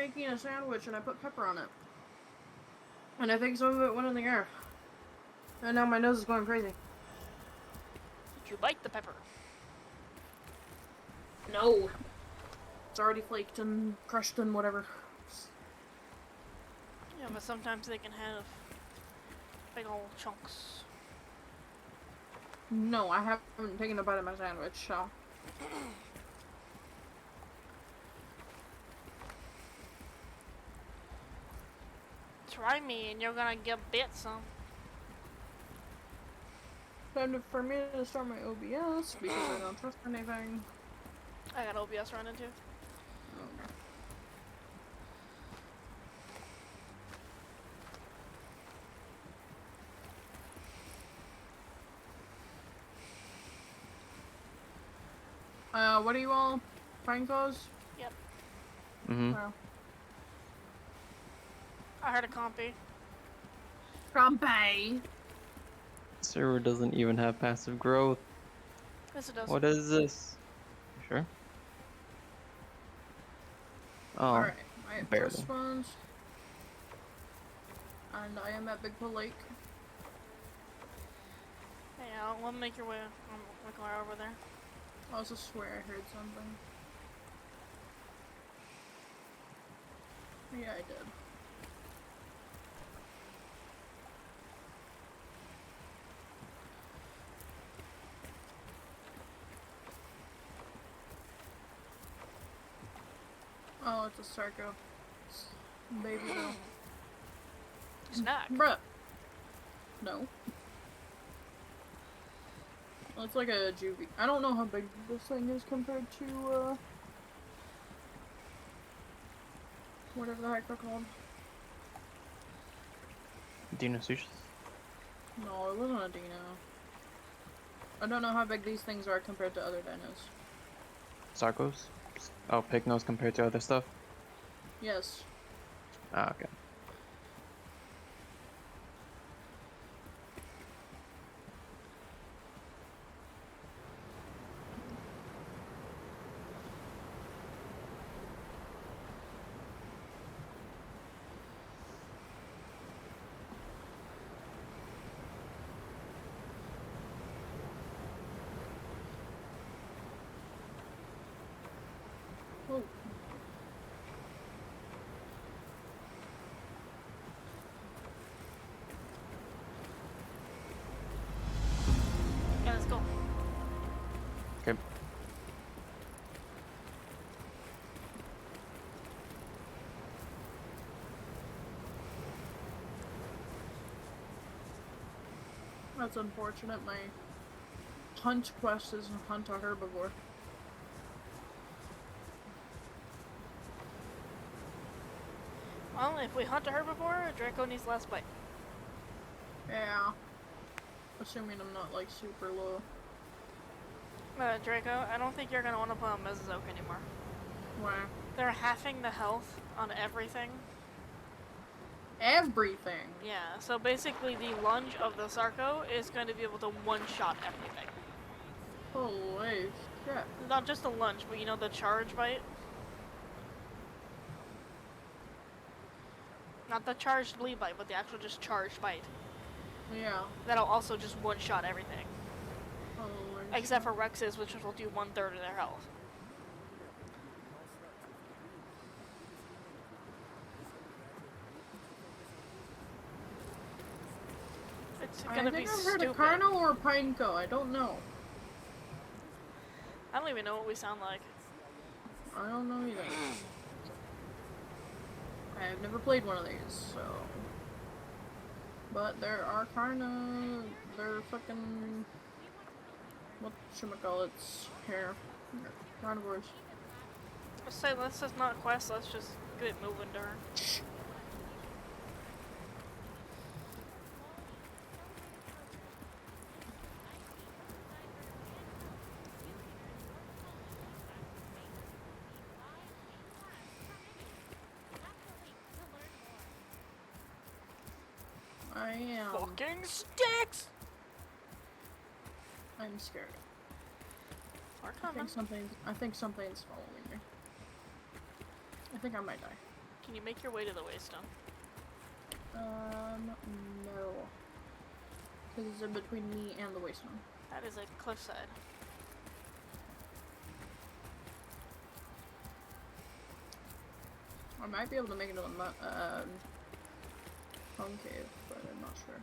making a sandwich and I put pepper on it. And I think some of it went in the air. And now my nose is going crazy. Did you bite the pepper? No. It's already flaked and crushed and whatever. Yeah, but sometimes they can have big old chunks. No, I haven't taken a bite of my sandwich, so. Try me and you're gonna get bit some. Time for me to start my OBS because I don't trust anything. I got OBS running too. Okay. What are you all? Francos? Yep. Mm-hmm. Oh. I heard a compy. Compay. Server doesn't even have passive growth. Yes, it does. What is this? You sure? Oh, Alright, I have barely. trust funds. And I am at Big Pull Lake. Hey, I'll make your way. I'm making my way over there. I also swear I heard something. Yeah, I did. Oh, it's a Sarco. Baby though. Snack. Bruh. No. Well, it's like a juvie. I don't know how big this thing is compared to, whatever the heck they're called. Dino sushi? No, it wasn't a dino. I don't know how big these things are compared to other dinos. Sarcos? Oh, pig nose compared to other stuff? Yes. Ah, okay. Oh. Yeah, let's go. Okay. That's unfortunate. My hunt quest is hunt a herbivore. Well, if we hunt a herbivore, Draco needs less bite. Yeah. Assuming I'm not like super low. Draco, I don't think you're gonna want to put on Mesozoic anymore. Why? They're halving the health on everything. Everything! Yeah, so basically the lunge of the Sarco is going to be able to one-shot everything. Holy shit. Not just the lunge, but you know the charge bite? Not the charged bleed bite, but the actual just charged bite. Yeah. That'll also just one-shot everything. Holy Except shit. for Rex's, which will do 1/3 of their health. It's gonna be I think I've heard a stupid. Carno or a Pineco, I don't know. I don't even know what we sound like. I don't know either. I've never played one of these, so... But there are Carno... They're fucking... Whatchamacallits here. Carnivores. Let's say let's just not quest, let's just get moving, Durr. I am... Fucking sticks! I'm scared. We're I coming. think something's following me. I think I might die. Can you make your way to the Waystone? No. Because it's in between me and the Waystone. That is a cliffside. I might be able to make it to the home cave, but I'm not sure.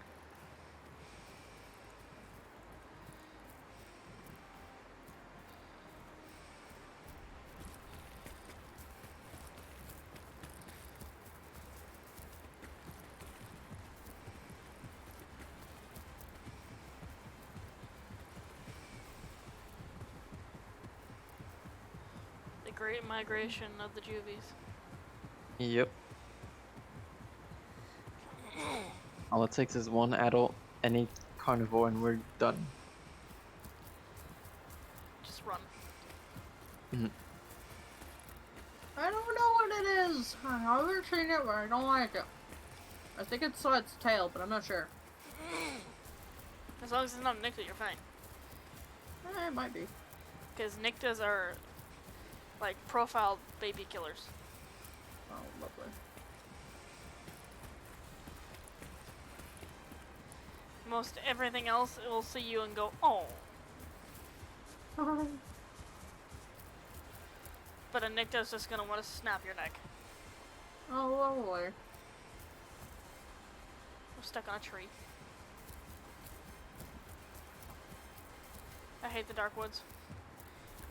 The Great Migration of the Juvies. Yep. All it takes is one adult, any carnivore, and we're done. Just run. I don't know what it is. I've never seen it, but I don't like it. I think it's its tail, but I'm not sure. As long as it's not a Nycta, you're fine. It might be. Because Nyctas are, like, profiled baby killers. Oh, lovely. Most everything else, it will see you and go, oh. But a Nycta's just gonna want to snap your neck. Oh, lovely. We're stuck on a tree. I hate the dark woods.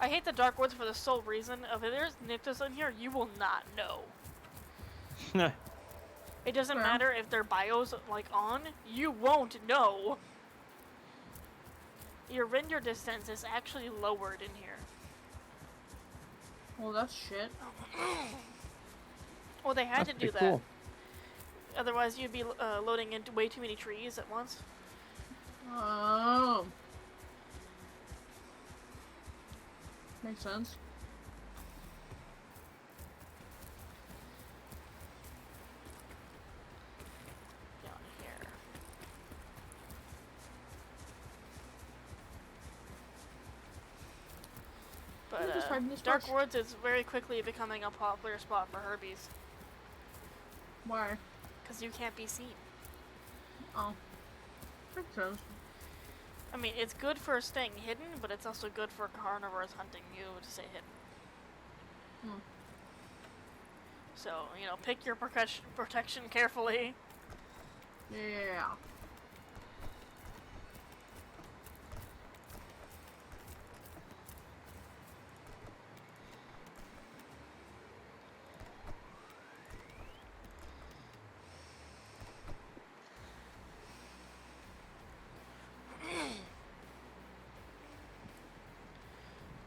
I hate the dark woods for the sole reason of if there's Nyctas in here, you will not know. It doesn't Fair. matter if their bio's like on, you won't know. Your render distance is actually lowered in here. Well, that's shit. Well, they had That's to do pretty that. cool. Otherwise, you'd be loading into way too many trees at once. Oh. Makes sense. Down here. But just hide in this Dark bush. Woods is very quickly becoming a popular spot for herbies. Why? Because you can't be seen. Oh. Makes sense. I mean, it's good for staying hidden, but it's also good for carnivores hunting you to stay hidden. Hmm. So, you know, pick your protection carefully. Yeah.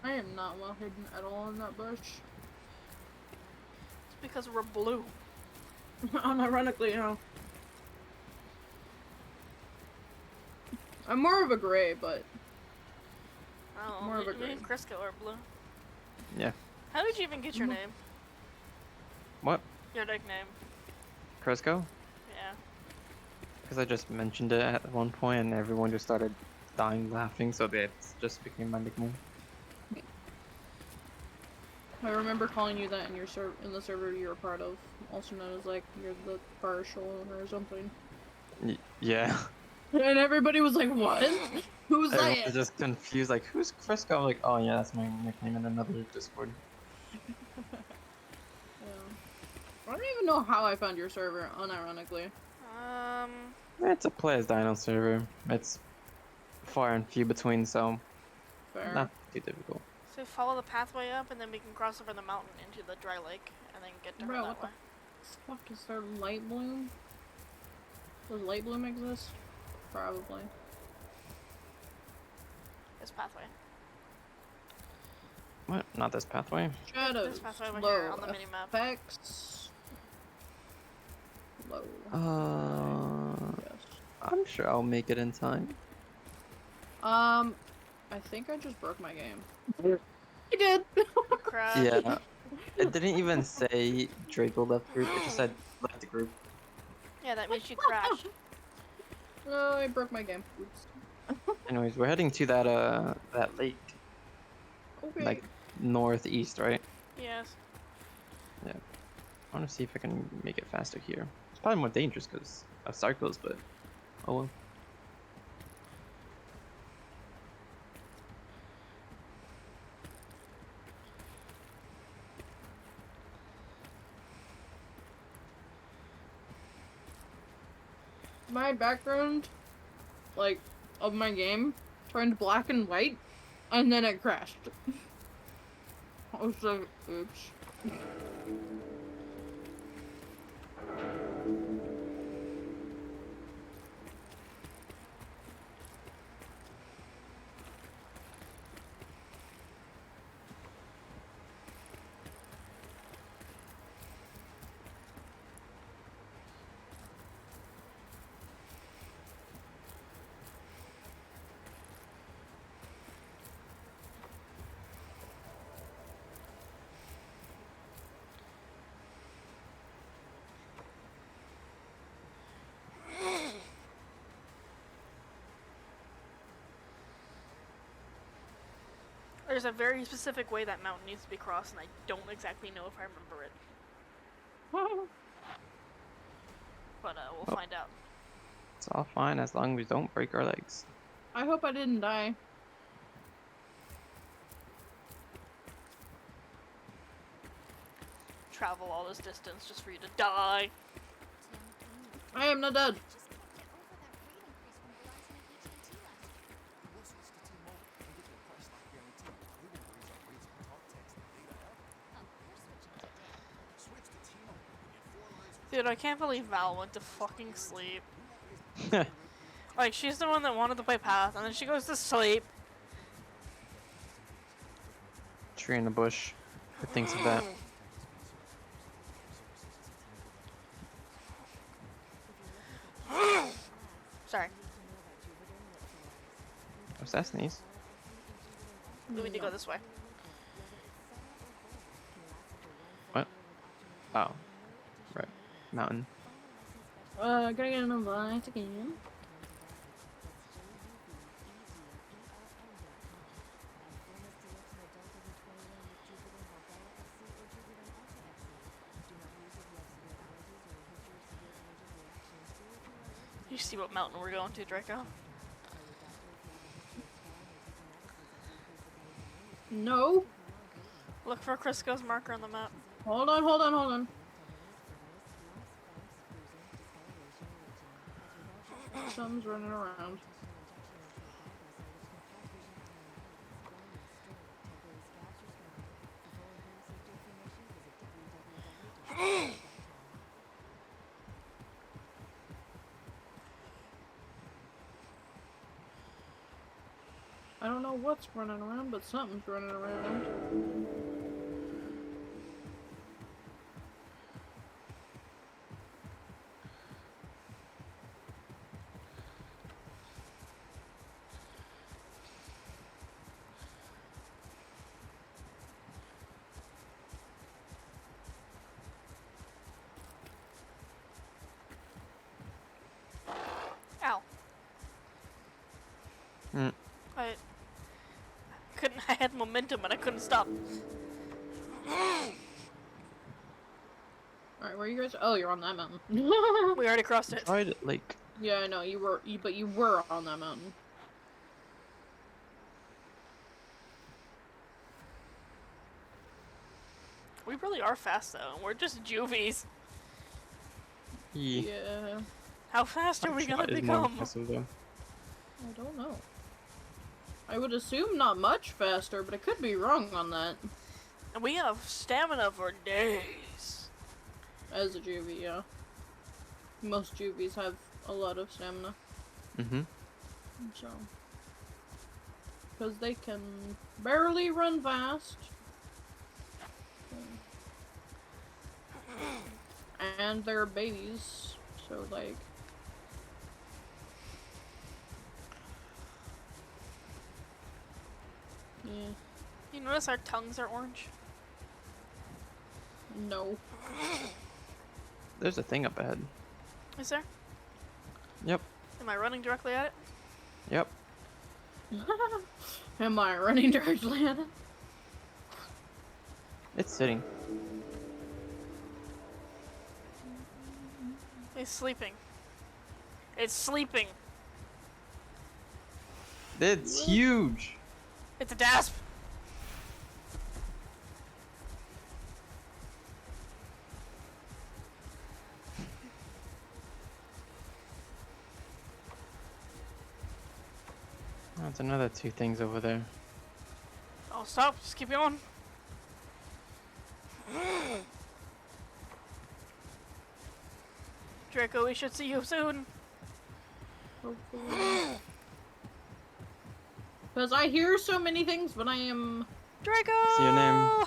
I am not well hidden at all in that bush. It's because we're blue. Unironically, you know. I'm more of a gray, but Oh, More of a me green. and Crisco are blue. Yeah. How did you even get your Mhm. name? What? Your nickname? Crisco? Yeah. Because I just mentioned it at one point and everyone just started dying laughing, so that just became my nickname. I remember calling you that in your in the server you were part of, also known as like you're the partial owner or something. Yeah. And everybody was like, "What? Who's Everyone that?" was just confused, like, who's Crisco? I'm like, oh yeah, that's my nickname in another Discord. Yeah. I don't even know how I found your server, unironically. It's a Players Dino server. It's far and few between, so Fair. not too difficult. So follow the pathway up, and then we can cross over the mountain into the dry lake, and then get to her Bro, that what way. the fuck is there? Light bloom? Does light bloom exist? Probably. This pathway. What? Not this pathway? Shadows. This pathway over Low. here on the minimap. Effects. Low. Yes. I'm sure I'll make it in time. I think I just broke my game. I did. Crash. Yeah. It didn't even say Draco left group, it just said left the group. Yeah, that means you crashed. Oh, I broke my game. Oops. Anyways, we're heading to that lake. Okay. Like northeast, right? Yes. Yeah. I want to see if I can make it faster here. It's probably more dangerous because of Sarcos, but oh well. My background, like, of my game turned black and white, and then it crashed. I was like, oops. There's a very specific way that mountain needs to be crossed, and I don't exactly know if I remember it. But we'll find out. It's all fine as long as we don't break our legs. I hope I didn't die. Travel all this distance just for you to die. I am not dead. Dude, I can't believe Val went to fucking sleep. Like, she's the one that wanted to play Path, and then she goes to sleep. Tree in the bush. Who thinks of that? Sorry. What's that sneeze? We need to go this way. What? Oh. Right. Mountain. Gotta get an invite again. You see what mountain we're going to, Draco? No. Look for Crisco's marker on the map. Hold on, hold on, hold on. Something's running around. I don't know what's running around, but something's running around. Ow. Hmm. I had momentum and I couldn't stop. Alright, where are you guys? Oh, you're on that mountain. We already crossed it. Tried it, like. Yeah, I know, but you were on that mountain. We really are fast though, and we're just juvies. Yeah. How fast are we gonna become? I don't know. I would assume not much faster, but I could be wrong on that. And we have stamina for days. As a juvie, yeah. Most juvies have a lot of stamina. Mm-hmm. So. Because they can barely run fast. And they're babies, so like... Yeah. You notice our tongues are orange? No. There's a thing up ahead. Is there? Yep. Am I running directly at it? Yep. Am I running directly at it? It's sitting. It's sleeping. It's sleeping. It's huge. It's a dasp. That's another 2 things over there. Oh, stop. Just keep going. Draco, we should see you soon. Hopefully. Because I hear so many things, but I am... Draco! See your name.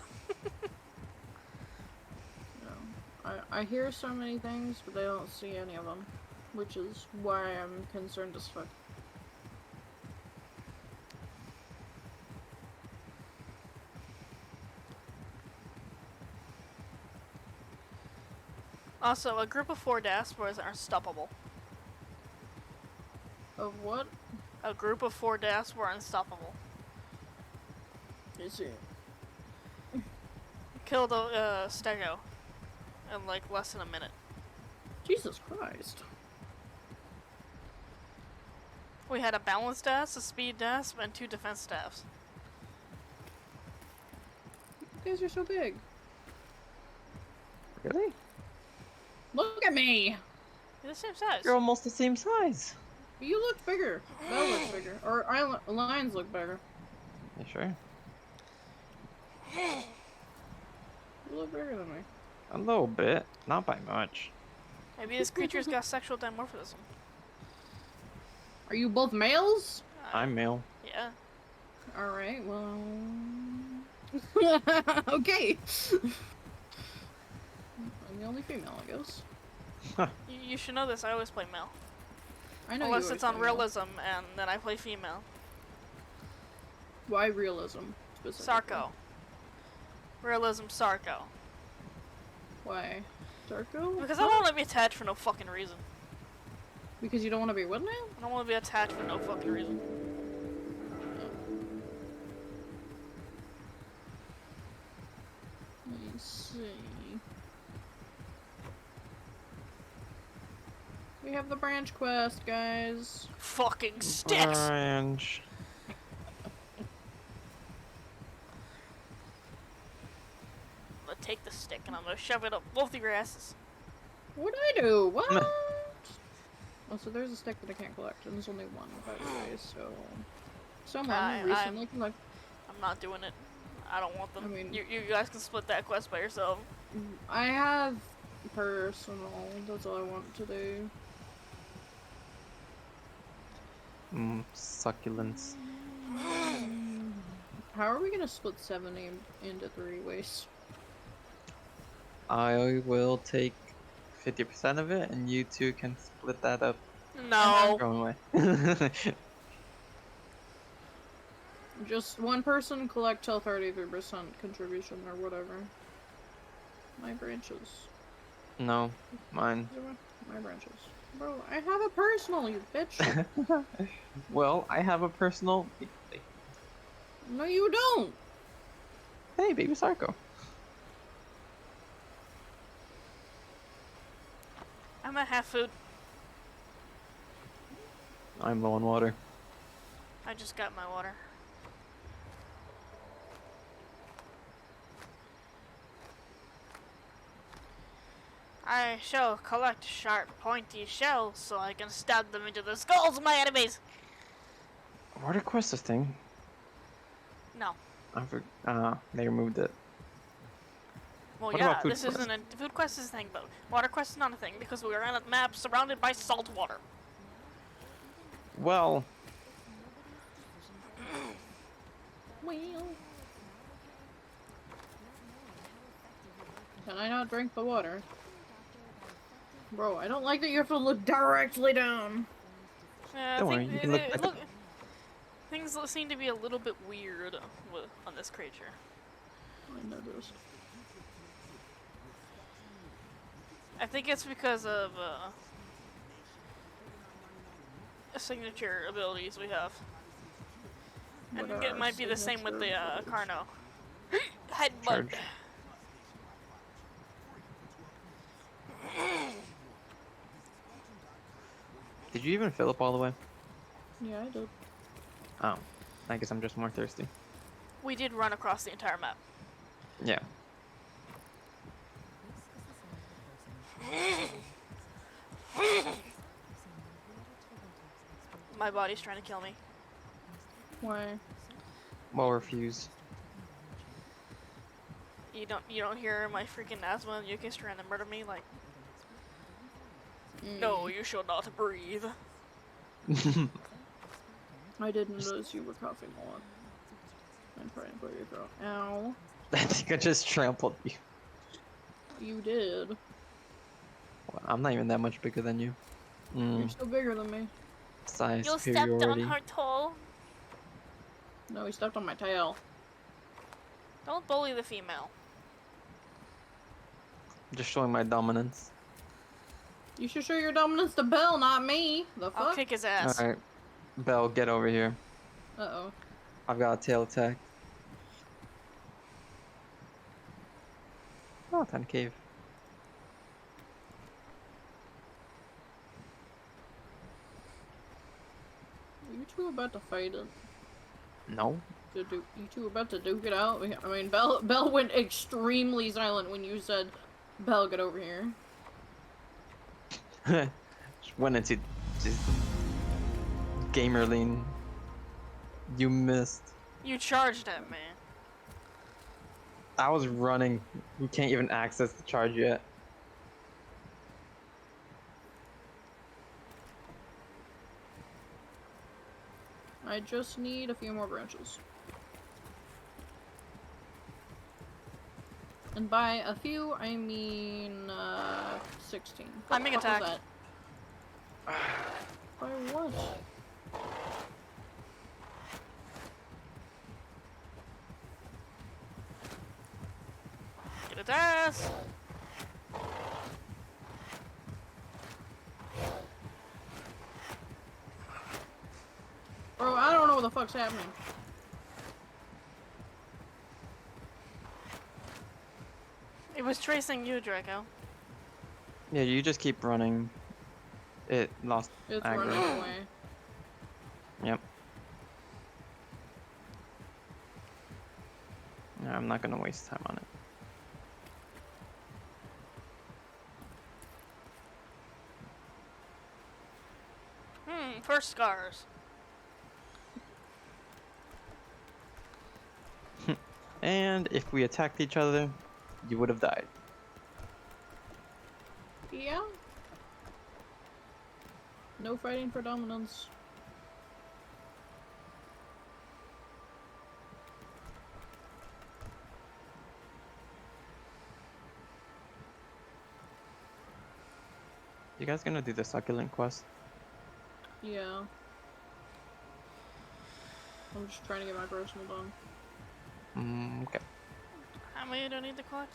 No. I hear so many things, but I don't see any of them. Which is why I'm concerned as fuck. Also, a group of 4 Daspers are unstoppable. Of what? A group of 4 Dasp were unstoppable. Is it? Killed a Stego in like less than a minute. Jesus Christ. We had a balanced Dasp, a speed Dasp, and 2 defense Dasps. You guys are so big. Really? Look at me! They're the same size. You're almost the same size. You look bigger. Belle looks bigger. Or lions look bigger. You sure? You look bigger than me. A little bit, not by much. Maybe this creature's got sexual dimorphism. Are you both males? I'm male. Yeah. Alright, well... okay. I'm the only female, I guess. You should know this, I always play male. I know Unless you it's always on play male. realism, and then I play female. Why realism, specifically? Sarco. Realism Sarco. Why? Sarco? Because I don't want to be attached for no fucking reason. Because you don't want to be what now? I don't want to be attached for no fucking reason. Let me see. We have the branch quest, guys. Fucking sticks! Orange. I'm gonna take the stick and I'm gonna shove it up both of your asses. What'd I do? What? Oh, so there's a stick that I can't collect, and there's only one, by the way, so... Someone recently collected... I'm not doing it. I don't want them. I mean- you guys can split that quest by yourself. I have personal, that's all I want to do. Succulents. How are we gonna split 70 into 3 ways? I will take 50% of it, and you two can split that up No. your own way. Just one person collect till 33% contribution or whatever. My branches. No, mine. My branches. Bro, I have a personal, you bitch. Well, I have a personal. No, you don't. Hey, baby Sarco. I'm at half food. I'm low on water. I just got my water. I shall collect sharp, pointy shells so I can stab them into the skulls of my enemies. Water quest this thing. No. They removed it. Well, What yeah, about food this quest? isn't a food quest is a thing, but water quest is not a thing because we are on a map surrounded by salt water. Well, Well. Can I not drink the water? Bro, I don't like that you have to look directly down. Yeah, Don't worry, you can look at the- things seem to be a little bit weird on this creature. I noticed. I think it's because of signature abilities we have. I What think are it might be the same with the signature Carno. Headbutt. Did you even fill up all the way? Yeah, I did. Oh, I guess I'm just more thirsty. We did run across the entire map. Yeah. My body's trying to kill me. Why? Well, refuse. You don't hear my freaking asthma and Yuki's trying to murder me like, no, you shall not breathe. I didn't notice you were coughing a lot. I'm trying to clear your throat. Ow. I think I just trampled you. You did. Well, I'm not even that much bigger than you. You're still bigger than me. Size You stepped on superiority. her toe. No, he stepped on my tail. Don't bully the female. Just showing my dominance. You should show your dominance to Belle, not me. The I'll fuck? kick his ass. Alright. Belle, get over here. Uh-oh. I've got a tail attack. Oh, time cave. You two about to fight it? No. You two about to duke it out? I mean, Belle went extremely silent when you said, Belle, get over here. Just went into just gamer lean. You missed. You charged him, man. I was running. You can't even access the charge yet. I just need a few more branches. And by a few, I mean, 16. I'm being What was attacked. that? By what? Get its ass. Bro, I don't know what the fuck's happening. It was tracing you, Draco. Yeah, you just keep running. It lost It's aggro. running away. Yep. No, I'm not gonna waste time on it. First scars. And if we attacked each other, you would have died. Yeah? No fighting for dominance. You guys gonna do the succulent quest? Yeah. I'm just trying to get my personal done. Okay. How many do I need to collect?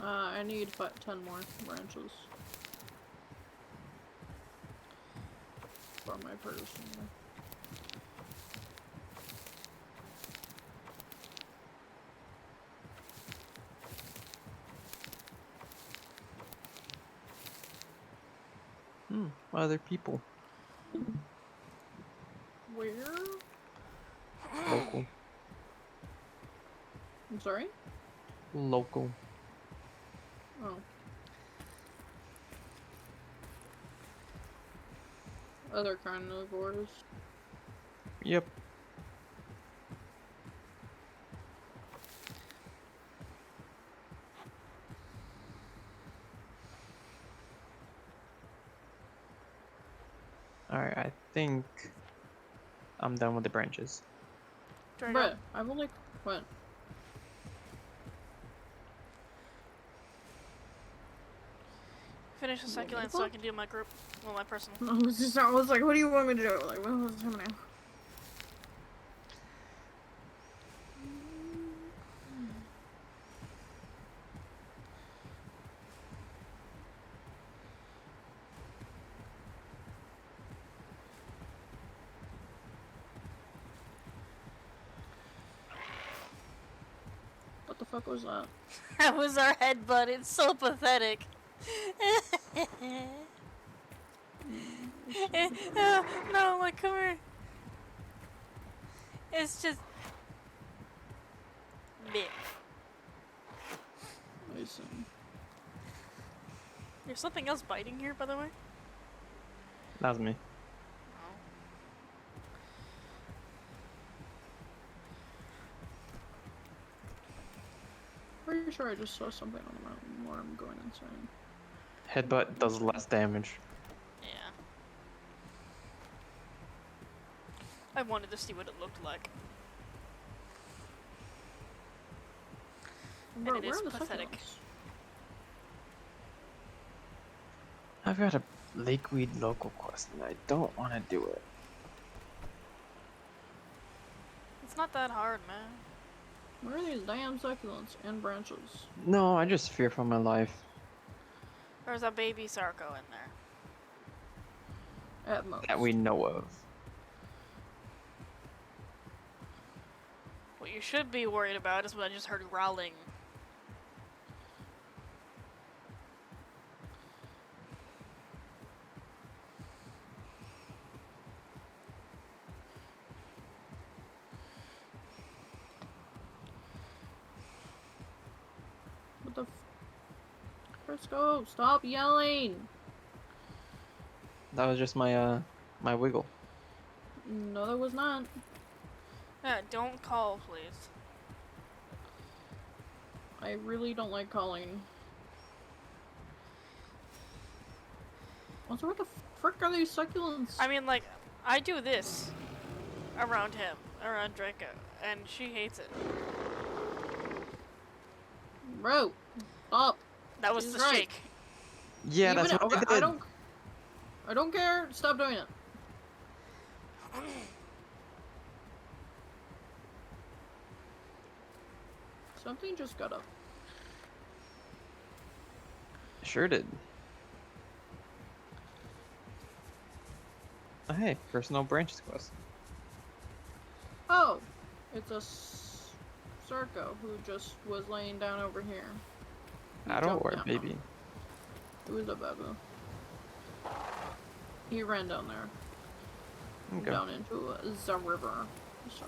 I need 10 more branches. For my personal. Other people. Where? Local. I'm sorry? Local. Oh. Other carnivores. Yep. Alright, I think I'm done with the branches. Draco. Bruh, I've only. What? Finish the succulent so I can do my group. Well, my personal. I was like, what do you want me to do? Like, what was happening? What the the fuck was that? That was our headbutt. It's so pathetic. No, like, come here. It's just... Meh. I see. There's something else biting here, by the way. That was me. Pretty sure I just saw something on the mountain where I'm going insane. Headbutt does less damage. Yeah. I wanted to see what it looked like. Bro, And it where is are the pathetic. succulents? I've got a Lakeweed local quest and I don't want to do it. It's not that hard, man. Where are these damn succulents and branches? No, I just fear for my life. There's a baby Sarco in there. At most. That we know of. What you should be worried about is what I just heard growling. What the f- Frisco, stop yelling! That was just my my wiggle. No, that was not. Yeah, don't call, please. I really don't like calling. Also, what the frick are these succulents? I mean, like, I do this around him, around Draco, and she hates it. Bro, stop. That was She's the right. shake. Yeah, Even that's what okay, I did. I don't care. Stop doing it. Something just got up. Sure did. Oh, hey, personal branches quest. Oh, it's a Sarco who just was laying down over here. He I don't jumped worry, down. baby. It was a babu. He ran down there. Okay. Down into the river. So.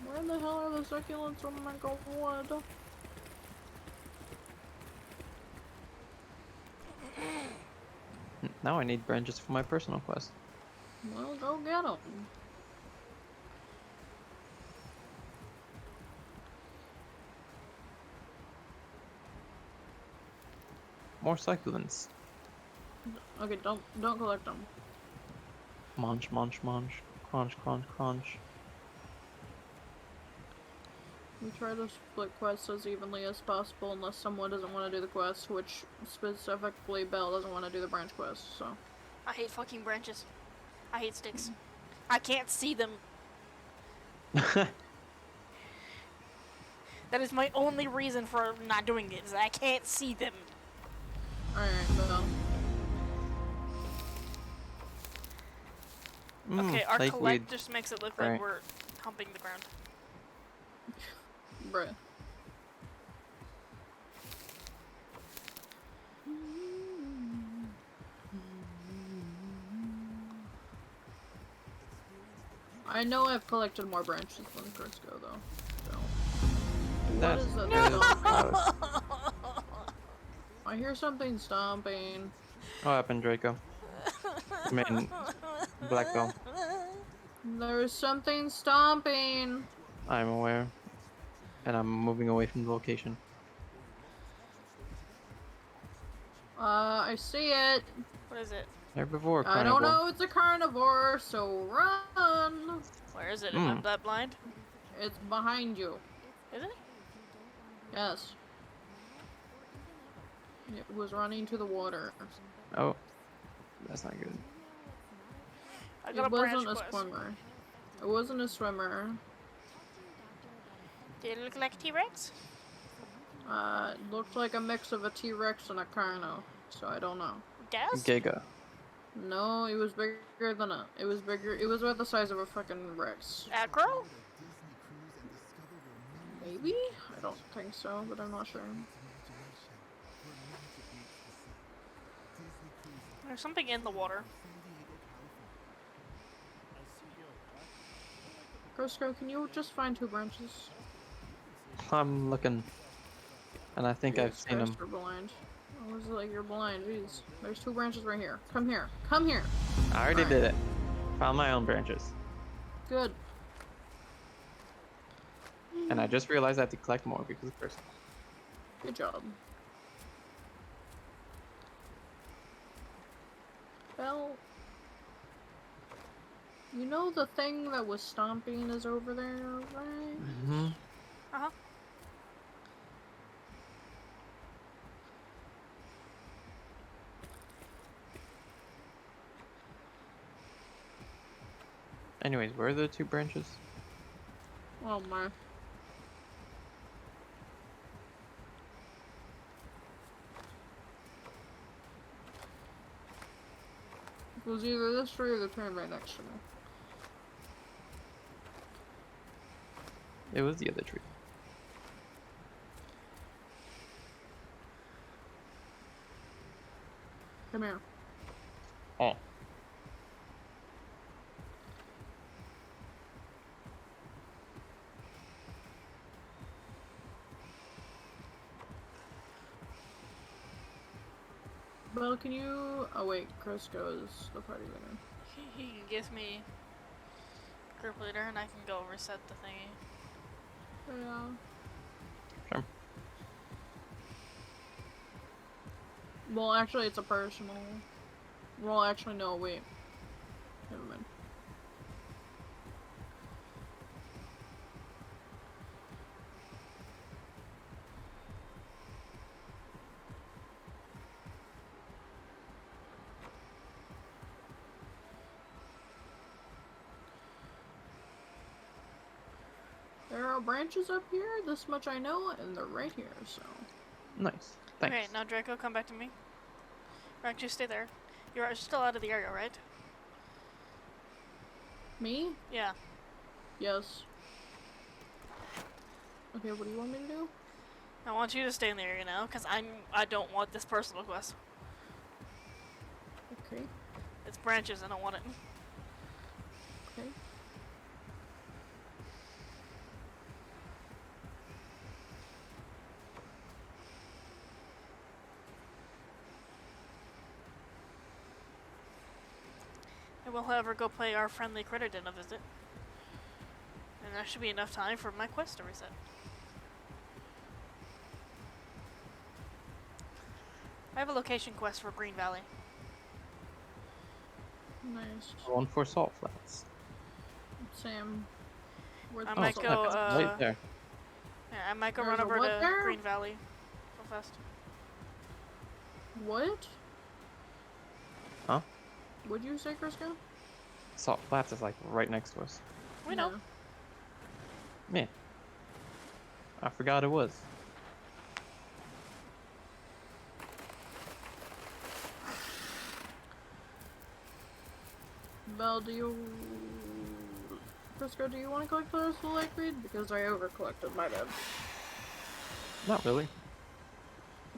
Where the hell are the succulents? Oh my god. Now I need branches for my personal quest. Well, go get them. More succulents. Okay, don't collect them. Munch, munch, munch. Crunch, crunch, crunch. We try to split quests as evenly as possible unless someone doesn't want to do the quest, which specifically Belle doesn't want to do the branch quest, so. I hate fucking branches. I hate sticks. I can't see them. That is my only reason for not doing it, is that I can't see them. Alright, Belle. Okay, our Lakeweed. collect just makes it look like Right. we're humping the ground. Bruh. I know I've collected more branches than Frisco, though. So. What That's is that? that is stomp? loud. I hear something stomping. What happened, Draco? I mean, Black Bell. There's something stomping. I'm aware. And I'm moving away from the location. I see it. What is it? Herbivore, I carnivore. don't know, it's a carnivore, so run! Where is it? Am I that blind? It's behind you. Is it? Yes. It was running to the water. Oh, that's not good. I got It a branch wasn't a quest. swimmer. It wasn't a swimmer. Did it look like a T-Rex? It looked like a mix of a T-Rex and a Carno, so I don't know. Gas? Giga. No, it was bigger than a. It was bigger. It was about the size of a fucking Rex. Acro? Maybe? I don't think so, but I'm not sure. There's something in the water. Crisco, can you just find 2 branches? I'm looking, and I think I've Jesus seen Christ, them. you're blind. I was like, you're blind. Jeez. There's 2 branches right here. Come here. Come here. I already Alright. did it. Found my own branches, Good. and I just realized I have to collect more because of person. Good job. Well, you know the thing that was stomping is over there, right? Mm-hmm. Uh-huh. Anyways, where are the 2 branches? Oh my. It was either this tree or the tree right next to me. It was the other tree. Come here. Oh. Well, can you... Oh wait, Crisco is the party leader. He can give me group leader and I can go reset the thingy. Yeah. Sure. Well, actually, it's a personal... Well, actually, no, wait. Never mind. There are branches up here, this much I know, and they're right here, so... Nice. Thanks. Okay, now Draco, come back to me. Or actually, stay there. You're still out of the area, right? Me? Yeah. Yes. Okay, what do you want me to do? I want you to stay in the area now, because I don't want this personal quest. Okay. It's branches, I don't want it. Okay. I will, however, go pay our friendly critter den a visit. And that should be enough time for my quest to reset. I have a location quest for Green Valley. Nice. One for salt flats. Sam. Where's I the might salt? go, it's right there. Yeah, I might go There's run a over what to there? Green Valley real fast. What? Huh? What'd you say, Crisco? Salt flats is like right next to us. We know. Yeah. I forgot it was. Belle, do you... Crisco, do you want to collect the rest of the light read? Because I over-collected, my bad. Not really.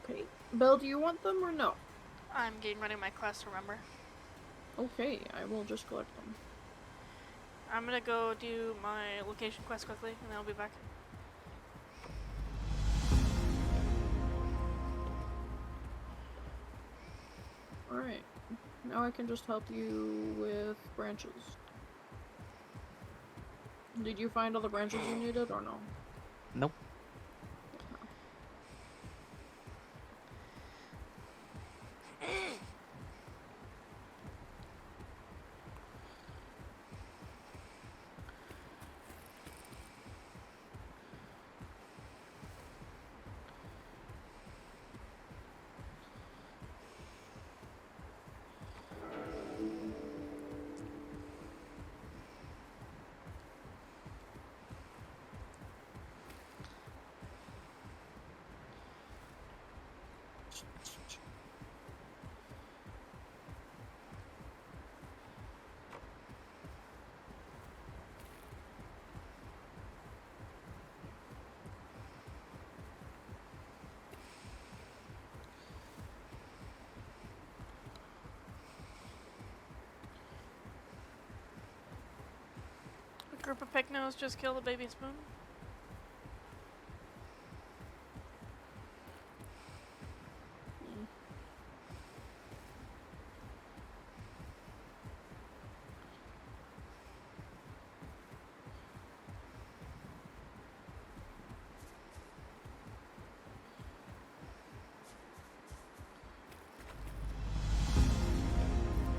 Okay. Belle, do you want them or no? I'm getting ready my quest, remember? Okay, I will just collect them. I'm gonna go do my location quest quickly, and then I'll be back. Alright. Now I can just help you with branches. Did you find all the branches you needed or no? Nope. group of pygnos just killed a baby spoon.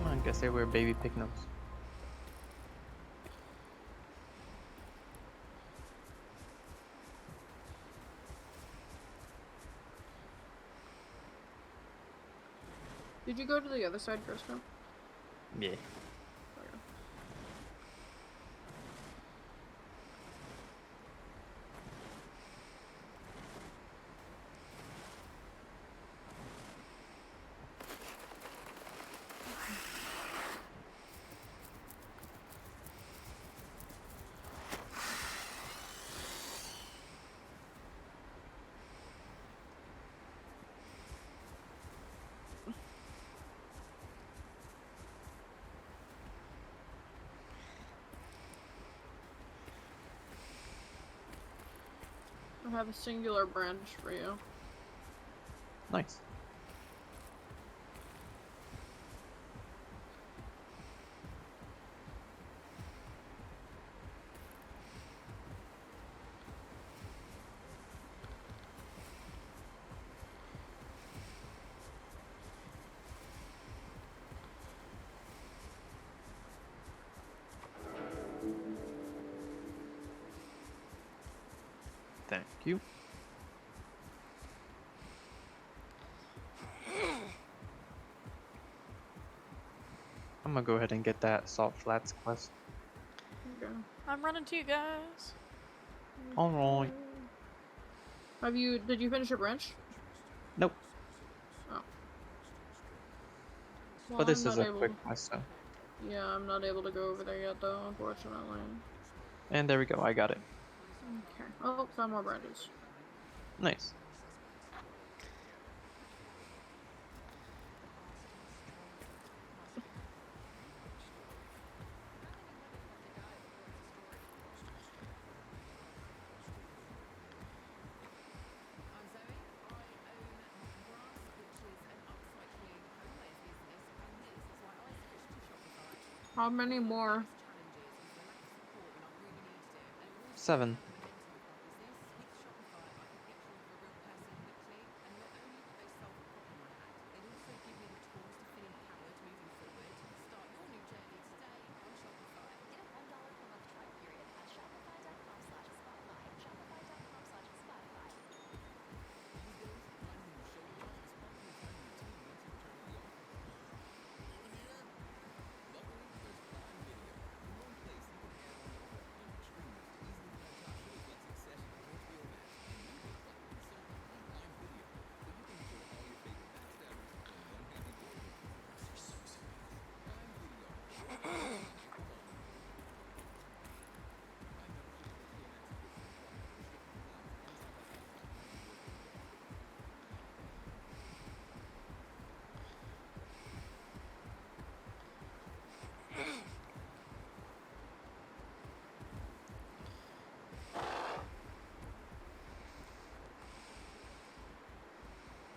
I guess they were baby pygnos. Did you go to the other side first now? Yeah. I have a singular branch for you. Nice. Thank you. I'm gonna go ahead and get that Salt Flats quest. Okay. I'm running to you guys. Alright. Did you finish your branch? Nope. Oh. Well, But this I'm is not a able. quick quest, so. Yeah, I'm not able to go over there yet, though, unfortunately. And there we go, I got it. Okay. Oh, found more branches. Nice. How many more? 7.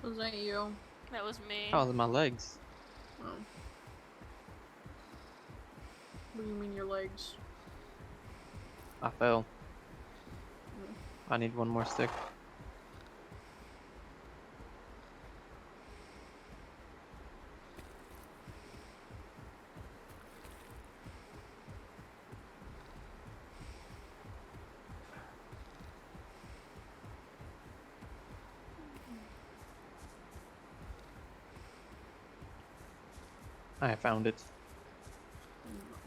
Was that you? That was me. Oh, my legs. Oh. What do you mean your legs? I fell. I need one more stick. I found it.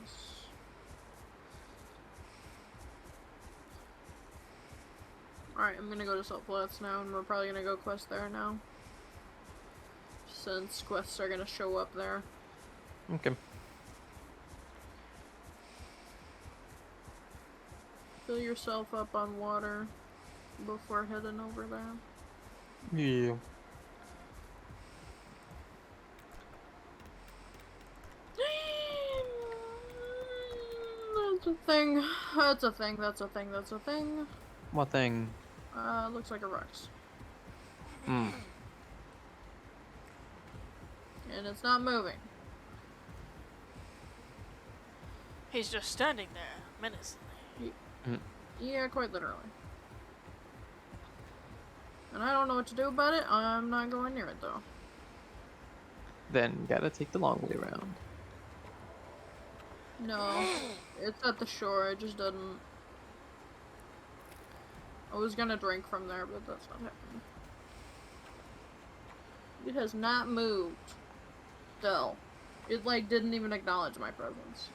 Nice. Alright, I'm gonna go to Salt Flats now, and we're probably gonna go quest there now. Since quests are gonna show up there. Okay. Fill yourself up on water before heading over there. Yeah. It's a thing. That's a thing. That's a thing. That's a thing. What thing? Looks like a Rex. Hmm. And it's not moving. He's just standing there, menacingly. Yeah, quite literally. And I don't know what to do about it. I'm not going near it, though. Then gotta take the long way around. No. It's at the shore. It just doesn't... I was gonna drink from there, but that's not happening. It has not moved. Still. It, like, didn't even acknowledge my presence.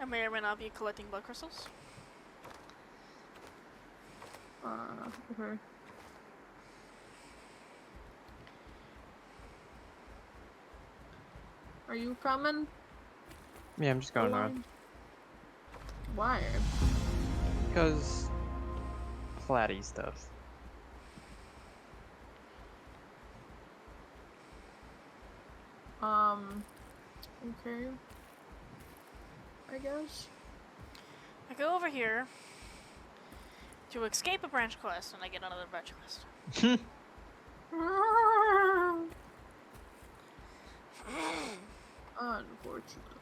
I may or may not be collecting blood crystals. Okay. Are you coming? Yeah, I'm just going north. Why? Because flatty stuff. Okay. I guess. I go over here to escape a branch quest, and I get another branch quest. Unfortunate.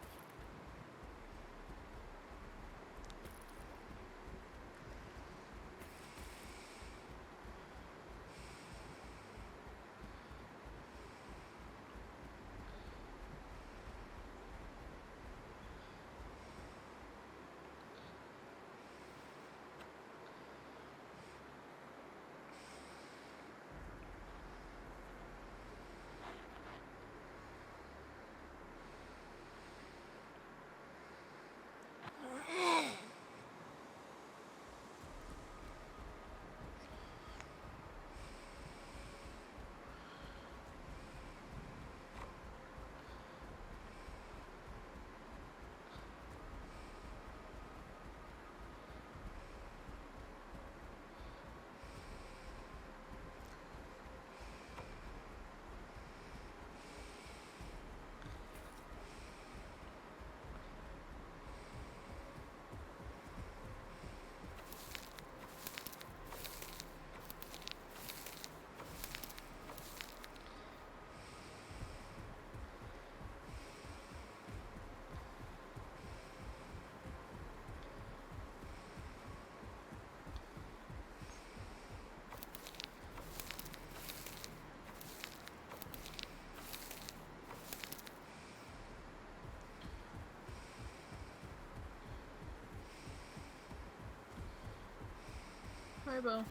Hi, Bill.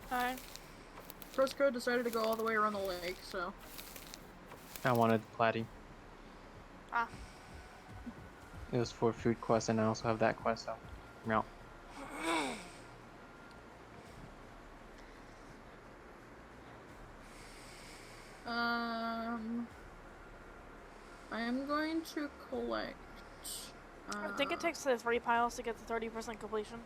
Hi. Frisco decided to go all the way around the lake, so... I wanted platy. Ah. It was for food quest, and I also have that quest, so yeah. I am going to collect... I think it takes the 3 piles to get the 30% completion.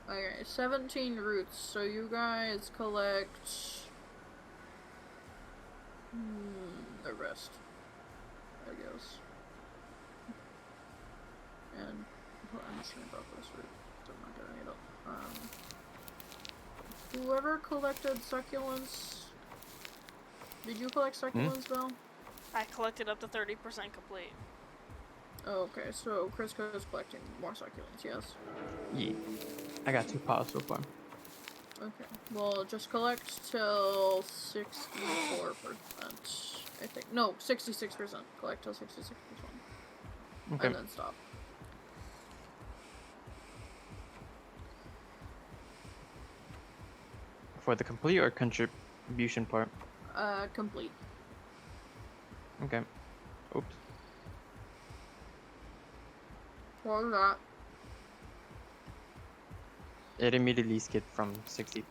Okay, 17 roots, so you guys collect... the rest, I guess. And I'm just gonna drop this root, so I'm not gonna need it. Whoever collected succulents... Did you collect succulents, Bill? I collected up to 30% complete. Oh, okay, so Crisco is collecting more succulents, yes? Yeah. I got 2 piles so far. Okay, well, just collect till 64%, I think. No, 66%. Collect till 66%. Okay. And then stop. For the complete or contribution part? Complete. Okay. Oops. What was that? It immediately skipped from 60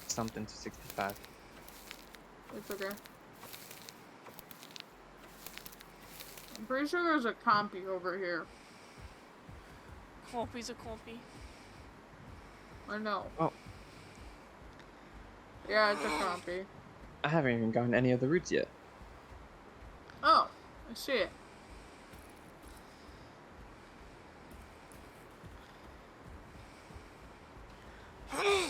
something to 65. It's okay. I'm pretty sure there's a compy over here. Clumpy's a clumpy. I know. Oh, Yeah, it's a compy. I haven't even gotten any of the roots yet. Oh, I see it. Okay.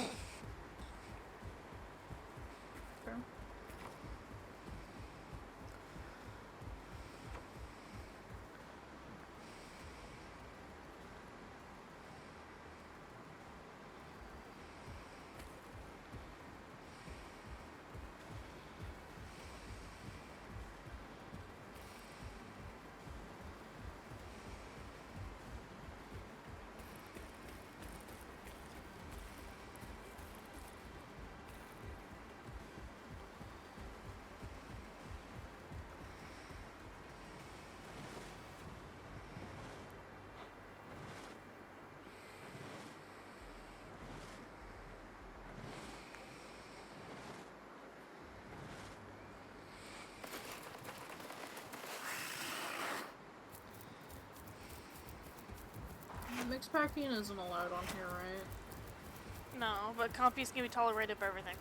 Mixed packing isn't allowed on here, right? No, but compies can be tolerated by everything.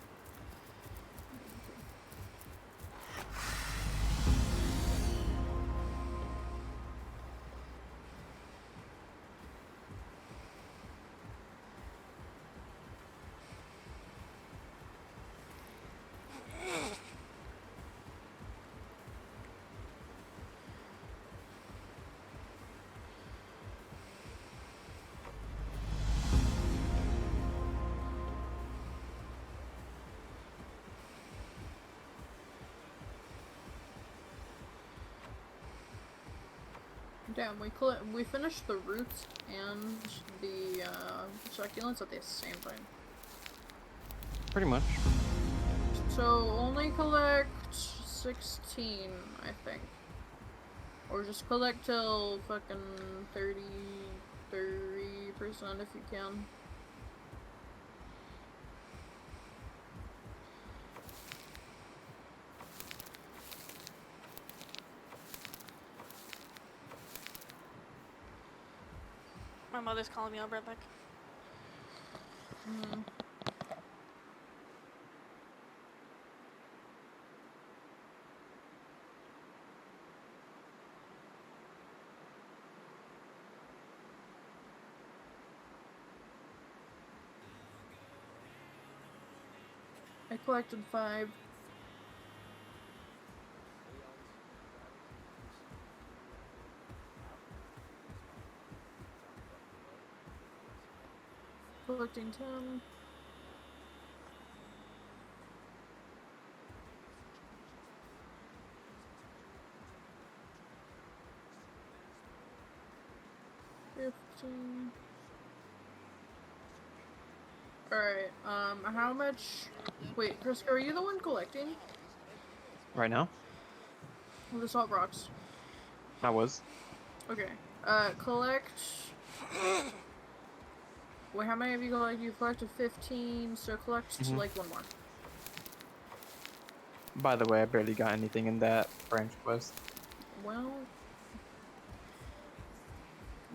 Damn, we finished the roots and the succulents at the same time. Pretty much. So only collect 16, I think. Or just collect till fucking 30% if you can. My mother's calling me. I'll be right back. Mm. I collected 5. Collecting 10. Alright, how much... Wait, Chris, are you the one collecting? Right now? The salt rocks. I was. Okay. Collect... Wait, how many have you collected? You collected 15, so collect, like, 1 more. By the way, I barely got anything in that branch quest. Well...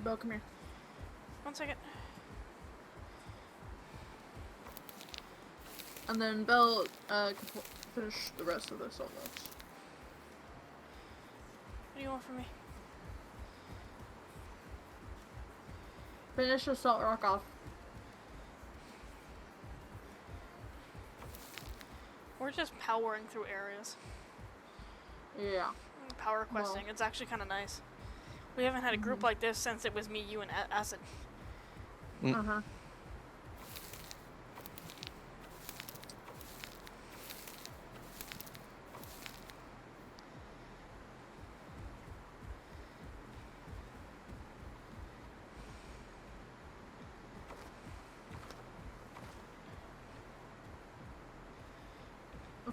Belle, come here. 1 second. And then Belle, can finish the rest of the salt rocks. What do you want from me? Finish the salt rock off. We're just powering through areas. Yeah. Power questing. It's actually kind of nice. We haven't had a group like this since it was me, you, and Acid. Uh-huh.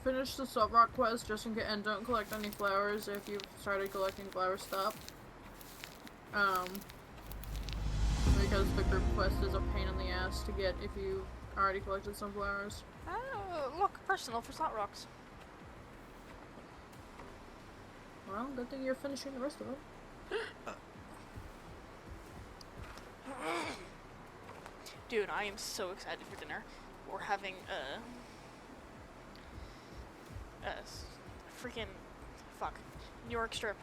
Finish the salt rock quest just in case, and don't collect any flowers. If you've started collecting flowers, stop. Because the group quest is a pain in the ass to get if you already collected some flowers. Oh, look, personal for slot rocks. What? Well, good thing you're finishing the rest of it. Dude, I am so excited for dinner. We're having freaking fuck New York strip.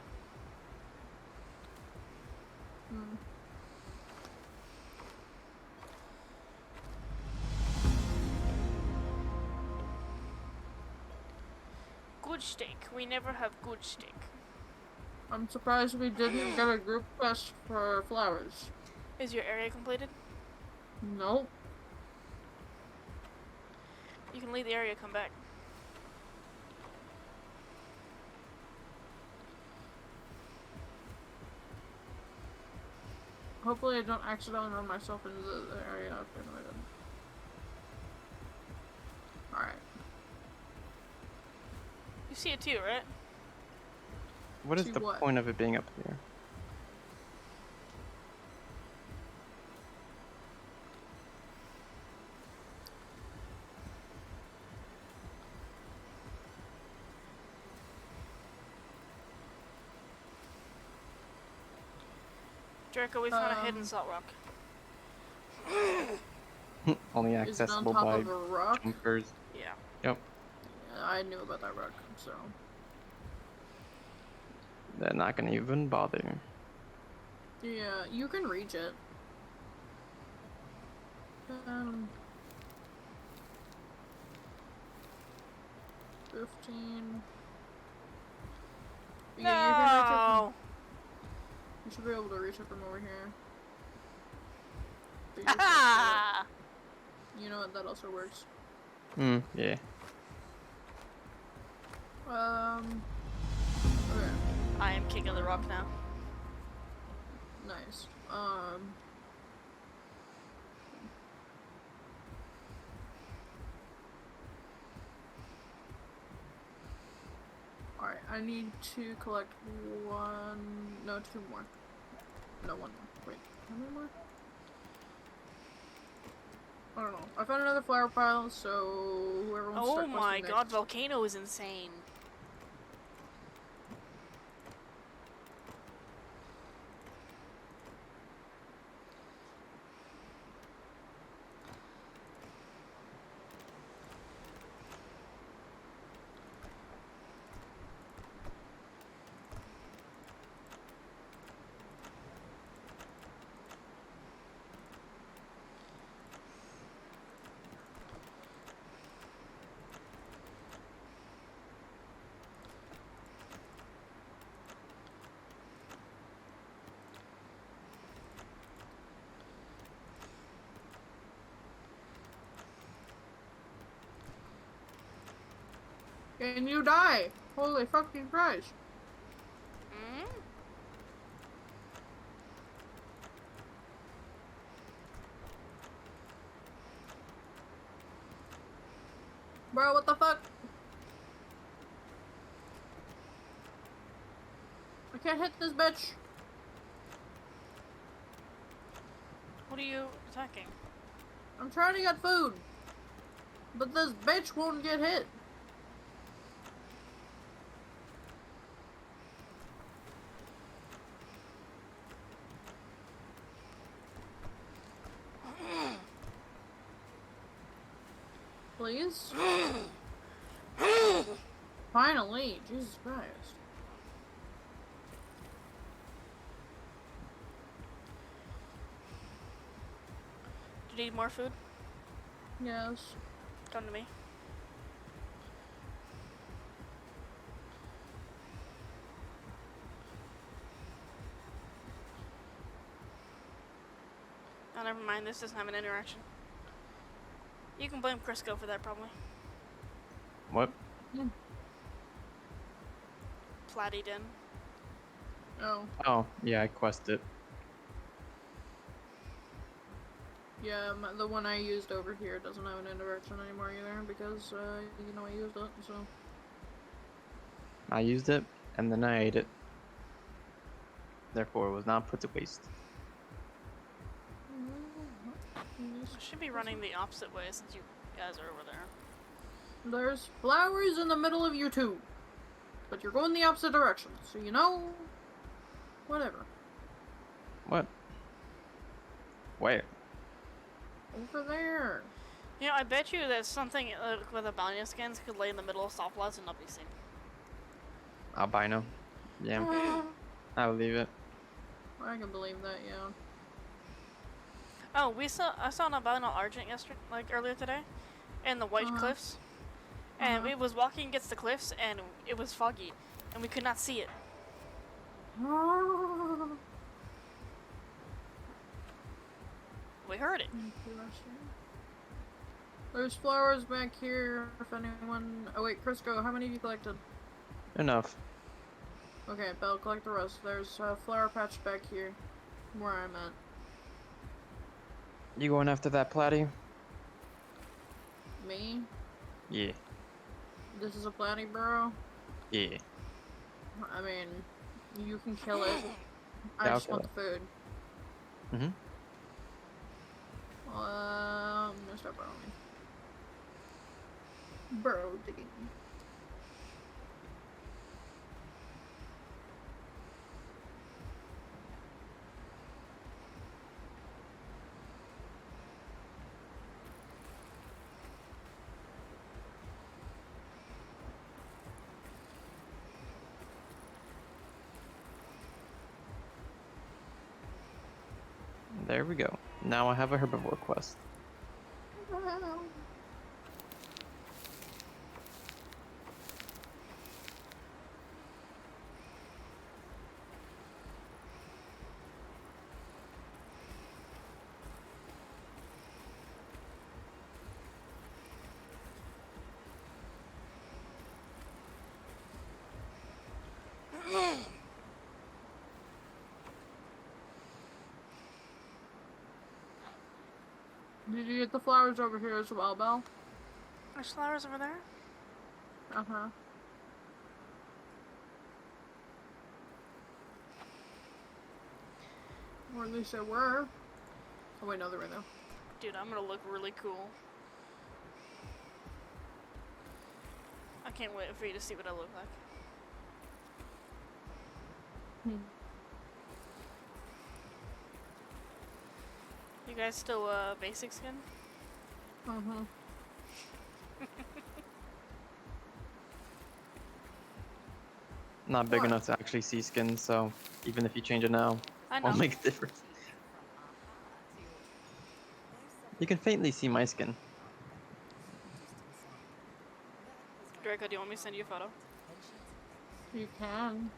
Hmm. Good steak. We never have good steak. I'm surprised we didn't get a group quest for flowers. Is your area completed? Nope. You can leave the area, come back. Hopefully I don't accidentally run myself into the area. Okay, no, I didn't. Alright. You see it too, right? What is See the what? point of it being up there? Jericho, we found a hidden salt rock. Only Is it on accessible top by of a rock? jumpers. Yeah. Yep. Yeah, I knew about that rock, so. They're not gonna even bother. Yeah, you can reach it. 15. Yeah, you can reach it from, No. you should be able to reach it from over here. But you Ha you know what? That also works. Yeah. Okay, I am king of the rock now. nice. Alright, I need to collect two more. No, one more. Wait, how many more? I don't know. I found another flower pile, so whoever wants to Oh start my questing god, next. volcano is insane. Can you die? Holy fucking Christ. Mm? Bro, what the fuck? I can't hit this bitch. What are you attacking? I'm trying to get food. But this bitch won't get hit. Please? Finally, Jesus Christ. Do you need more food? Yes. Come to me. Oh, never mind. This doesn't have an interaction. You can blame Crisco for that, probably. What? Platy Den. Oh. Oh, yeah, I quested. Yeah, the one I used over here doesn't have an interaction anymore either because, you know, I used it, so. I used it, and then I ate it. Therefore, it was not put to waste. I should be running the opposite way since you guys are over there. There's flowers in the middle of you two. But Like, you're going the opposite direction. So, you know... Whatever. What? Where? Over there. You know, I bet you that something with albino skins could lay in the middle of stoplights and not be seen. Albino. Yeah. I'll leave it. I can believe that, yeah. Oh, I saw an albino Argent yesterday, like earlier today, in the White Cliffs. And we was walking against the cliffs, and it was foggy, and we could not see it. We heard it. There's flowers back here if anyone... Oh wait, Crisco, how many have you collected? Enough. Okay, Belle, collect the rest. There's a flower patch back here, where I'm at. You going after that platy? Me? Yeah. This is a platy burrow? Yeah. I mean, you can kill it. I Yeah, I'll just kill want the food. Mm-hmm. I'm gonna start burrowing. Burrow digging. There we go. Now I have a herbivore quest. Did you get the flowers over here as well, Belle? There's flowers over there? Uh-huh. Or at least there were. Oh wait, no, they're right there. Dude, I'm gonna look really cool. I can't wait for you to see what I look like. You guys still basic skin? Uh-huh. Not big What? enough to actually see skin, so even if you change it now, I know. won't make a difference. You can faintly see my skin. Draco, do you want me to send you a photo? You can.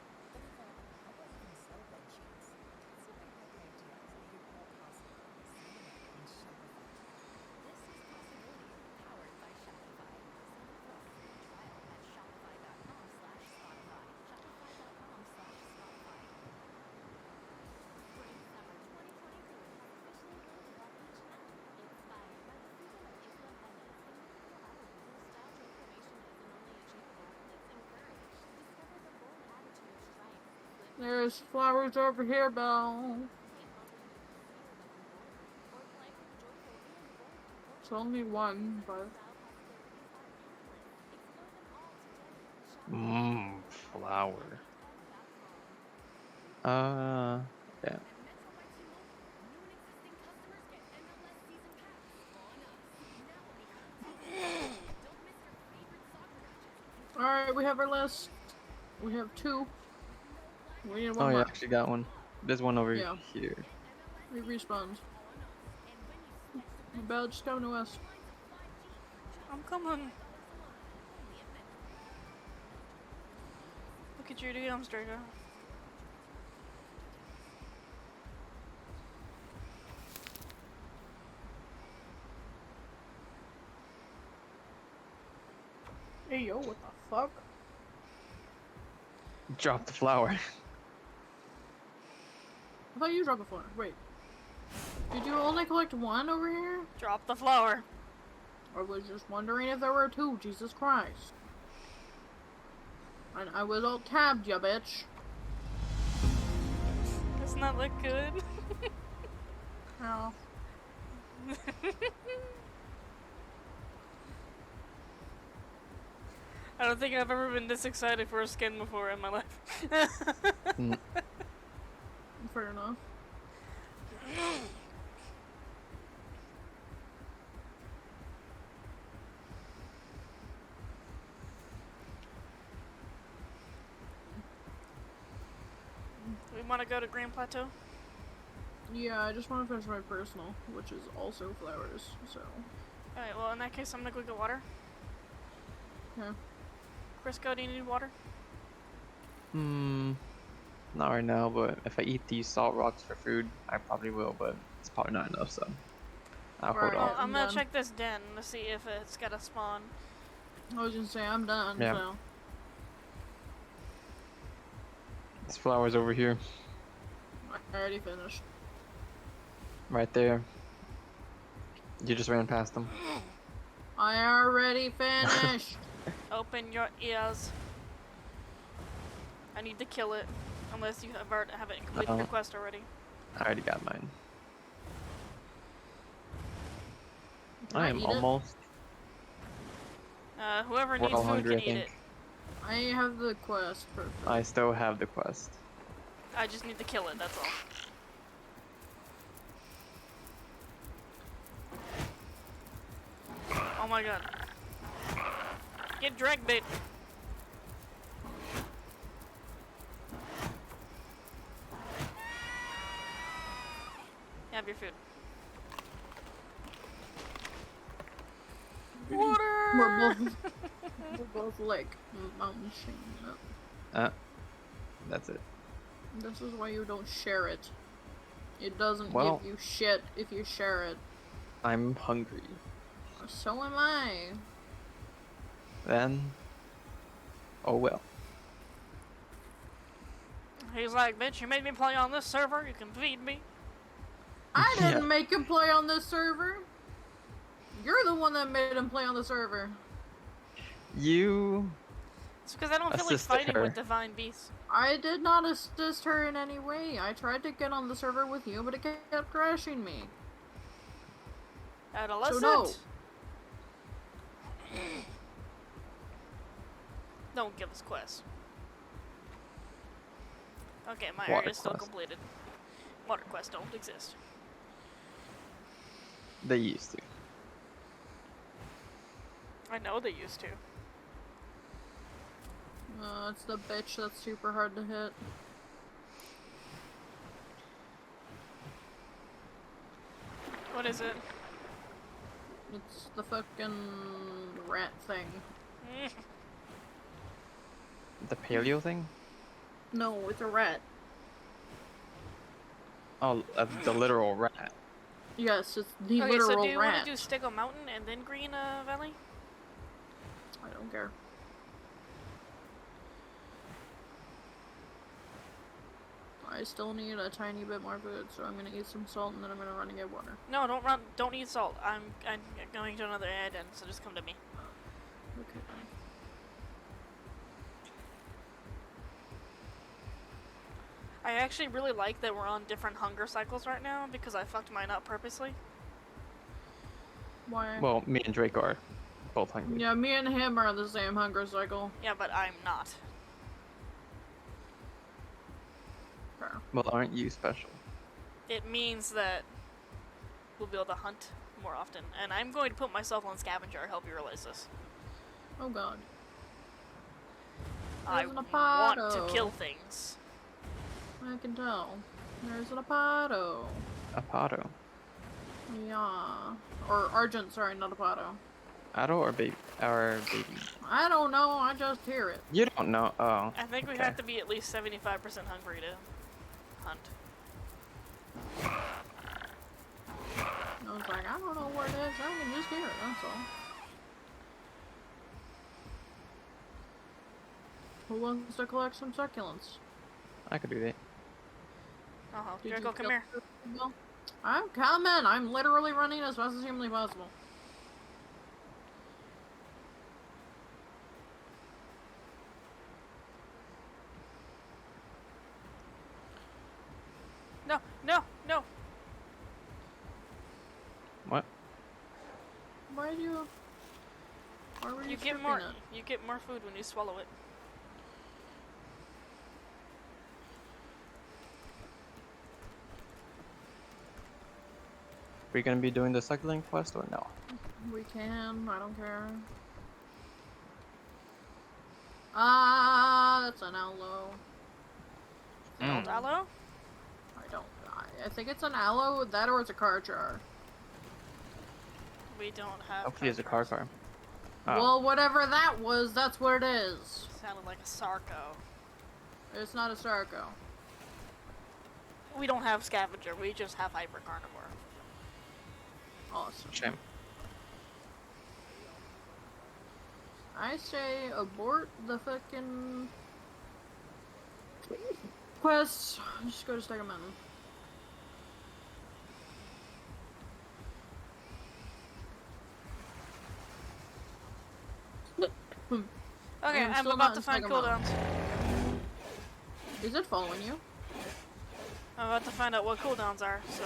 There's flowers over here, Belle. It's only one, but... Flower. Yeah. Alright, we have our list. We have two. We need one Oh, more. yeah, I actually got one. There's one over Yeah. here. It respawns. Belle, just come to us. I'm coming. Look at your DMs, Draco. Hey, yo, what the fuck? Drop the flower. I thought you dropped a flower. Wait. Did you only collect one over here? Drop the flower. I was just wondering if there were two. Jesus Christ. And I was all tabbed, ya bitch. Doesn't that look good? How? I don't think I've ever been this excited for a skin before in my life. Mm, Fair enough. We want to go to Grand Plateau? Yeah, I just want to finish my personal, which is also flowers, so. Alright, well, in that case, I'm gonna go get water. Yeah. Crisco, do you need water? not right now, but if I eat these salt rocks for food, I probably will, but it's probably not enough, so I'll hold Right. off. Well, I'm I'm gonna done. check this den to see if it's got a spawn. I was gonna say, I'm done, Yeah. so. There's flowers over here, I already finished. right there. You just ran past them. I already finished! Open your ears. I need to kill it. Unless you haven't completed your quest already. I already got mine. Can I I am eat it? almost. Whoever We're needs all food hungry, can I eat think. it. I have the quest for I still have the quest. I just need to kill it, that's all. Oh my god. Get drag bait. Have your food. Water! We're both like mountain shaking up. That's it. This is why you don't share it. It doesn't Well- give you shit if you share it. I'm hungry. So am I. Then, oh well. He's like, bitch, you made me play on this server, you can feed me. I didn't Yeah. make him play on this server. You're the one that made him play on the server. You It's because I don't feel like assisted fighting her. with divine beasts. I did not assist her in any way. I tried to get on the server with you, but it kept crashing me. Adolescent! no. Don't give us quests. Okay, my Water area is still quest. completed. Water quests don't exist. They used to. I know they used to. It's the bitch that's super hard to hit. What is it? It's the fucking rat thing. The paleo thing? No, it's a rat. Oh, the literal rat. Yes, it's the Okay, literal so do you rat. want to do Stego Mountain and then Green Valley? I don't care. I still need a tiny bit more food, so I'm gonna eat some salt and then I'm gonna run and get water. No, don't run. Don't eat salt. I'm going to another ad end, so just come to me. Okay, fine. I actually really like that we're on different hunger cycles right now because I fucked mine up purposely. Why? Well, me and Drake are both hungry. Yeah, me and him are on the same hunger cycle. Yeah, but I'm not. Fair. Well, aren't you special? It means that we'll be able to hunt more often, and I'm going to put myself on scavenger. I hope you realize this. Oh god. I There's an want to Apato. kill things. I can tell. There's an Apato. Apato. Yeah. Or Argent, sorry, not Apato. Adult or baby? Or baby? I don't know, I just hear it. You don't know. Oh. I think we okay. have to be at least 75% hungry to hunt. I was like, I don't know what it is, I can just hear it, that's all. Who wants to collect some succulents? I could do that. Uh-huh. Did Draco, you come here. kill- I'm coming! I'm literally running as fast as humanly possible. No, no, no. What? Why do you... Why were you You get stripping more. it? You get more food when you swallow it. We gonna be doing the suckling quest or no? We can. I don't care. Ah, that's an aloe. Mm. Aloe? I don't. I think it's an aloe. That or it's a car jar. We don't have. Hopefully it's a car car. Oh. Well, whatever that was, that's what it is. Sounded like a Sarco. It's not a Sarco. We don't have scavenger. We just have hyper carnivore. Awesome. Shame. I say abort the fucking quest. Just go to Stagger Mountain. Okay, I'm I'm still about not to in find Stagger Mountain. cooldowns. Is it following you? I'm about to find out what cooldowns are, so.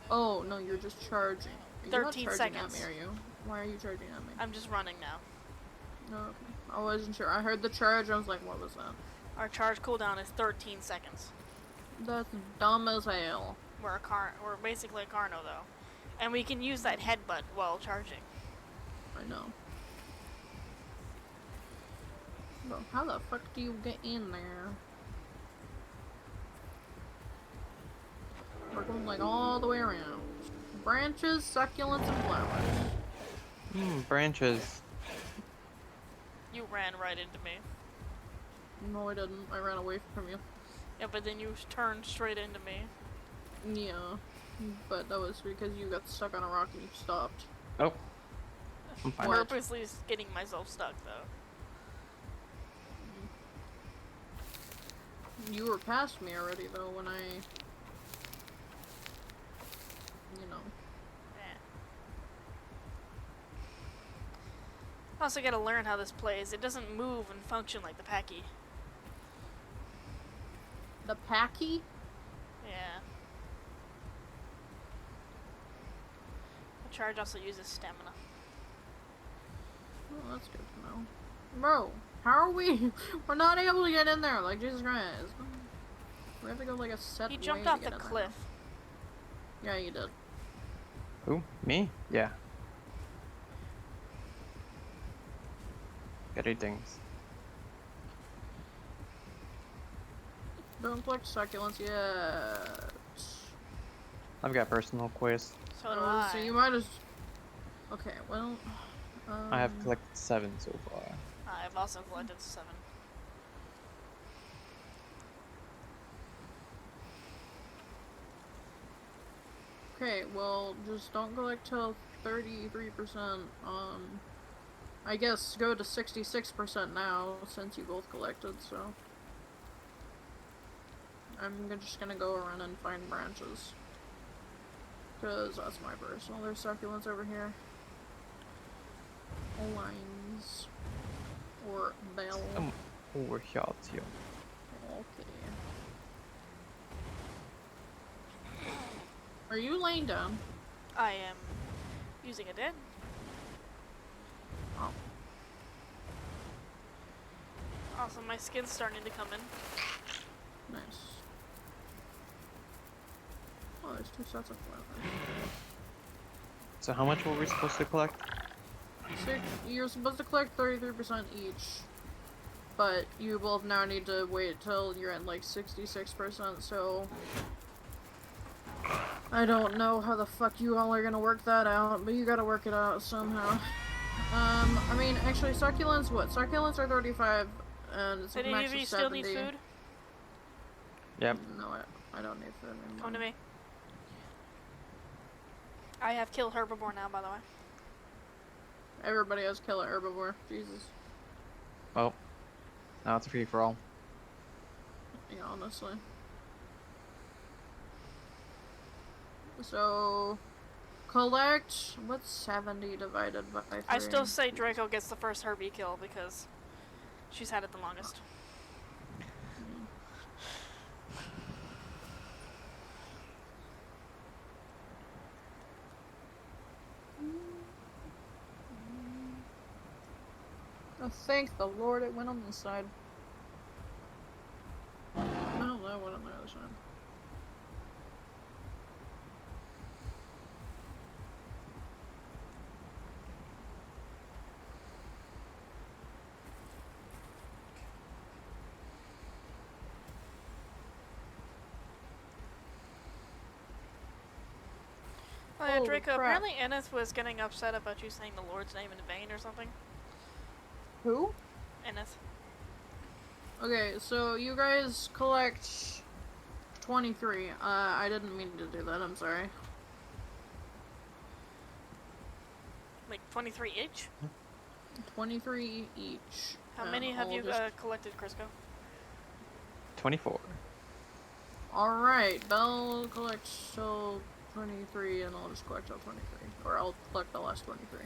Oh, no, you're just charging. You're not 13 charging seconds. at me, are you? Why are you charging at me? I'm just running now. No, okay. I wasn't sure. I heard the charge, I was like, what was that? Our charge cooldown is 13 seconds. That's dumb as hell. We're basically a Carno though. And we can use that headbutt while charging. I know. Bro, how the fuck do you get in there? We're going like all the way around. Branches, succulents, and flowers. Branches. You ran right into me. No, I didn't. I ran away from you. Yeah, but then you turned straight into me. Yeah. But that was because you got stuck on a rock and you stopped. Oh. I'm fine. What? Purposely getting myself stuck though. You were past me already though when I... You know. Eh. Also gotta learn how this plays. It doesn't move and function like the Packy. The Packy? Yeah. The charge also uses stamina. Oh, that's good to know. Bro, how are we? We're not able to get in there, like, Jesus Christ. We have to go like a set He way jumped to off get the in there. cliff. Yeah, you did. Who? Me? Yeah. Greetings. Don't collect succulents yet. I've got personal quests. So do I. So you might as... Okay, well... I have collected 7 so far. I've also collected 7. Okay, well, just don't collect till 33%. I guess go to 66% now, since you both collected, so... I'm just gonna go around and find branches. Because that's my personal. There's succulents over here. Lines. Or bell. Over here too. Okay. Are you laying down? I am using a den. Oh. Also, my skin's starting to come in. Nice. Oh, there's 2 sets of flowers. So how much were we supposed to collect? You're supposed to collect 33% each. But you both now need to wait till you're at like 66%, so... I don't know how the fuck you all are gonna work that out, but you gotta work it out somehow. I mean, actually, succulents, what? Succulents are 35, and it's a Did any max of of you 70. still need food? Yep. No, I don't need food anymore. Come to me. I have killed herbivore now, by the way. Everybody has killer herbivore. Jesus. Well, now it's free for all. Yeah, honestly. So, collect, what's 70 divided by 3? I still say Draco gets the first Herbie kill because she's had it the longest. thank the Lord it went on this side. No, that went on the other side. Oh yeah, Holy Draco, crap. apparently Ennis was getting upset about you saying the Lord's name in vain or something. Who? Ennis. Okay, so you guys collect 23. I didn't mean to do that, I'm sorry. Like 23 each? 23 each. How many have I'll you just... collected, Crisco? 24. Alright, Belle collects till 23, and I'll just collect till 23. Or I'll collect the last 23.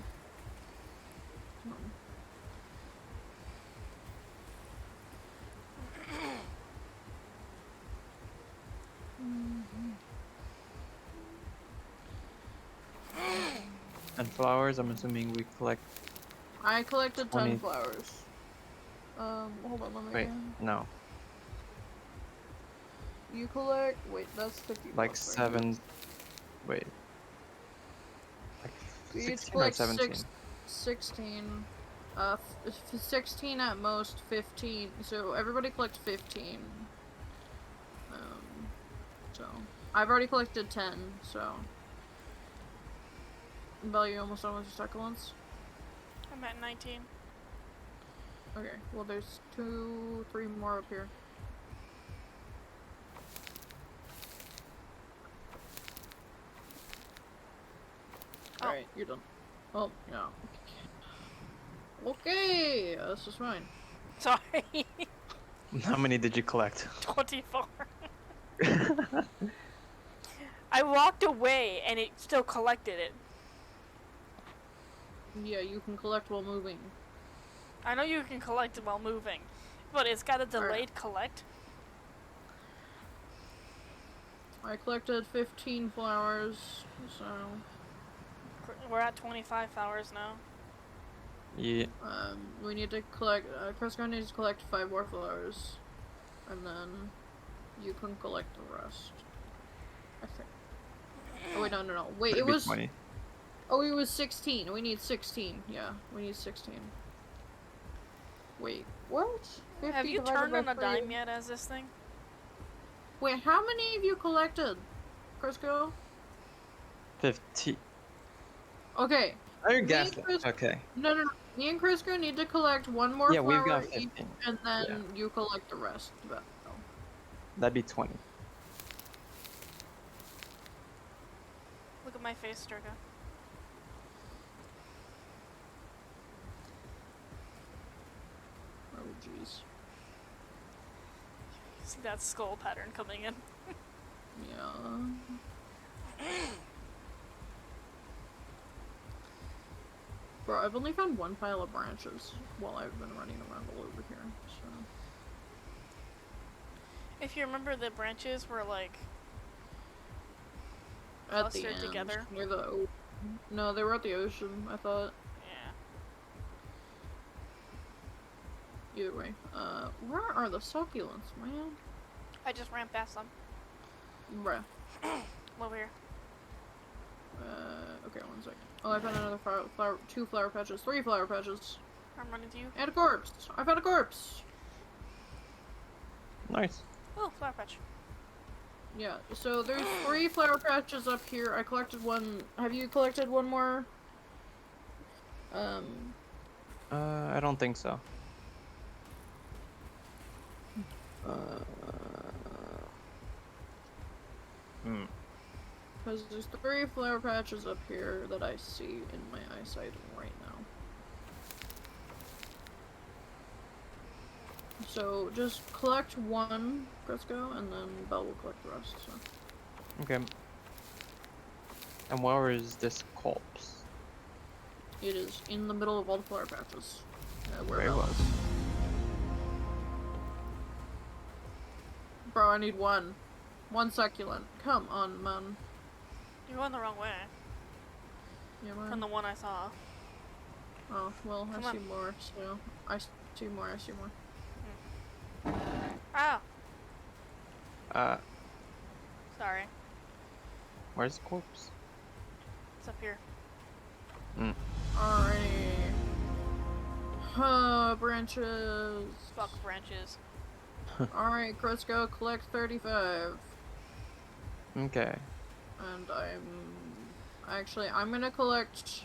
And flowers, I'm assuming we collect. I collected 20. 10 flowers. Hold on, let me... Wait, no. You collect... Wait, that's 50 Like bucks, right? 7. Wait. Like You each 16 or collect 17? 16. 16 at most, 15. So everybody collects 15. So I've already collected 10. So Belle, you almost done with your succulents? I'm at 19. Okay. Well, there's 2, 3 more up here. Oh. Alright, you're done. Oh, yeah. Okay, this is fine. Sorry. How many did you collect? 24. I walked away and it still collected it. Yeah, you can collect while moving. I know you can collect it while moving, but it's got a delayed Alright. collect. I collected 15 flowers, so... We're at 25 hours now. Yeah. We need to collect, Crisco needs to collect 5 more flowers. And then you can collect the rest. I think. Oh wait, no. Wait, That'd it be was... 20. Oh, it was 16. We need 16. Yeah, we need 16. Wait, what? 50 Have you divided turned by on a 3. dime yet as this thing? Wait, how many have you collected, Crisco? 50. Okay. Oh, you're Me and gaslit. Chris- Okay. No. Me and Crisco need to collect 1 more Yeah, we've flower got each, 15. and then Yeah. you collect the rest. But, oh. That'd be 20. Look at my face, Durga. Oh, jeez. See that skull pattern coming in? Yeah. Bro, I've only found 1 pile of branches while I've been running around all over here, so... If you remember, the branches were like At the clustered end, together. near the ocean. No, they were at the ocean, I thought. Yeah. Either way. Where are the succulents, man? I just ran past them. Bruh. Over here. Okay, 1 second. Oh, I found another flower, 2 flower patches, 3 flower patches. I'm running to you. And a corpse! I found a corpse! Nice. Oh, flower patch. Yeah, so there's 3 flower patches up here. I collected 1. Have you collected 1 more? I don't think so. Because there's 3 flower patches up here that I see in my eyesight right now. So just collect 1, Crisco, and then Belle will collect the rest. So. Okay. And where is this corpse? It is in the middle of all the flower patches. Where Very Belle well. is. Bro, I need 1. 1 succulent. Come on, man. You're going the wrong way. Yeah, From man. the one I saw. Oh, well, Come I on. see more, so... I see more, I see more. Ah, Uh, sorry. where's the corpse? It's up here. Alrighty. Branches. Fuck branches. Alright, Chris, go collect 35. Okay. And I'm gonna collect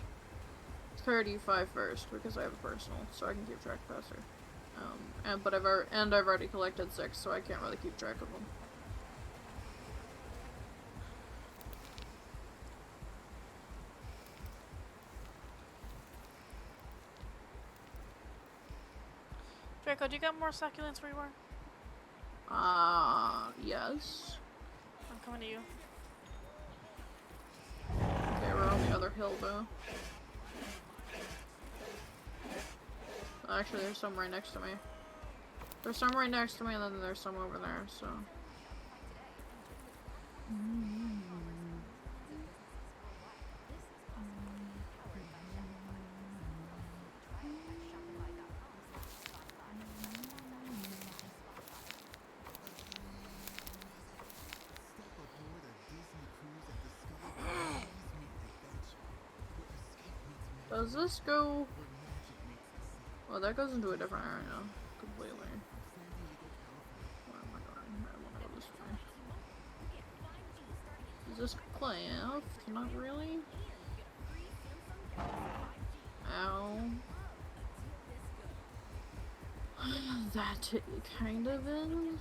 35 first because I have a personal, so I can keep track faster. But I've already collected 6, so I can't really keep track of them. Draco, do you got more succulents where you are? Yes. I'm coming to you. Okay, we're on the other hill though. Actually, there's some right next to me. There's some right next to me, and then there's some over there, so. Does this go? Well, that goes into a different area completely. Where am I going? I want to go this way. Is this cleft? Not really. Ow. That it kind of is.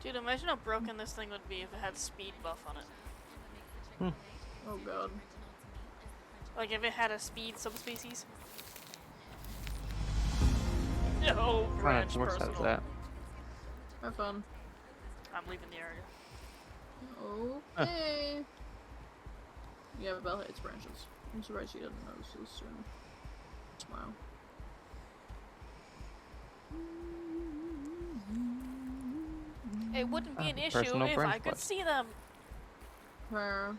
Dude, imagine how broken this thing would be if it had speed buff on it. Oh god. Like if it had a speed subspecies. No, branch Worse has personal. that. Have fun. I'm leaving the area. Okay. Yeah, Belle hates branches. I'm surprised she didn't notice this soon. Smile. It wouldn't be an issue Personal if branch I could quest. see them. Where?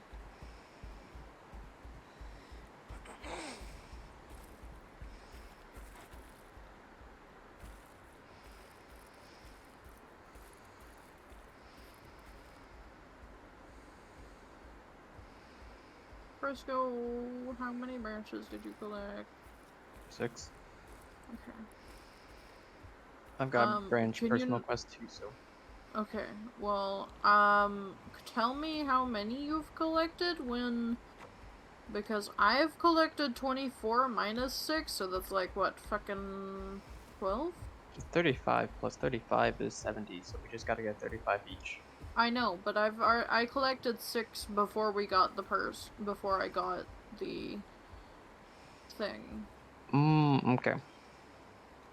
Frisco, how many branches did you collect? 6. Okay. I've got branch can personal you- quest 2, so. Okay, well, tell me how many you've collected because I've collected 24 minus 6, so that's like, what, fucking 12? 35 plus 35 is 70, so we just gotta get 35 each. I know, but I collected 6 before we got the purse, before I got the thing. Okay.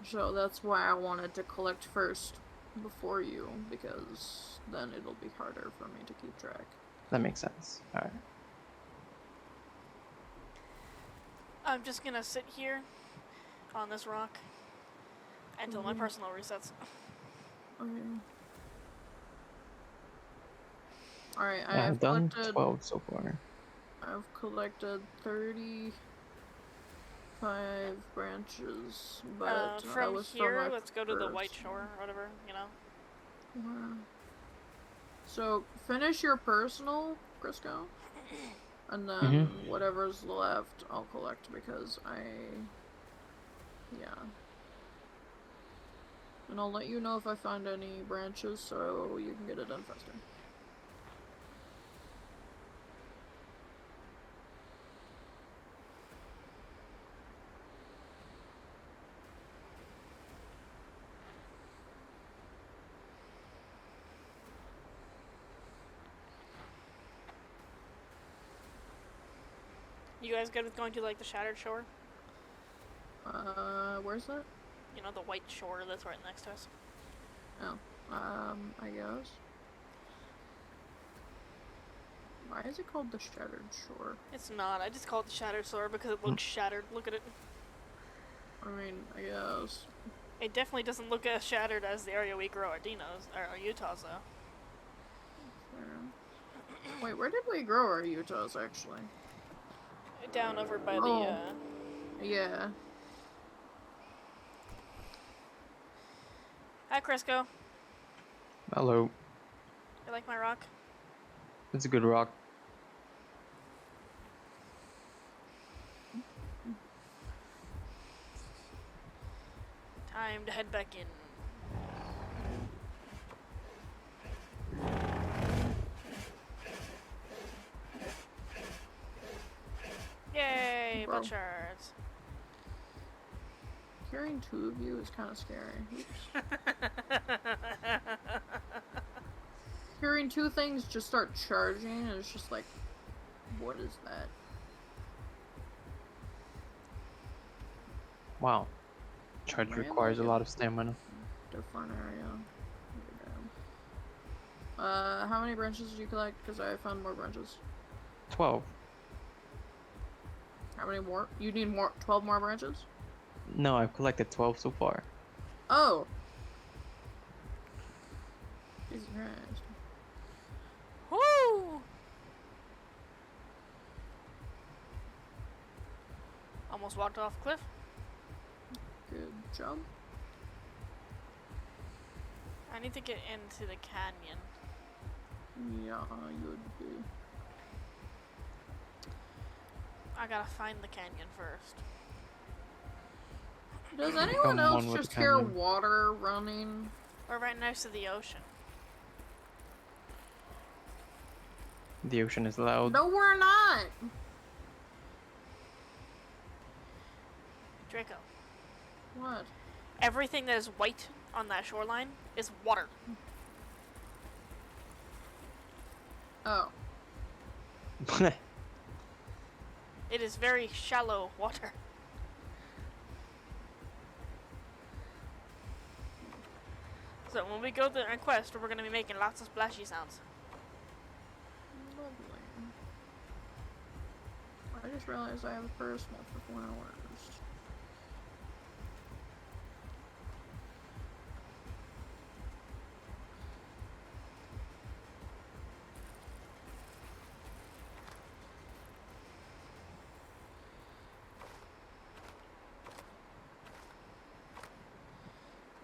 So that's why I wanted to collect first before you, because then it'll be harder for me to keep track. That makes sense. Alright. I'm just gonna sit here on this rock until my personal resets. Okay. Alright, Yeah, I've done collected 12 so far. I've collected 35 branches, but that From was here, from my let's go to the White first Shore or whatever, you know? one. So, finish your personal, Crisco, and then whatever's left, I'll collect because yeah. And I'll let you know if I find any branches so you can get it done faster. You guys good with going to, like, the Shattered Shore? Where's that? You know, the White Shore that's right next to us. Oh, I guess. Why is it called the Shattered Shore? It's not. I just call it the Shattered Shore because it looks shattered. Look at it. I mean, I guess. It definitely doesn't look as shattered as the area we grow our dinos, or our Utahs, though. Fair. Wait, where did we grow our Utahs, actually? Down over by Oh. Yeah. Hi, Crisco. Hello. You like my rock? It's a good rock. Time to head back in. Yay, Bro. blood shards. Carrying two of you is kind of scary. Oops. Hearing two things just start charging, and it's just like, what is that? Wow. Charge Man, requires a like lot of stamina. Different area. How many branches did you collect? Because I found more branches. 12. How many more? You need more? 12 more branches? No, I've collected 12 so far. Oh! Jesus Christ. Woo! Almost walked off a cliff. Good job. I need to get into the canyon. Yeah, you would be. I gotta find the canyon first. Does anyone Become else one with just the hear canyon. water running? We're right next to the ocean. The ocean is loud. No, we're not! Draco. What? Everything that is white on that shoreline is water. Oh. It is very shallow water. So when we go there on quest, we're gonna be making lots of splashy sounds. Lovely. I just realized I have a personal for 4 hours.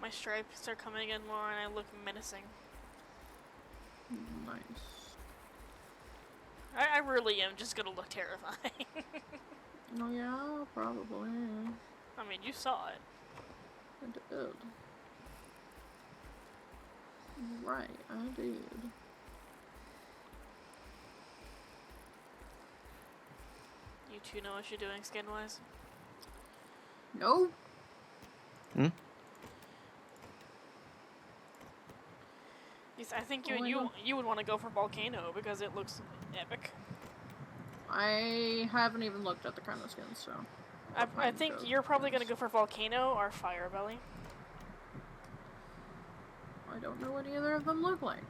My stripes are coming in more and I look menacing. Nice. I really am just gonna look terrifying. Oh yeah, probably. I mean, you saw it. I did. Right, I did. You two know what you're doing skin-wise? No. Hmm? I think Oh, I know. you would want to go for Volcano because it looks epic. I haven't even looked at the kind of skins, so. I think you're probably gonna go for Volcano or Fire Belly. I don't know what either of them look like.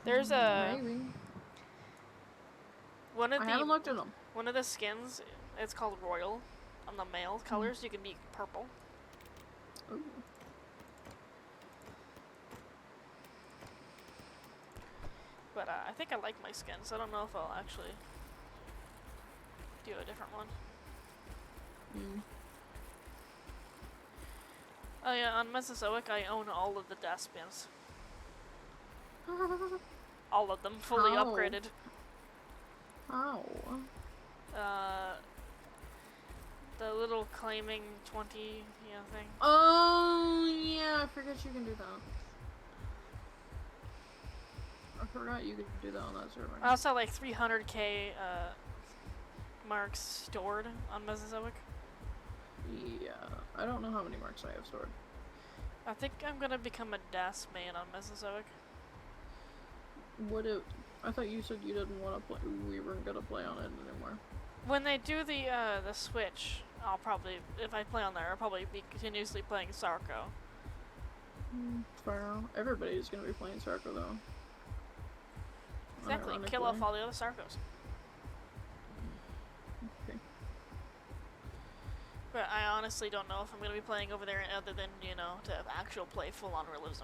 There's a Maybe. one I haven't looked at them. of the skins. It's called Royal. On the male colors, you can be purple. Ooh. But I think I like my skin, so I don't know if I'll actually do a different one. Mm. Oh yeah, on Mesozoic, I own all of the Daspins. All of them, fully How? upgraded. Ow. The little claiming 20, thing. Oh, yeah, I forget you can do that. I forgot you could do that on that server. I also have like 300k marks stored on Mesozoic. Yeah, I don't know how many marks I have stored. I think I'm gonna become a DAS main on Mesozoic. What if... I thought you said you didn't want to play... We weren't gonna play on it anymore. When they do the Switch, I'll probably, if I play on there, I'll probably be continuously playing Sarco. Fair. Everybody's gonna be playing Sarco, though. Exactly, kill off all the other Sarcos. Okay. but I honestly don't know if I'm gonna be playing over there other than, you know, to actual play full-on realism.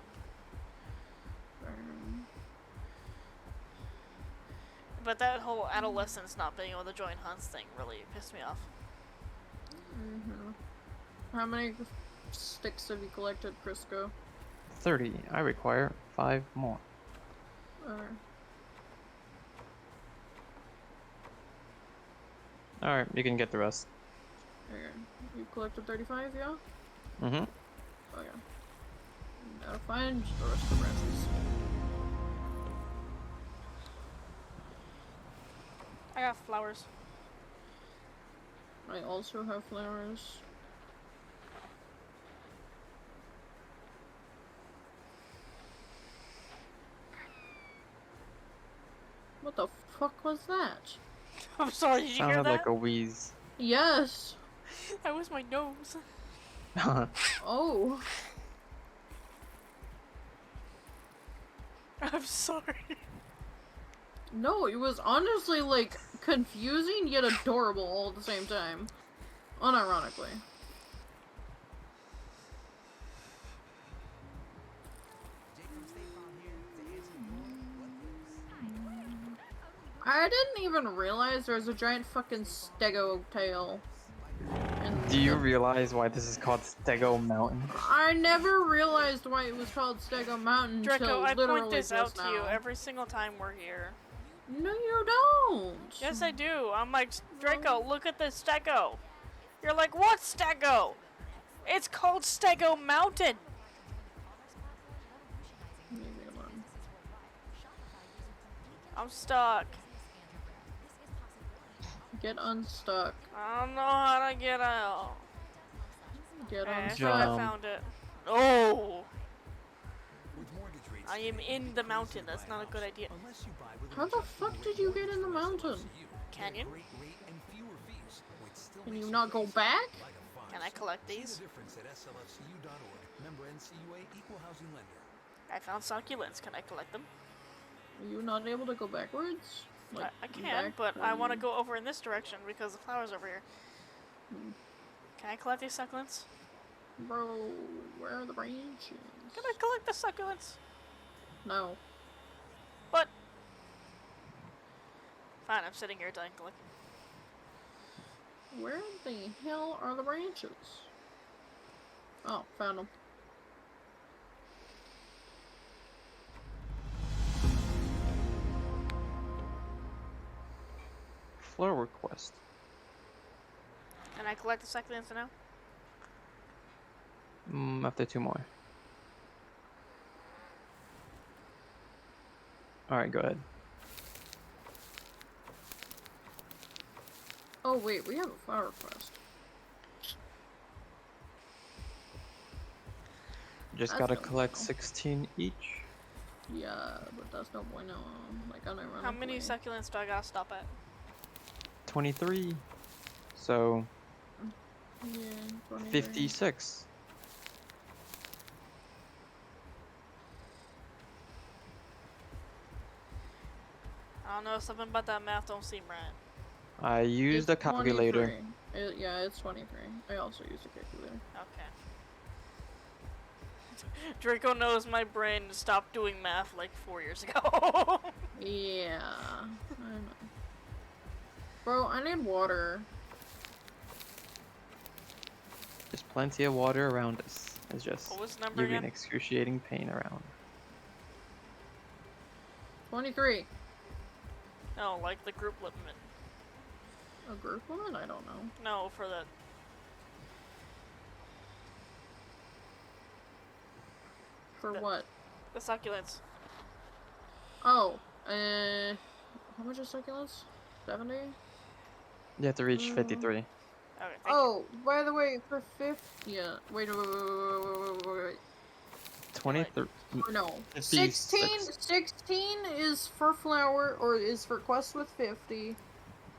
But that whole adolescence not being able to join hunts thing really pissed me off. How many sticks have you collected, Crisco? 30. I require 5 more. Alright, you can get the rest. Okay. You collected 35, yeah? Mm-hmm. Okay. Now find the rest of the branches. I got flowers. I also have flowers. What the fuck was that? I'm sorry, did you hear Sounded that? like a wheeze. Yes! That was my nose. Oh. I'm sorry. No, it was honestly, like, confusing yet adorable all at the same time. Unironically. I didn't even realize there was a giant fucking stego tail. Do you realize why this is called Stego Mountain? I never realized why it was called Stego Mountain Draco, until I literally point this just out to you now. every single time we're here. No, you don't. Yes, I do. I'm like, Draco, look at the stego. You're like, what stego? It's called Stego Mountain. Leave me alone. I'm stuck. Get unstuck. I don't know how to get out. Get Okay, I think unstuck. I found it. Oh! I am in the mountain. That's not a good idea. How the fuck did you get in the mountain? Canyon? Can you not go back? Can I collect these? I found succulents. Can I collect them? Are you not able to go backwards? Like, I can, back but I want to from- go over in this direction because the flower's over here. Can I collect these succulents? Bro, where are the branches? Can I collect the succulents? No. But fine, I'm sitting here done collecting. Where the hell are the branches? Oh, found them. Floor request. Can I collect the succulents now? After 2 more. Alright, go ahead. Oh wait, we have a flower request. Just That's gotta no collect bueno. 16 each. Yeah, but that's no bueno. Like, unironically. How many succulents do I gotta stop at? 23. So, Yeah, 23. 56. I don't know, something about that math don't seem right. I used a It's calculator. 23. Yeah, it's 23. I also used a calculator. Okay. Draco knows my brain stopped doing math like 4 years ago. Yeah, I know. Bro, I need water. There's plenty of water around us. It's just What was the number giving again? excruciating pain around. 23. No, like the group limit. A group one? I don't know. No, for the For what? succulents. Oh, how much is succulents? 70? You have to reach 53. Okay, thank Oh, by the way, for 50, yeah. Wait. 23. Or no. 56. 16 is for flower, or is for quest with 50.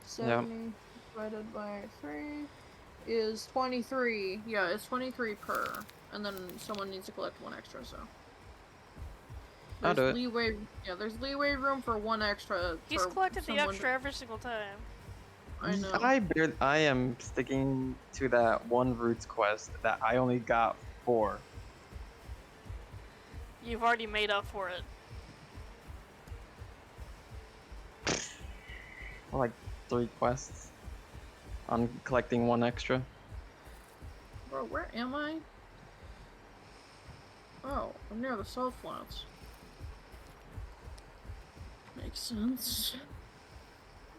70 divided by 3 is 23. Yeah, it's 23 per. And then someone needs to collect 1 extra, so. I'll do it. Leeway, yeah, there's leeway room for 1 extra. He's for collected the someone extra every single time. I know. I am sticking to that one roots quest that I only got 4. You've already made up for it. Like 3 quests on collecting 1 extra. Bro, where am I? Oh, I'm near the salt flats. Makes sense.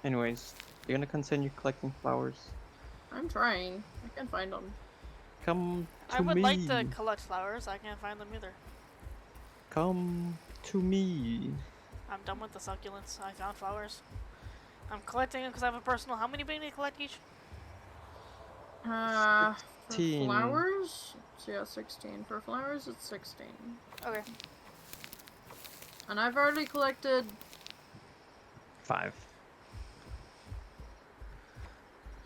Anyways, you're gonna continue collecting flowers. I'm trying. I can find them. Come to I would me. like to collect flowers. I can't find them either. Come to me. I'm done with the succulents. I found flowers. I'm collecting them because I have a personal. How many do you need to collect each? For 16. flowers? So yeah, 16. For flowers, it's 16. Okay. And I've already collected... 5.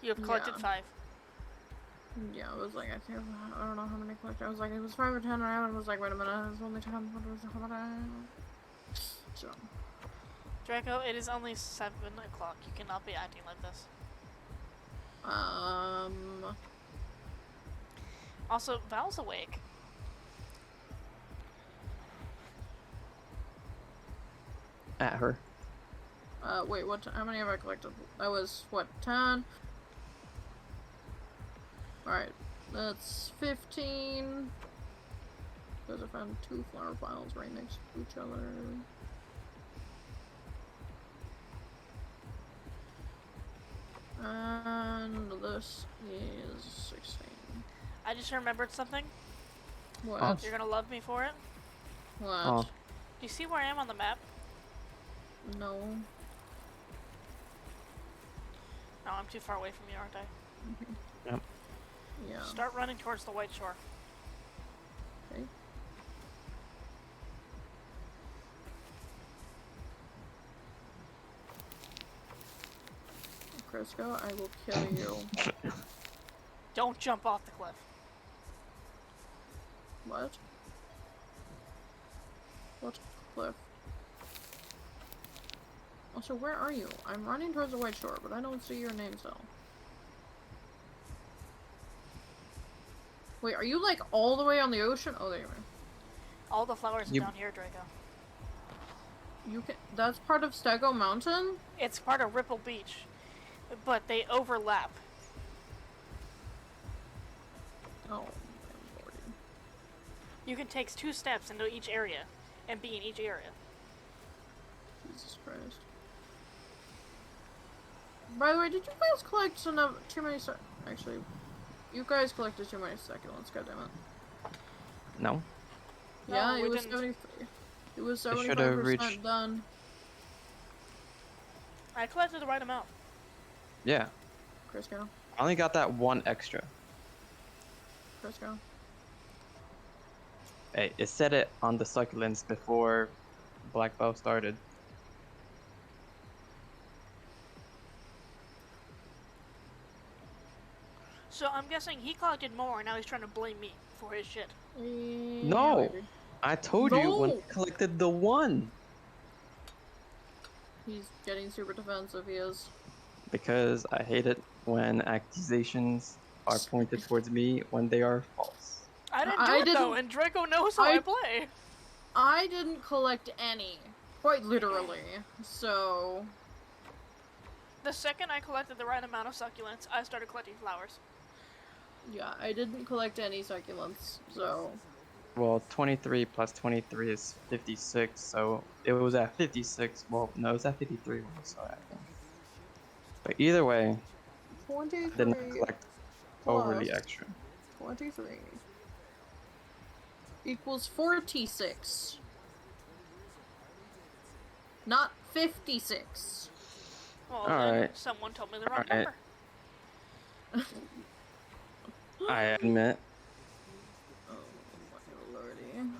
You have collected Yeah. 5. Yeah, it was like, I think, I don't know how many collected. I was like, it was 5 or 10, and I was like, wait a minute, it was only 10. What was it? So... Draco, it is only 7 o'clock. You cannot be acting like this. Also, Val's awake. At her. Wait, how many have I collected? That was, what, 10? Alright, that's 15. Because I found 2 flower piles right next to each other. And this is 16. I just remembered something. What? Oh. You're gonna love me for it. What? Oh. Do you see where I am on the map? No. No, I'm too far away from you, aren't I? Yep. Yeah. Start running towards the white shore. Okay. Crisco, I will kill you. Don't jump off the cliff. What? What cliff? Also, where are you? I'm running towards the white shore, but I don't see your name still. Wait, are you like all the way on the ocean? Oh, there you are. All the flowers are You- down here, Draco. You can. That's part of Stego Mountain? It's part of Ripple Beach, but they overlap. Oh, my lordy. You can take 2 steps into each area and be in each area. Jesus Christ. By the way, did you guys collect enough? Too many. Actually, you guys collected too many succulents. Goddammit. No. Yeah, No, it we was didn't. 73. It was It should've 75% reached- done. I collected the right amount. Yeah. Crisco. I only got that 1 extra. Crisco. Hey, it said it on the succulents before Black Belt started. So I'm guessing he collected more, and now he's trying to blame me for his shit. No. Maybe. I told you when No. I collected the 1. He's getting super defensive, he is. Because I hate it when accusations are pointed towards me when they are false. I didn't do I it though, didn't- and Draco knows how I play. I didn't collect any. Quite literally. So... The second I collected the right amount of succulents, I started collecting flowers. Yeah, I didn't collect any succulents, so... Well, 23 plus 23 is 56, so it was at 56. Well, no, it was at 53 when I saw it, I think. But either way, I 23 did not collect overly plus extra. 23 equals 46. Not 56. Well, Alright. then someone told me the wrong Alright. number. I admit. Oh my lordy.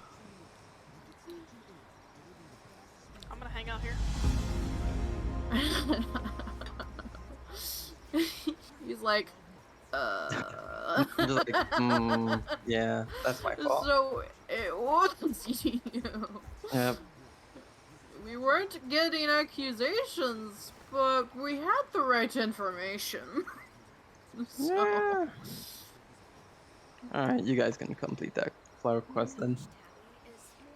I'm gonna hang out here. He's like, I'm just like, yeah, that's my fault. So it was you. Yep. We weren't getting accusations But we had the right information. So... Yeah. Alright, you guys can complete that flower quest then.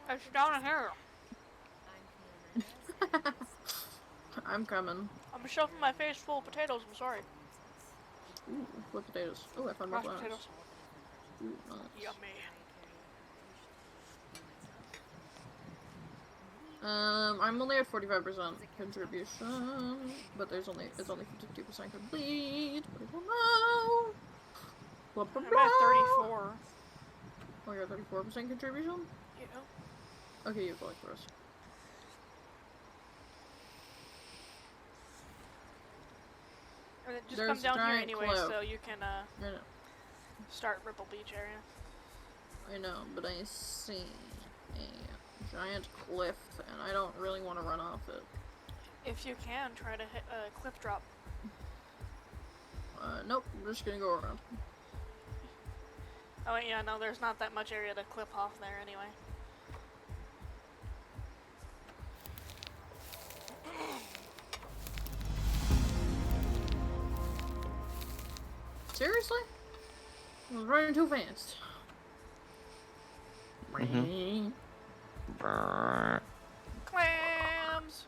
It's down here. I'm coming. I'm shoving my face full of potatoes. I'm sorry. Ooh, what potatoes? Oh, I found more Mashed flowers. potatoes. Ooh, nice. Yummy. I'm only at 45% contribution, but it's only 52% complete. But I don't know. Blah, blah, I'm blah. at 34. Oh, you're at 34% contribution? Yeah. Okay, you collect the rest. And it just There's come down here giant anyway, cliff. so you can I know. start Ripple Beach area. I know, but I see a giant cliff, and I don't really want to run off it. If you can, try to hit a cliff drop. Nope, I'm just gonna go around. Oh wait, yeah, no, there's not that much area to clip off there anyway. Seriously? I was running too fast. Mhm. Brrr. Clams!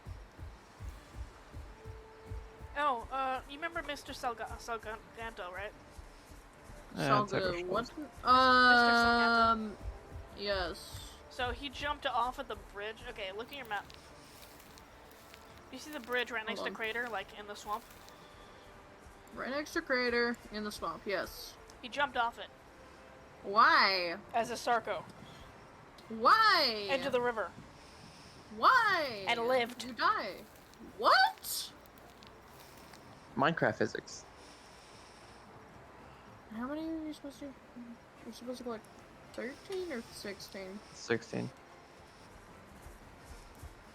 Oh, you remember Mr. Salganto, right? Yeah, it's Salgo, like a what? Salganto. Yes. So he jumped off of the bridge. Okay, look at your map. You see the bridge right next to Hold on. Crater, like in the swamp? Right next to crater in the swamp, yes. He jumped off it Why? as a Sarco Why? into the river. Why? And lived. You die. What? Minecraft physics. How many are you supposed to? You're supposed to collect 13 or 16? 16.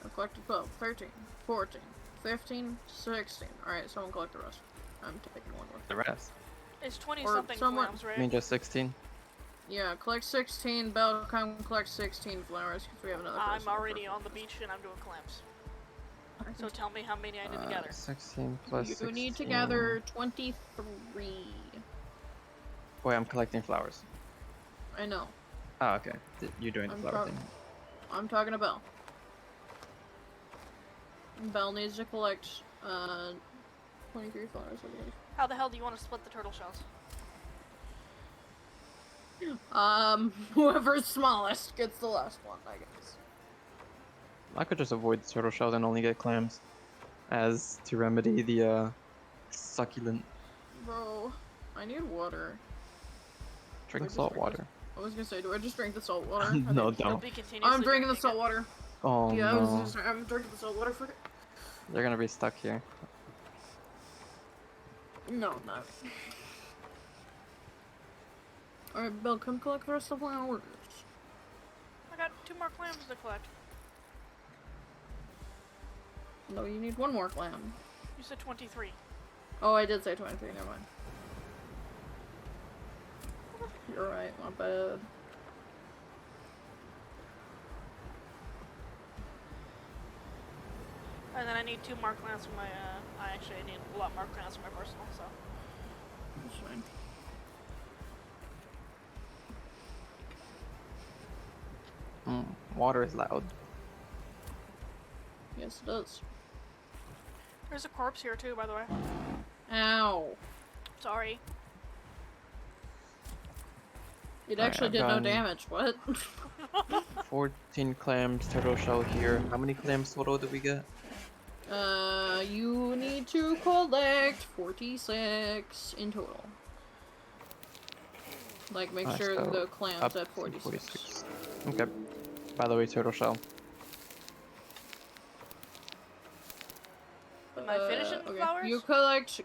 I've collected 12, 13, 14, 15, 16. Alright, someone collect the rest. I'm taking one with The rest. It's 20 Or something someone- clams, I right? mean, just 16. Yeah, collect 16. Bell, come collect 16 flowers because we have another person. I'm already on the beach and I'm doing clams. So tell me how many I need to gather. 16 plus You 16. need to gather 23. Wait, I'm collecting flowers. I know. Oh, okay. You're doing the I'm flower thing. I'm talking to Belle. Belle needs to collect 23 flowers, I believe. How the hell do you want to split the turtle shells? Whoever's smallest gets the last one, I guess. I could just avoid the turtle shells and only get clams, as to remedy the succulent. Bro, I need water. Drink just salt drink water. I was gonna say, do I just drink the salt water? No, You'll don't. be continuously I'm drinking the it. salt water. Oh Yeah, no. I'm drinking the salt water. Fuck it. They're gonna be stuck here. No, I'm not. Alright, Bill, come collect the rest of the flowers. I got 2 more clams to collect. No, you need one more clam. You said 23. Oh, I did say 23, never mind. You're right, my bad. And then I need 2 more clams for my, I actually need a lot more clams for my personal, so. That's fine. Water is loud. Yes, it does. There's a corpse here too, by the way. Ow. Sorry. It Alright, actually I've did no gone- damage, what? 14 clams, turtle shell here. How many clams total did we get? You need to collect 46 in total. Like, make sure so the clam's up at to 46. Okay. By the way, turtle shell. Am I finishing the flowers? You collect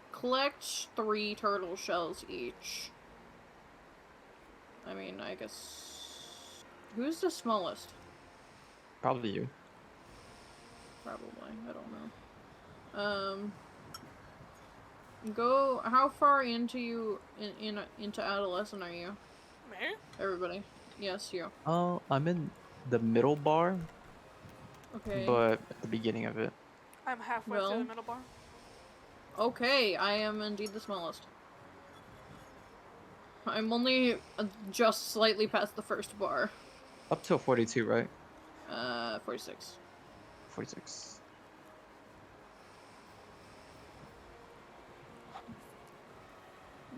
3 turtle shells each. I mean, I guess... Who's the smallest? Probably you. Probably, I don't know. Go, how far into you, into adolescent are you? Me? Everybody. Yes, you. Oh, I'm in the middle bar, Okay. but at the beginning of it. I'm halfway Well- through the middle bar. Okay, I am indeed the smallest. I'm only just slightly past the first bar. Up till 42, right? 46. 46.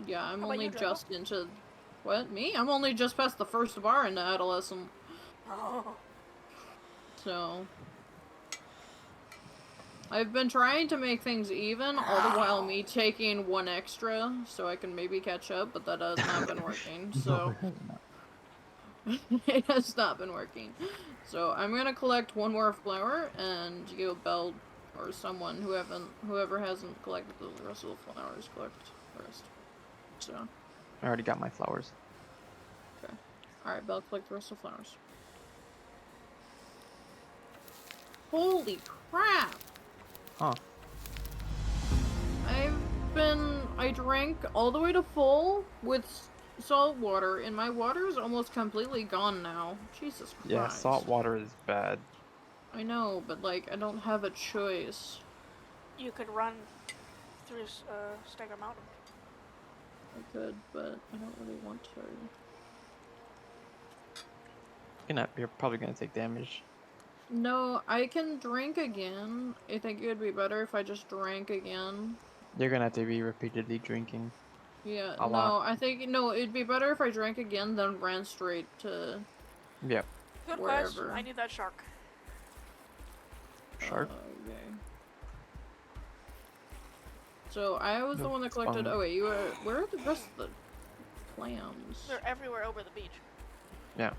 Yeah, I'm How about only you, Draco? just into... What? Me? I'm only just past the first bar into adolescent. Oh. So... I've been trying to make things even, all the while me taking one extra, so I can maybe catch up, but that has not been working, No, so... it has not. It has not been working. So I'm gonna collect one more flower, and you, Belle, or someone, whoever hasn't collected the rest of the flowers, collect the rest. So, I already got my flowers. okay. Alright, Belle, collect the rest of the flowers. Holy crap! Huh. I drank all the way to full with salt water, and my water is almost completely gone now. Jesus Christ. Yeah, salt water is bad. I know, but like, I don't have a choice. You could run through Stagger Mountain. I could, but I don't really want to. You're probably gonna take damage. No, I can drink again. I think it would be better if I just drank again. You're gonna have to be repeatedly drinking. Yeah, A no, lot. I think, no, it'd be better if I drank again than ran straight to Yep. Good quest. wherever. I need that shark. Shark. Okay. So, I was the No, one that it's collected, fine. oh wait, where are the rest of the clams? They're everywhere over the beach. Yeah.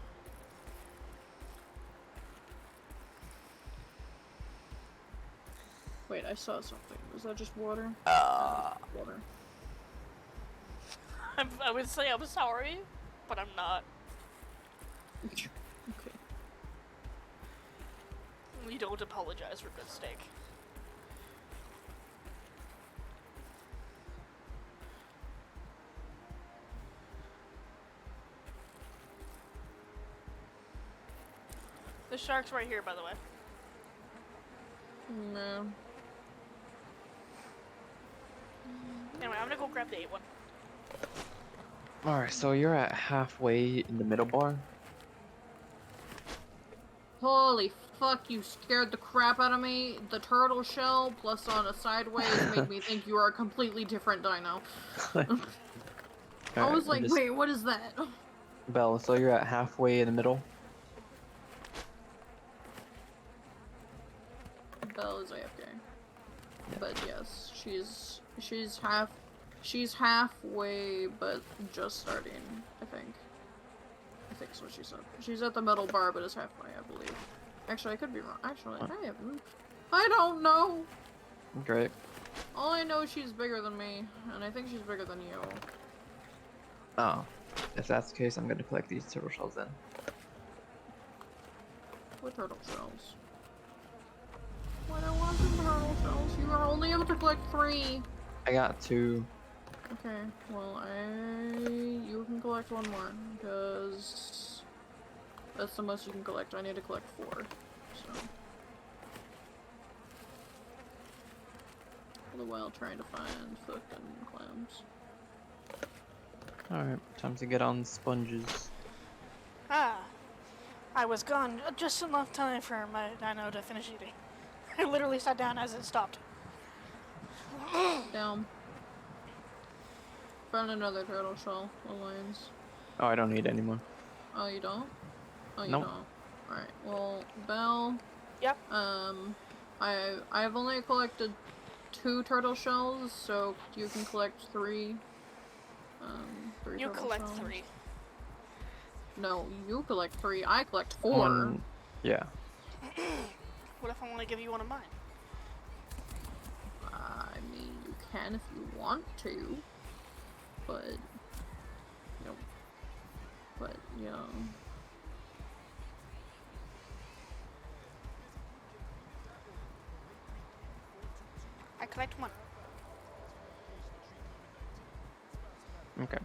Wait, I saw something. Was that just water? Water. I would say I'm sorry, but I'm not. Okay. You don't apologize for good steak. The shark's right here, by the way. No. Anyway, I'm gonna go grab the 8 one. Alright, so you're at halfway in the middle bar. Holy fuck, you scared the crap out of me. The turtle shell plus on a sideways made me think you are a completely different dino. I was like, wait, what is that? Belle, so you're at halfway in the middle. Belle is AFK. But yes, she's halfway, but just starting, I think. I think that's what she said. She's at the middle bar, but is halfway, I believe. Actually, I could be wrong. Actually, I don't know! Great. All I know is she's bigger than me, and I think she's bigger than you. Oh. If that's the case, I'm gonna collect these turtle shells then. What turtle shells? Why do I want some turtle shells? You are only able to collect 3! I got 2. Okay, well, you can collect 1 more, because that's the most you can collect. I need to collect 4, so. All the while trying to find fucking clams. Alright, time to get on sponges. Ah. I was gone just enough time for my dino to finish eating. I literally sat down as it stopped. Down. Found another turtle shell, Alliance. Oh, I don't need any more. Oh, you don't? Oh, you Nope. don't. Alright, well, Belle. Yep. I've only collected 2 turtle shells, so you can collect 3. 3 You turtle collect shells. 3. No, you collect 3. I collect 4. One. Yeah. What if I want to give you one of mine? I mean, you can if you want to, but yeah. I collect 1. Okay.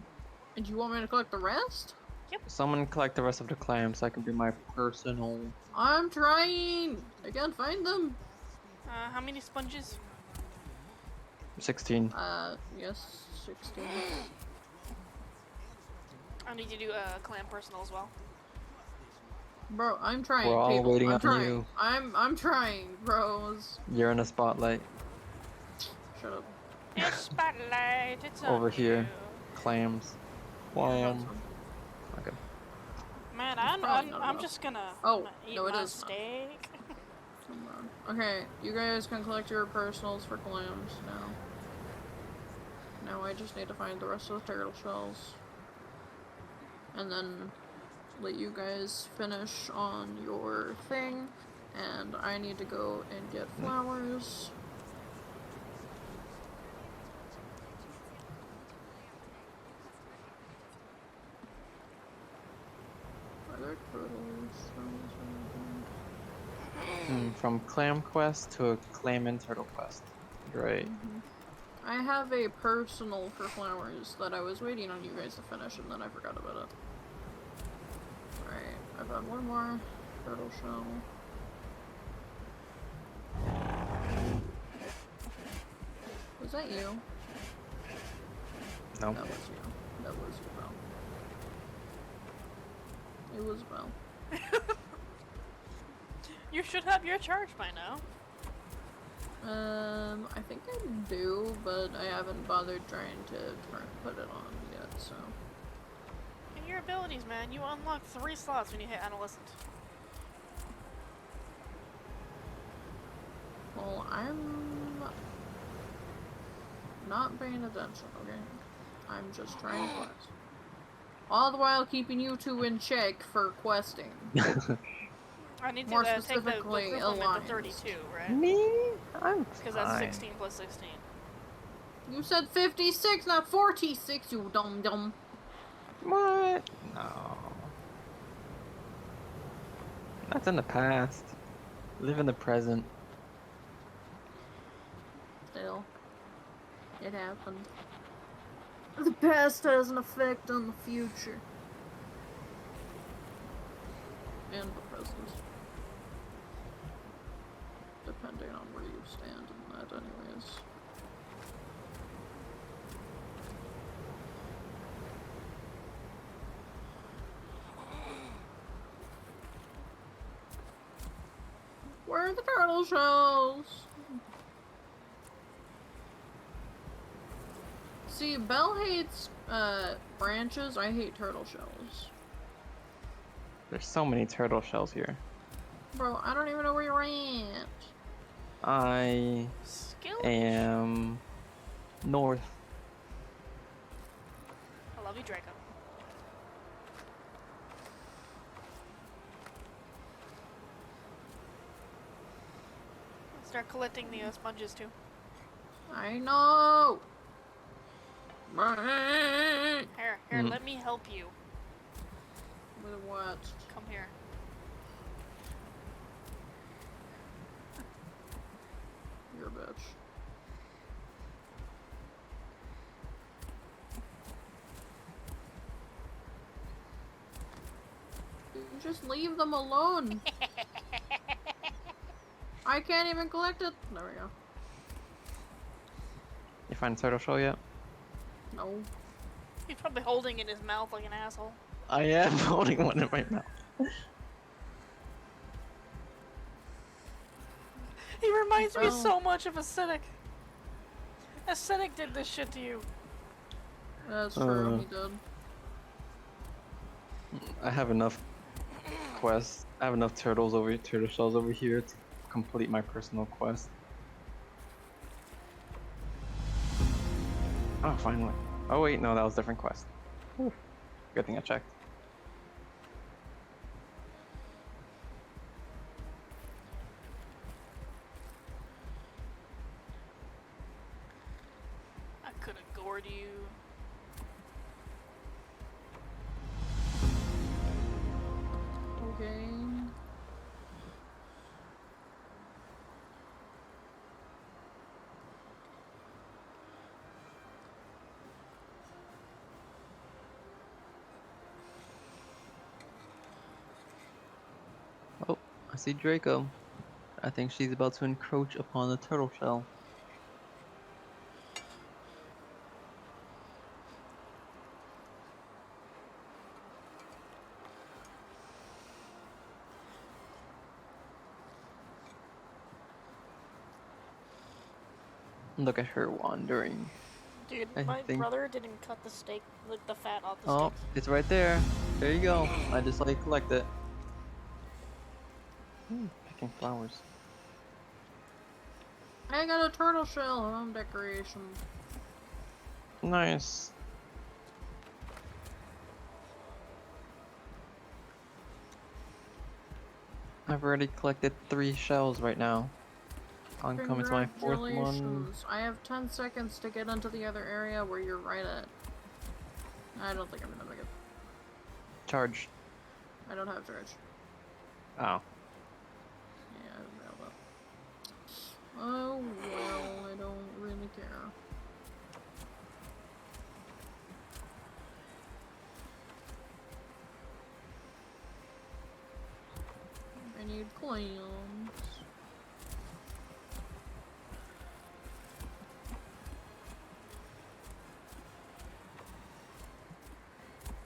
And you want me to collect the rest? Someone collect the rest of the clams so I can do my personal. I'm trying! I can't find them! How many sponges? 16. Yes, 16. I need to do a clan personal as well. Bro, I'm trying, We're all people. waiting I'm on trying. you. I'm trying, bros. You're in a spotlight. Shut up. It's spotlight. It's on Over you. here. Clams. I got Clam. some. Okay. Man, It's probably not I'm enough. just gonna, Oh, eat no, it my is enough. steak. Come on. Okay, you guys can collect your personals for clams now. Now I just need to find the rest of the turtle shells. And then let you guys finish on your thing. And I need to go and get flowers. Are there turtle shells or anything? From clam quest to a clam and turtle quest. Great. I have a personal for flowers that I was waiting on you guys to finish and then I forgot about it. Alright, I've got one more turtle shell. Was that you? No. That was you. That was you, Belle. It was Belle. You should have your charge by now. I think I do, but I haven't bothered trying to put it on yet, so. And your abilities, man. You unlock 3 slots when you hit Adolescent. Well, I'm not paying attention, okay? I'm just trying to quest. All the while keeping you two in check for questing. I need to More take the specifically, group limit to alliance. 32, right? Me? I'm Because that's fine. 16 plus 16. You said 56, not 46, you dumb dumb. What? No. That's in the past. Live in the present. Still. It happened. The past has an effect on the future. And the present. Depending on where you stand in that anyways. Where are the turtle shells? See, Belle hates branches. I hate turtle shells. There's so many turtle shells here. Bro, I don't even know where you're at. I Skill. am north. I love you, Draco. Start collecting the sponges too. I know. Here, let me help you. With what? Come here. You're a bitch. Just leave them alone. I can't even collect it. There we go. You find a turtle shell yet? No. He's probably holding it in his mouth like an asshole. I am holding one in my mouth. He reminds me Oh. so much of Acidic. Acidic did this shit to you. That's true, he did. I have enough quests. I have enough turtle shells over here to complete my personal quest. Oh, finally. Oh wait, no, that was a different quest. Whew. Good thing I checked. I could have gored you. Okay. Oh, I see Draco. I think she's about to encroach upon the turtle shell. Look at her wandering. Dude, I my think. brother didn't cut the steak, like the fat off the Oh, steaks. it's right there. There you go. I just like collect it. Picking flowers. I got a turtle shell home decoration. Nice. I've already collected 3 shells right now. On coming to my 4th one. Congratulations. I have 10 seconds to get into the other area where you're right at. I don't think I'm gonna make it. Charge. I don't have charge. Oh. Yeah, I bailed up. Oh well, I don't really care. I need clams.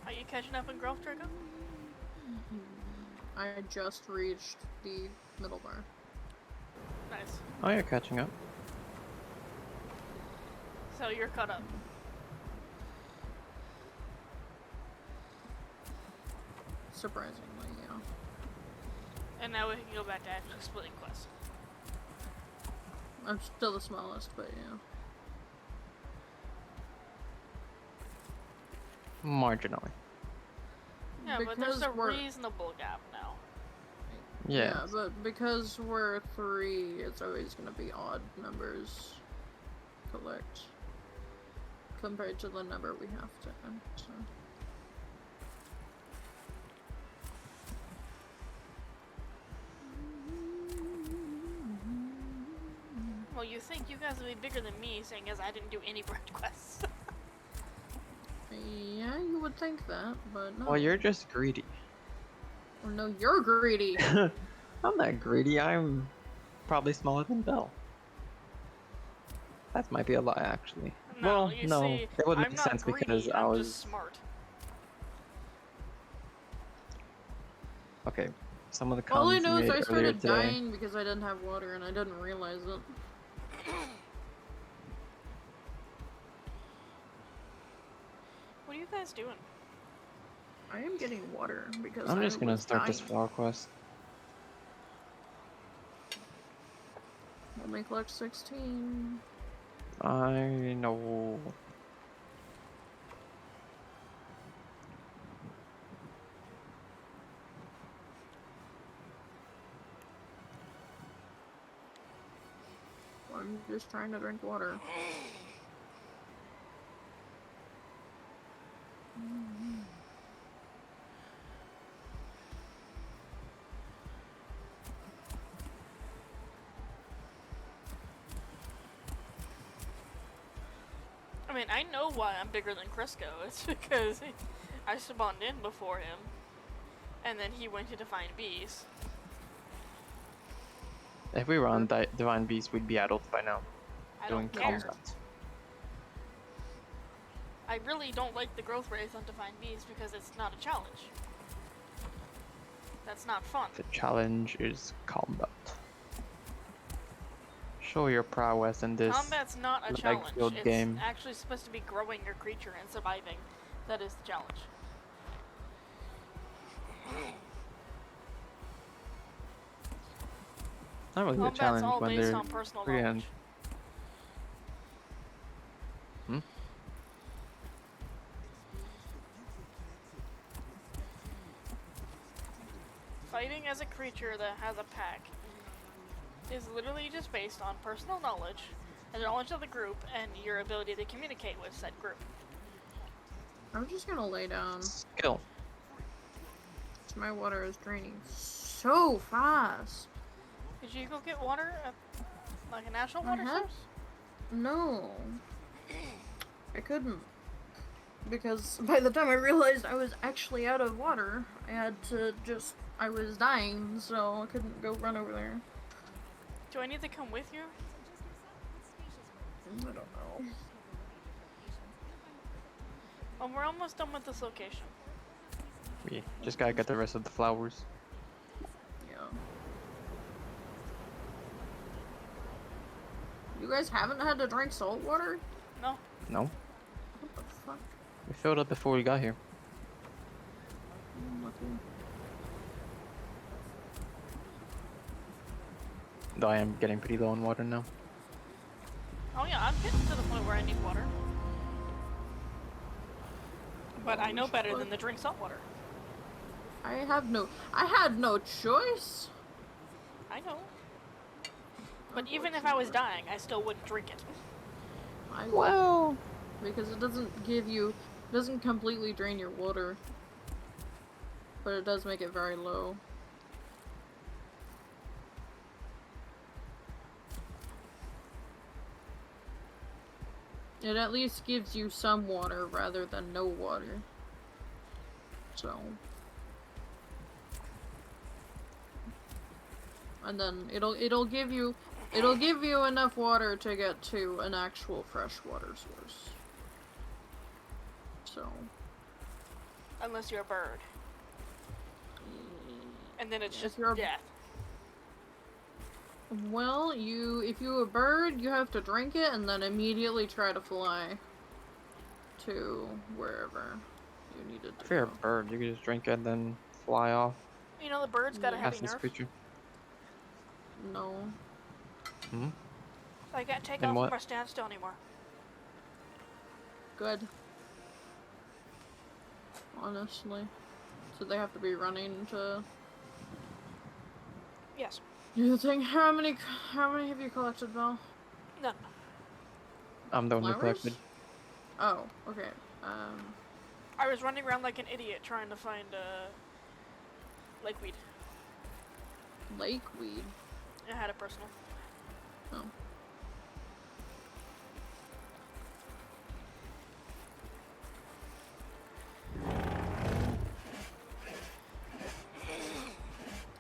Are you catching up in growth, Draco? I just reached the middle bar. Nice. Oh, you're catching up. So you're caught up. Surprisingly, yeah. And now we can go back to actually splitting quests. I'm still the smallest, but yeah. Marginally. Yeah, but there's Because a we're- reasonable gap now. Yeah. But because we're 3, it's always gonna be odd numbers collect compared to the number we have to enter. Well, you think you guys would be bigger than me, seeing as I didn't do any bread quests. Yeah, you would think that, but no. Well, you're just greedy. Or no, you're greedy. I'm not greedy. I'm probably smaller than Belle. That might be a lie, actually. No, well, you no, see, it would I'm make not sense greedy, because I I'm was just smart. okay. Some of the All I comments know you is made I earlier started today. dying because I didn't have water and I didn't realize it. What are you guys doing? I am getting water because I'm just I gonna was start this dying. flower quest. Let me collect 16. I know. I'm just trying to drink water. I mean, I know why I'm bigger than Crisco. It's because I spawned in before him, and then he went to find bees. If we were on Divine Beast, we'd be adults by now. I Doing don't care. combat. I really don't like the growth rates on Divine Bees because it's not a challenge. That's not fun. The challenge is combat. Show your prowess in this Combat's not a leg challenge. build It's game. actually supposed to be growing your creature and surviving. That is the challenge. Not really a Combat's challenge all when based they're on personal free knowledge. and Fighting as a creature that has a pack is literally just based on personal knowledge and knowledge of the group and your ability to communicate with said group. I'm just gonna lay down. skill. My water is draining so fast. Did you go get water at like a natural I water have- source? No. I couldn't. Because by the time I realized I was actually out of water, I had to just... I was dying, so I couldn't go run over there. Do I need to come with you? I don't know. Well, we're almost done with this location. We just gotta get the rest of the flowers. Yeah. You guys haven't had to drink salt water? No. No, What the fuck? we filled up before we got here. Lucky. Though I am getting pretty low on water now. Oh yeah, I'm getting to the point where I need water. But I know better than to drink salt water. I had no choice. I know. But even if I was dying, I still wouldn't drink it. I because it doesn't completely drain your water. But it does make it very low. It at least gives you some water rather than no water. So. And then it'll give you enough water to get to an actual fresh water source. So. Unless you're a bird. And then it's just you're death. Well, if you're a bird, you have to drink it and then immediately try to fly to wherever you needed to If you're a go. bird, you can just drink it and then fly off. You know the bird's got a heavy Past this nerve. creature. No. Hmm? I can't take And off what? from our standstill anymore. Good. Honestly. So they have to be running to... Yes. You think how many have you collected, Val? None. I'm the one who Flowers? collected. Oh, okay. I was running around like an idiot trying to find lakeweed. Lakeweed. I had a personal. Oh.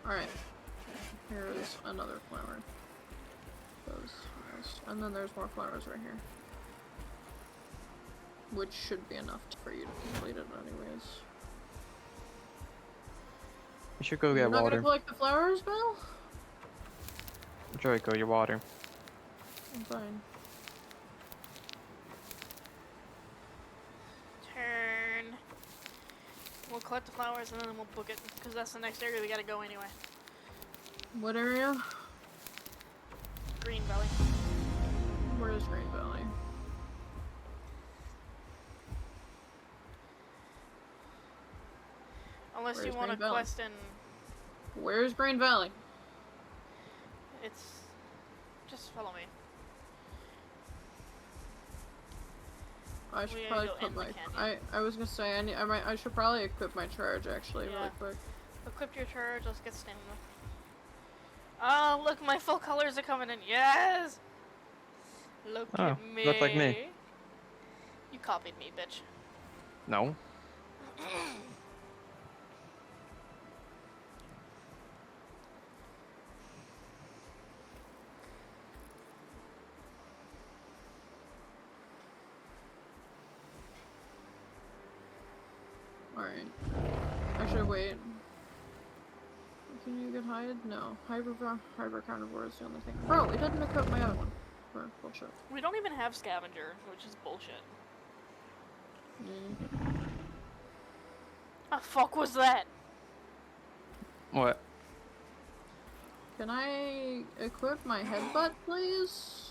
Alright. Here's another flower. And then there's more flowers right here. Which should be enough for you to complete it anyways. You should go You're get not water. gonna collect the flowers, Bill? Draco, your water. I'm fine. Turn. We'll collect the flowers and then we'll book it, because that's the next area we gotta go anyway. What area? Green Valley. Where is Green Valley? Unless Where's you want to Green Valley? quest in... Where's Green Valley? It's... Just follow me. I should We probably go put in the my. canyon. I was gonna say I should probably equip my charge actually Yeah. really quick. Equip your charge, let's get stamina. Oh, look, my full colors are coming in. Yes! Look Oh, at me. look like me. You copied me, bitch. No. Alright. Actually, wait. Can you get hide? No. Hyper carnivore is the only thing. Bro, it didn't equip my other one. Or bullshit. We don't even have scavenger, which is bullshit. Mm. The fuck was that? What? Can I equip my headbutt, please?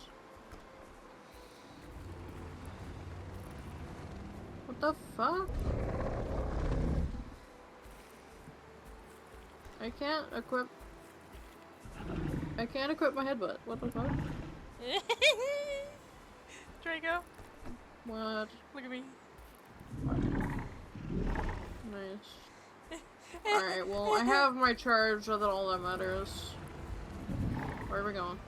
What the fuck? I can't equip my headbutt. What the fuck? Draco, What? look at me. Nice. Alright, well, I have my charge, so that all that matters. Where are we going?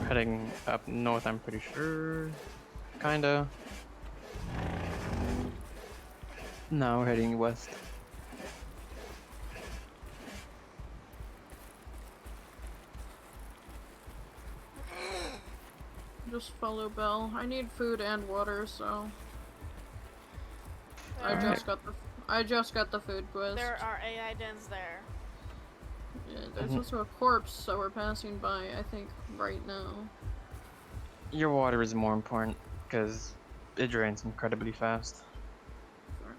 Heading up north, I'm pretty sure. Kinda. No, we're heading west. Just follow Bell. I need food and water, so I Alright. just got the food quest. There are AI dens there. Yeah, there's also a corpse that we're passing by, I think, right now. Your water is more important because it drains incredibly fast. Fair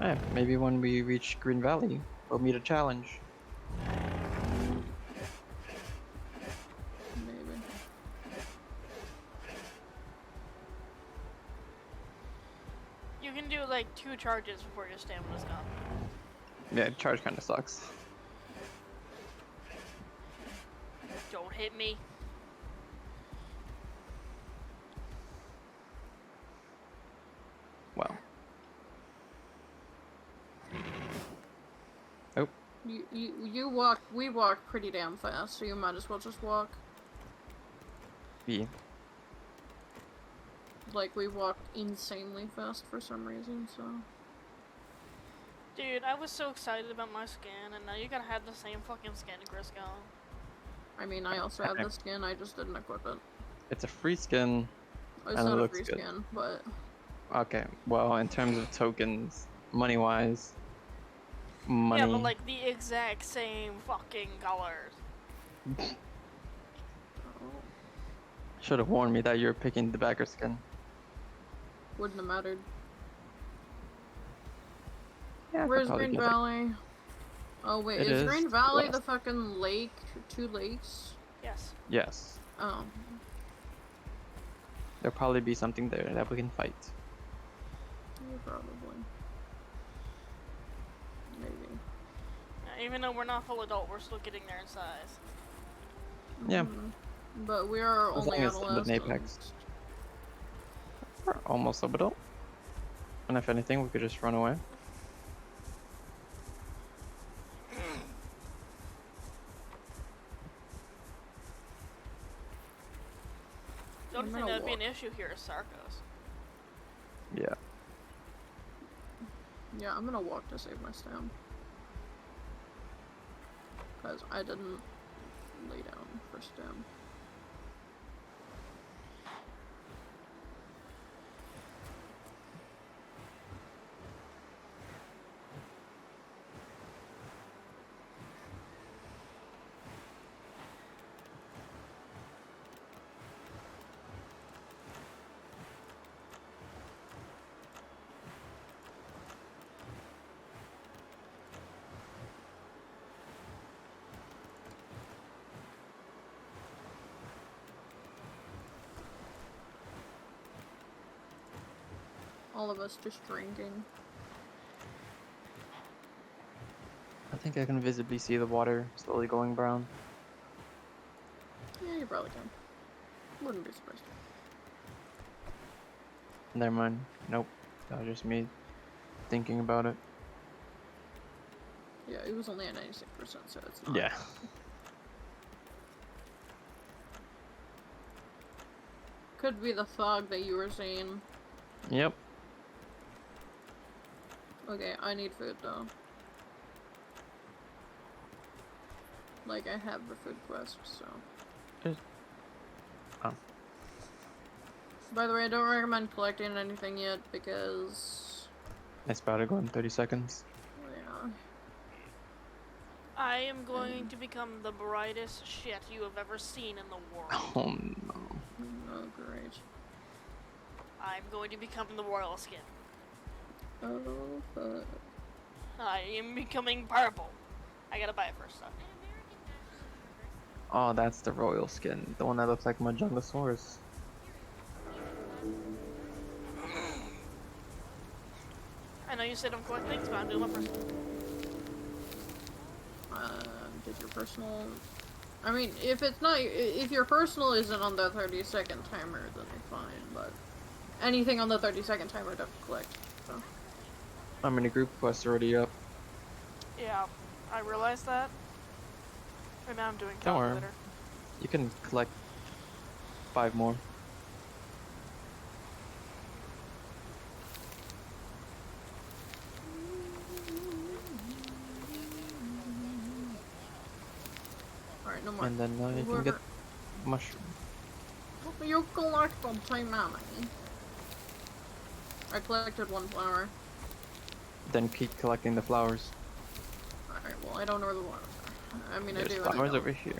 enough. Maybe when we reach Green Valley, we'll meet a challenge. Maybe. You can do like 2 charges before your stamina's gone. Yeah, charge kind of sucks. Don't hit me. Well. Oh. You walk. We walk pretty damn fast, so you might as well just walk. B. Like, we walk insanely fast for some reason, so... Dude, I was so excited about my skin, and now you gotta have the same fucking skin, Grisco. I mean, I also have the skin, I just didn't equip it. It's a free skin. It's and not it a looks free good. skin, but... Okay, well, in terms of tokens, money-wise, money... Yeah, but like the exact same fucking colors. Should have warned me that you're picking the bagger skin. Wouldn't have mattered. Yeah, Where's Green Valley? Oh wait, It is is Green Valley west. the fucking lake? 2 lakes? Yes. Yes. Oh. There'll probably be something there that we can fight. Yeah, probably. Maybe. Even though we're not full adult, we're still getting there in size. Yeah. But we are As only long as it's an adolescents. apex. We're almost adult. And if anything, we could just run away. The only I'm thing gonna that would be an walk. issue here is Sarco's. Yeah. Yeah, I'm gonna walk to save my stam. Because I didn't lay down for stam. All of us just drinking. I think I can visibly see the water slowly going brown. Yeah, you probably can. Wouldn't be surprised. Never mind. Nope. That was just me thinking about it. Yeah, it was only at 96%, so it's not. Yeah. Could be the fog that you were saying. Yep. Okay, I need food though. Like, I have the food quest, so. Oh. By the way, I don't recommend collecting anything yet because. It's about to go in 30 seconds. Yeah. I am going to become the brightest shit you have ever seen in the world. Oh no. Oh, great. I'm going to become the royal skin. Oh, fuck. I am becoming purple. I gotta buy it first, though. Oh, that's the royal skin. The one that looks like Majungasaurus. I know you said don't collect things, but I'm doing my personal. Did your personal... I mean, if it's not... If your personal isn't on the 30-second timer, then you're fine, but... Anything on the 30-second timer, don't collect, so... How many group quests are already up? Yeah, I realized that. And now I'm doing Don't worry. calculator. You can collect 5 more. Alright, no more. And then you can get mushroom. You collect them, say mommy. I collected 1 flower. Then keep collecting the flowers. Alright. Alright, well, I don't know where the waters are. I mean, There's I do and I flowers don't. over here.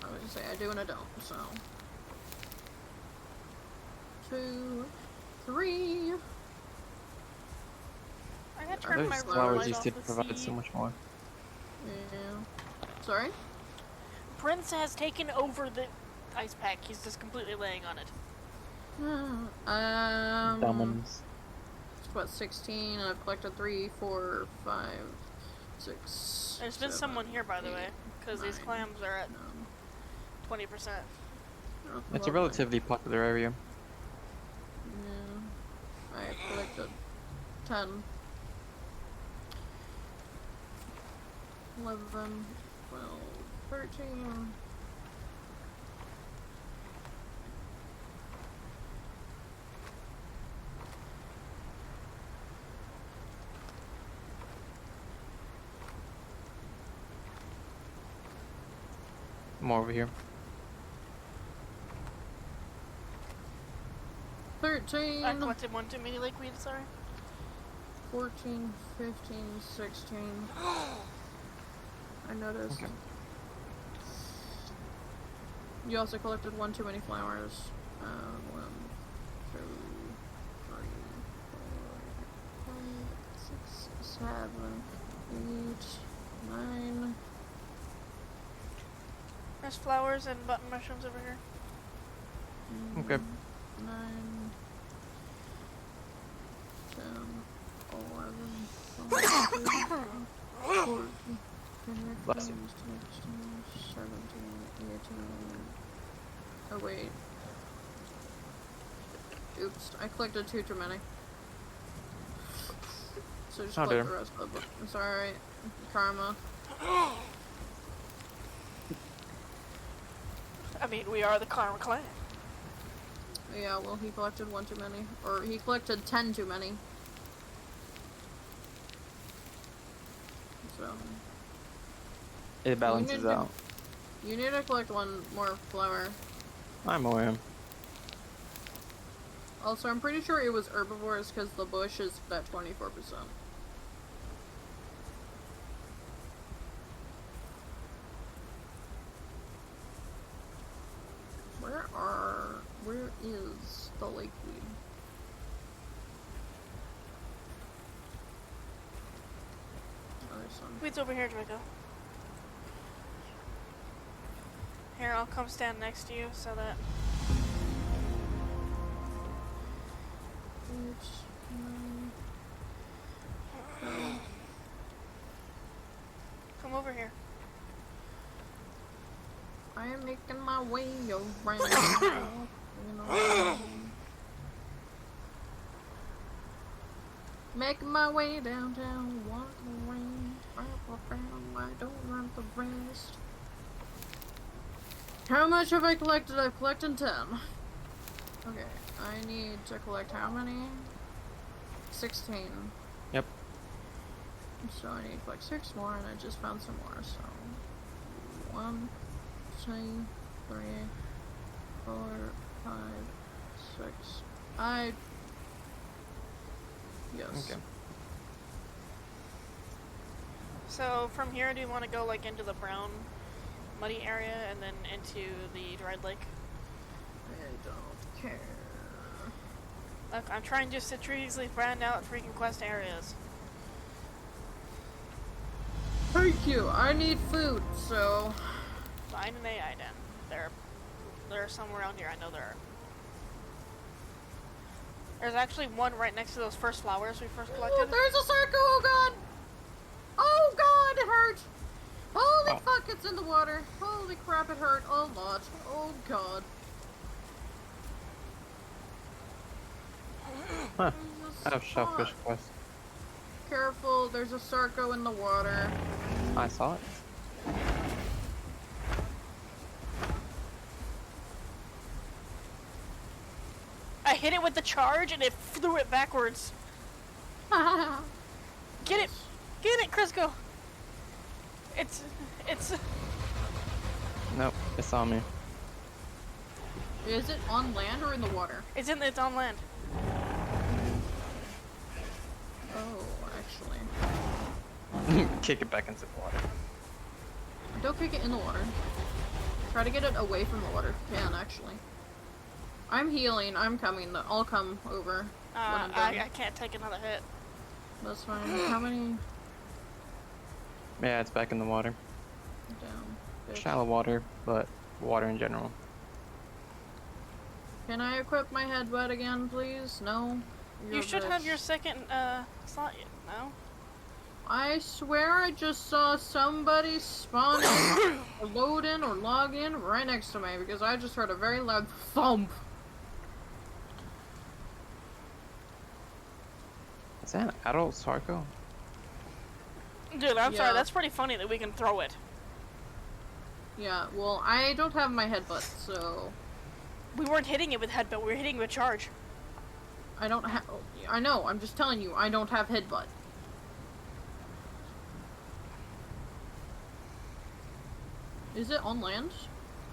I was gonna say, I do and I don't, so. 2, 3. I gotta turn my Those road flowers light used off to to provide see. so much more. Yeah. Sorry? Prince has taken over the ice pack. He's just completely laying on it. Dumbums. It's what, 16, and I've collected 3, 4, 5, 6. There's been 7, someone here, by the 8, way, because these 9, clams are at 20%. It's a relatively popular area. Yeah. I collected 10. 11, 12, 13. More over here. 13. I collected one too many lakeweed, sorry. 14, 15, 16. I noticed. Okay. You also collected 1 too many flowers. 1, 2, 3, 4, 5, 6, 7, 8, 9. There's flowers and button mushrooms over here. Okay. 9, 10, 11, 12, 14, 15, Bless you. 16, 17, 18. Oh, wait. Oops, I collected 2 too many. So just Oh, collect dear. the rest of the book. It's alright. Karma. I mean, we are the Karma clan. Yeah, well, he collected 1 too many. Or he collected 10 too many. So. It balances to- out. You need to collect 1 more flower. I'm aware. Also, I'm pretty sure it was herbivores because the bush is at 24%. Where is the lakeweed? Oh, there's some. Weed's over here, Draco. Here, I'll come stand next to you so that... 8, 9, Come over here. I am making my way around. You know, making my way downtown, walking around, I don't want the rest. How much have I collected? I've collected 10. Okay, I need to collect how many? 16. Yep. So I need to collect 6 more, and I just found some more, so... 1, 2, 3, 4, 5, 6. Yes. Okay. So, from here, do you want to go, like, into the brown, muddy area, and then into the dried lake? I don't care. Look, I'm trying just to easily brand out freaking quest areas. Thank you. I need food, so... Find an AI den. There are some around here. I know there are. There's actually one right next to those first flowers we first collected. Oh, there's a Sarco! Oh god! Oh god, it hurt! Holy fuck, it's in the water. Holy crap, it hurt a lot. Oh god. Huh. There's I a have shellfish spot. quest. Careful, there's a Sarco in the water. I saw it. I hit it with the charge and it threw it backwards. Get it! Get it, Crisco! It's... Nope, it saw me. Is it on land or in the water? It's on land. Oh, actually. Kick it back into the water. Don't kick it in the water. Try to get it away from the water if you can, actually. I'm healing. I'm coming. I'll come over. I can't take another hit. That's fine. How many? Yeah, it's back in the water. Down. Bitch. Shallow water, but water in general. Can I equip my headbutt again, please? No? You're You a should have bitch. your second slot yet, no? I swear I just saw somebody spawn in, or load in, or log in right next to me because I just heard a very loud thump. Is that an adult Sarco? Dude, I'm Yeah. sorry, that's pretty funny that we can throw it. Yeah, well, I don't have my headbutt, so We weren't hitting it with headbutt, we were hitting it with charge. I don't have. I know, I'm just telling you, I don't have headbutt. Is it on land?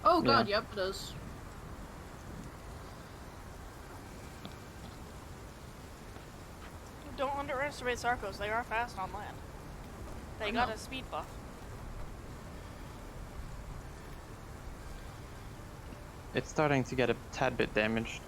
Oh god, Yeah. yep, it is. Don't underestimate Sarcos, they are fast on land. They I got know. a speed buff. It's starting to get a tad bit damaged.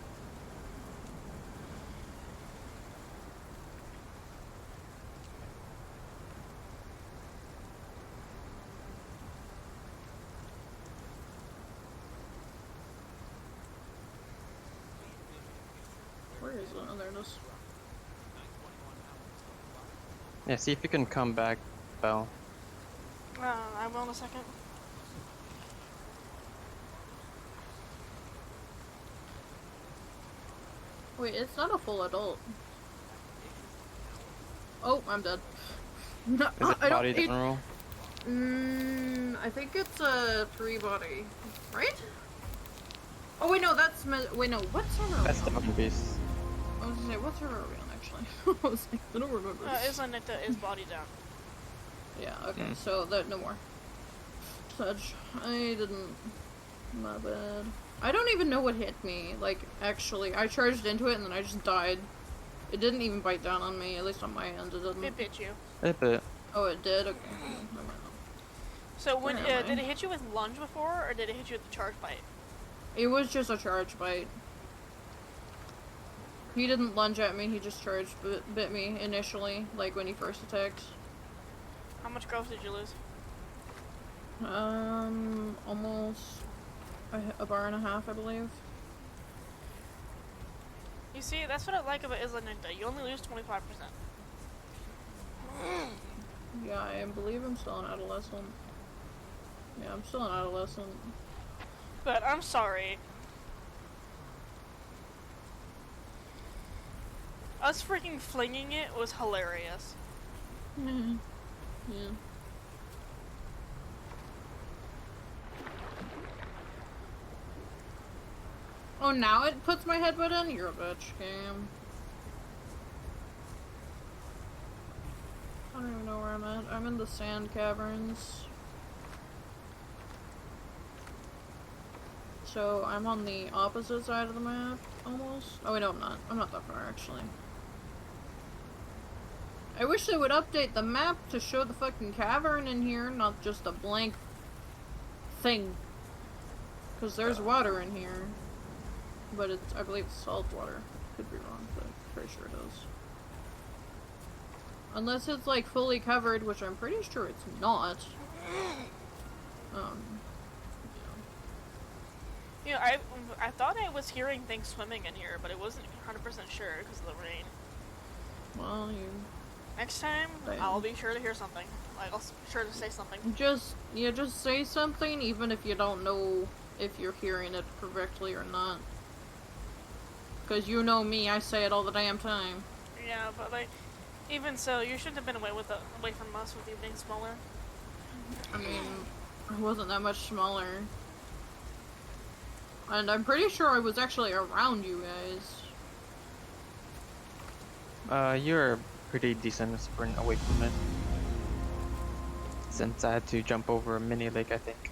Where is it? Oh, there it is. Yeah, see if you can come back, Belle. I will in a second. Wait, it's not a full adult. Oh, I'm dead. No, Is it I don't body need- general? I think it's a 3-body, right? Oh wait, no, that's wait, no, what's her? That's the fucking beast. I was gonna say, what's her on actually? I was like, I don't remember. Islanetta is body down. Yeah, okay, so that no more. Such, I didn't. My bad. I don't even know what hit me. Like, actually, I charged into it and then I just died. It didn't even bite down on me, at least on my end. It didn't. It bit you. A bit. Oh, it did. Okay. Never mind. So when Where am I? did it hit you with lunge before, or did it hit you with the charge bite? It was just a charge bite. He didn't lunge at me. He just charged, bit me initially, like when he first attacked. How much growth did you lose? Almost a bar and a half, I believe. You see, that's what I like about Islanetta. You only lose 25%. Yeah, I believe I'm still an adolescent. Yeah, I'm still an adolescent. But I'm sorry. Us freaking flinging it was hilarious. Yeah. Oh, now it puts my headbutt in? You're a bitch, Cam. I don't even know where I'm at. I'm in the sand caverns. So, I'm on the opposite side of the map, almost. Oh, wait, no, I'm not. I'm not that far, actually. I wish they would update the map to show the fucking cavern in here, not just a blank thing. Because there's water in here. But it's, I believe it's salt water. Could be wrong, but I'm pretty sure it is. Unless it's like fully covered, which I'm pretty sure it's not. Yeah, I thought I was hearing things swimming in here, but I wasn't 100% sure because of the rain. Well, you Next time, Damn. I'll be sure to hear something. Like, I'll be sure to say something. just say something, even if you don't know if you're hearing it correctly or not. Because you know me, I say it all the damn time. Yeah, but like, even so, you shouldn't have been away from us with you being smaller. I mean, I wasn't that much smaller. And I'm pretty sure I was actually around you guys. You're pretty decent sprint away from it. Since I had to jump over a mini lake, I think.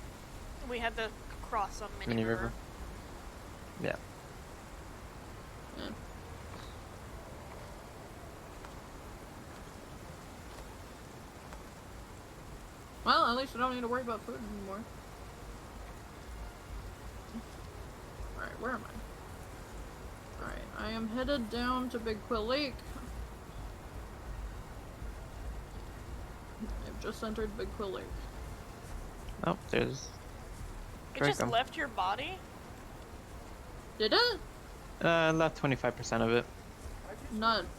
We had to cross a Mini river. Yeah. Yeah. at least I don't need to worry about food anymore. Alright, where am I? Alright, I am headed down to Big Quill Lake. I've just entered Big Quill Lake. Oh, there's. It just Draco. left your body? Did it? Left 25% of it.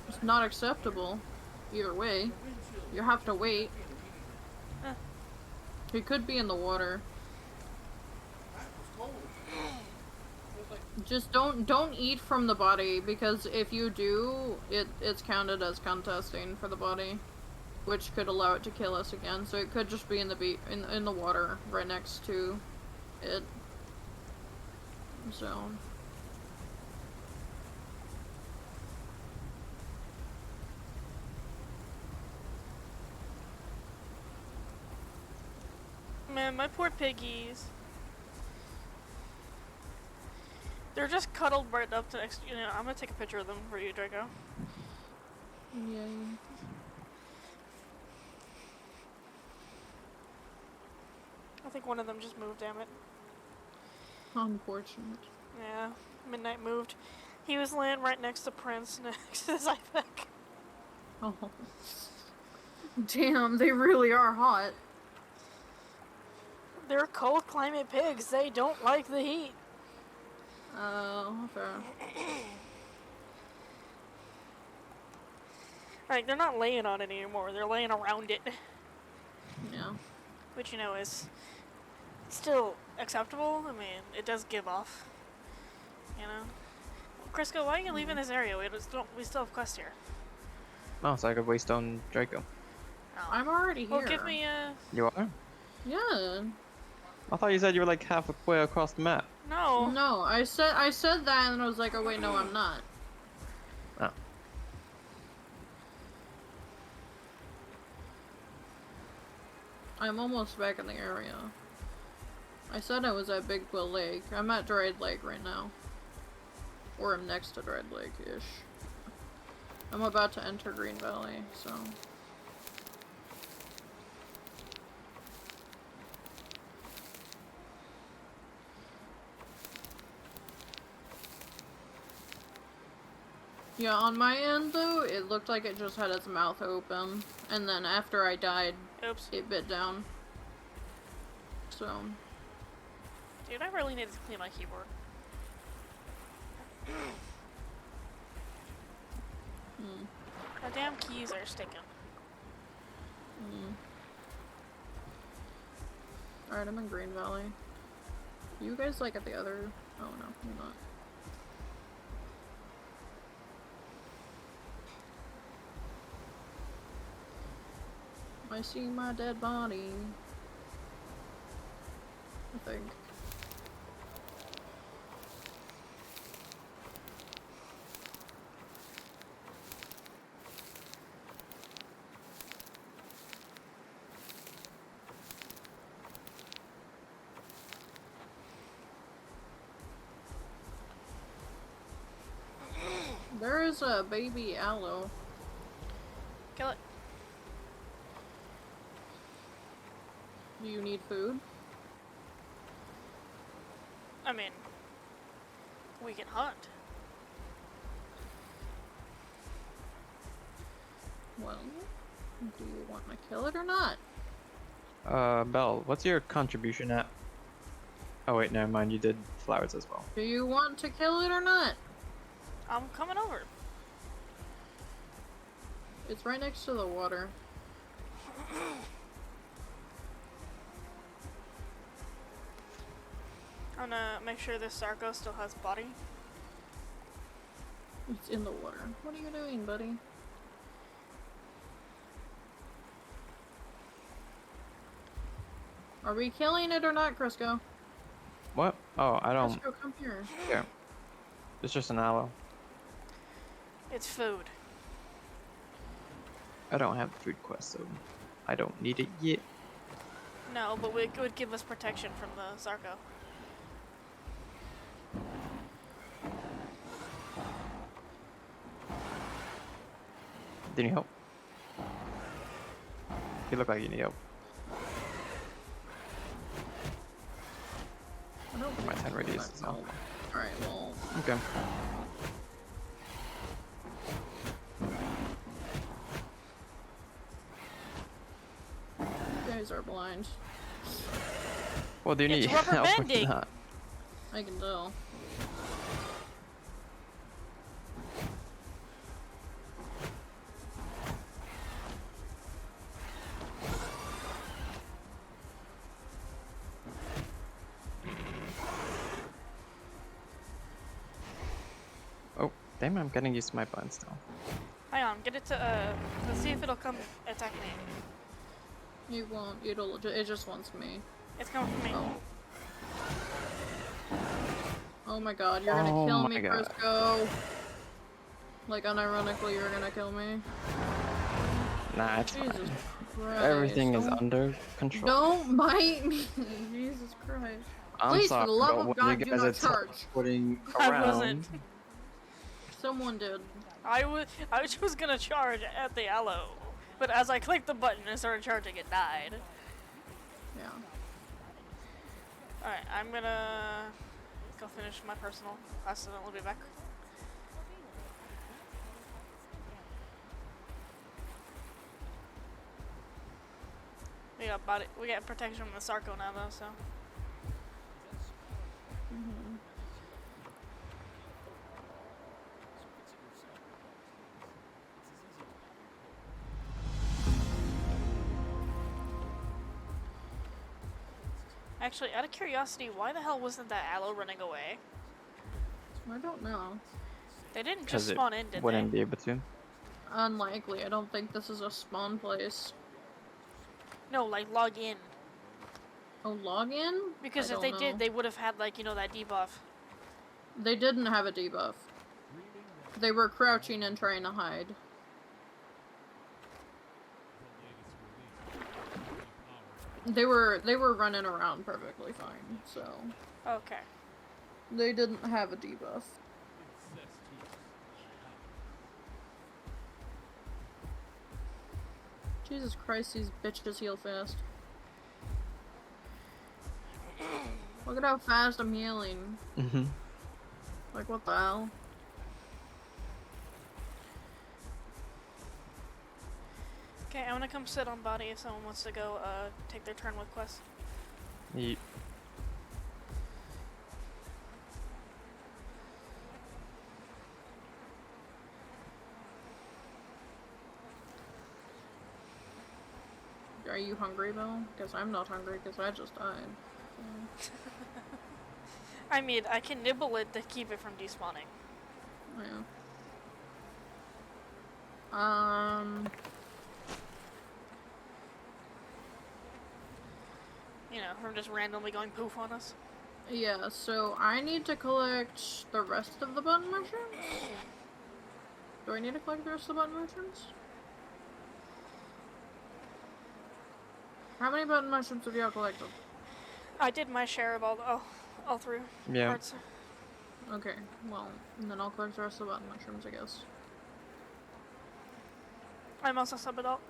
It's not acceptable. Either way. You have to wait. Huh. He could be in the water. Just don't eat from the body, because if you do, it's counted as contesting for the body, which could allow it to kill us again. So it could just be in the water right next to it. So. Man, my poor piggies. They're just cuddled right up to next. You know, I'm gonna take a picture of them for you, Draco. Yay. I think one of them just moved, damn it. Unfortunate. Yeah, Midnight moved. He was laying right next to Prince, next to Zypek. Oh. Damn, they really are hot. They're cold climate pigs. They don't like the heat. Oh, okay. Like, they're not laying on it anymore. They're laying around it. Yeah. Which, you know, is still acceptable. I mean, it does give off. You know? Crisco, why are you leaving this area? We still have quests here. Oh, so I could waste on Draco. Oh. I'm already here. Well, give me a... You are? Yeah. I thought you said you were like halfway across the map. No. No, I said that and I was like, oh wait, no, I'm not. Oh. I'm almost back in the area. I said I was at Big Quill Lake. I'm at Dried Lake right now. Or I'm next to Dried Lake-ish. I'm about to enter Green Valley, so... Yeah, on my end though, it looked like it just had its mouth open. And then after I died, Oops. it bit down. So... Dude, I really need to clean my keyboard. The damn keys are sticking. Alright, I'm in Green Valley. You guys like at the other... Oh no, you're not. I see my dead body. I think. There is a baby aloe. Kill it. Do you need food? I mean, we can hunt. Well, do you want to kill it or not? Belle, what's your contribution at? Oh wait, never mind, you did flowers as well. Do you want to kill it or not? I'm coming over. It's right next to the water. I'm gonna make sure this Sarco still has body. It's in the water. What are you doing, buddy? Are we killing it or not, Crisco? What? Oh, I don't Crisco, come here. care. It's just an aloe. It's food. I don't have food quest, so I don't need it yet. No, but it would give us protection from the Sarco. Do you need help? You look like you need help. don't My think 10 radius that's is off. Alright, well, Okay. you guys are blind. Well, do you It's need rubber help or banding. not? I can tell. Oh, damn it, I'm getting used to my buttons now. Hang on, get it to, let's see if it'll come attack me. You won't. It just wants me. It's coming for me. Oh. Oh my god, you're gonna Oh kill my me, God. Crisco. Like, unironically, you're gonna kill me. Nah, it's Jesus fine. Christ. Everything is Don't- under control. Don't bite me! Jesus Christ. I'm Please, sorry, for the love but of what God, you do guys not are charge. putting I around. wasn't. Someone did. I was just gonna charge at the aloe, but as I clicked the button and started charging, it died. Yeah. Alright, I'm gonna go finish my personal class and I'll be back. We got protection from the Sarco now though, so. Mm-hmm. Actually, out of curiosity, why the hell wasn't that aloe running away? I don't know. They didn't just Because it spawn in, did wouldn't they? be able to. Unlikely. I don't think this is a spawn place. No, like log in. Oh, login? Because I if don't they know. did, they would have had like, that debuff. They didn't have a debuff. They were crouching and trying to hide. They were running around perfectly fine, so Okay. they didn't have a debuff. Jesus Christ, these bitches heal fast. Look at how fast I'm healing. Mm-hmm. Like, what the hell? Okay, I'm gonna come sit on body if someone wants to go take their turn with quest. Yeet. Are you hungry, Bill? Because I'm not hungry, because I just died. I mean, I can nibble it to keep it from despawning. Yeah. From just randomly going poof on us. Yeah, so I need to collect the rest of the button mushrooms? Do I need to collect the rest of the button mushrooms? How many button mushrooms have y'all collected? I did my share of all three Yeah. parts. Okay, well, and then I'll collect the rest of the button mushrooms, I guess. I'm also sub-adult.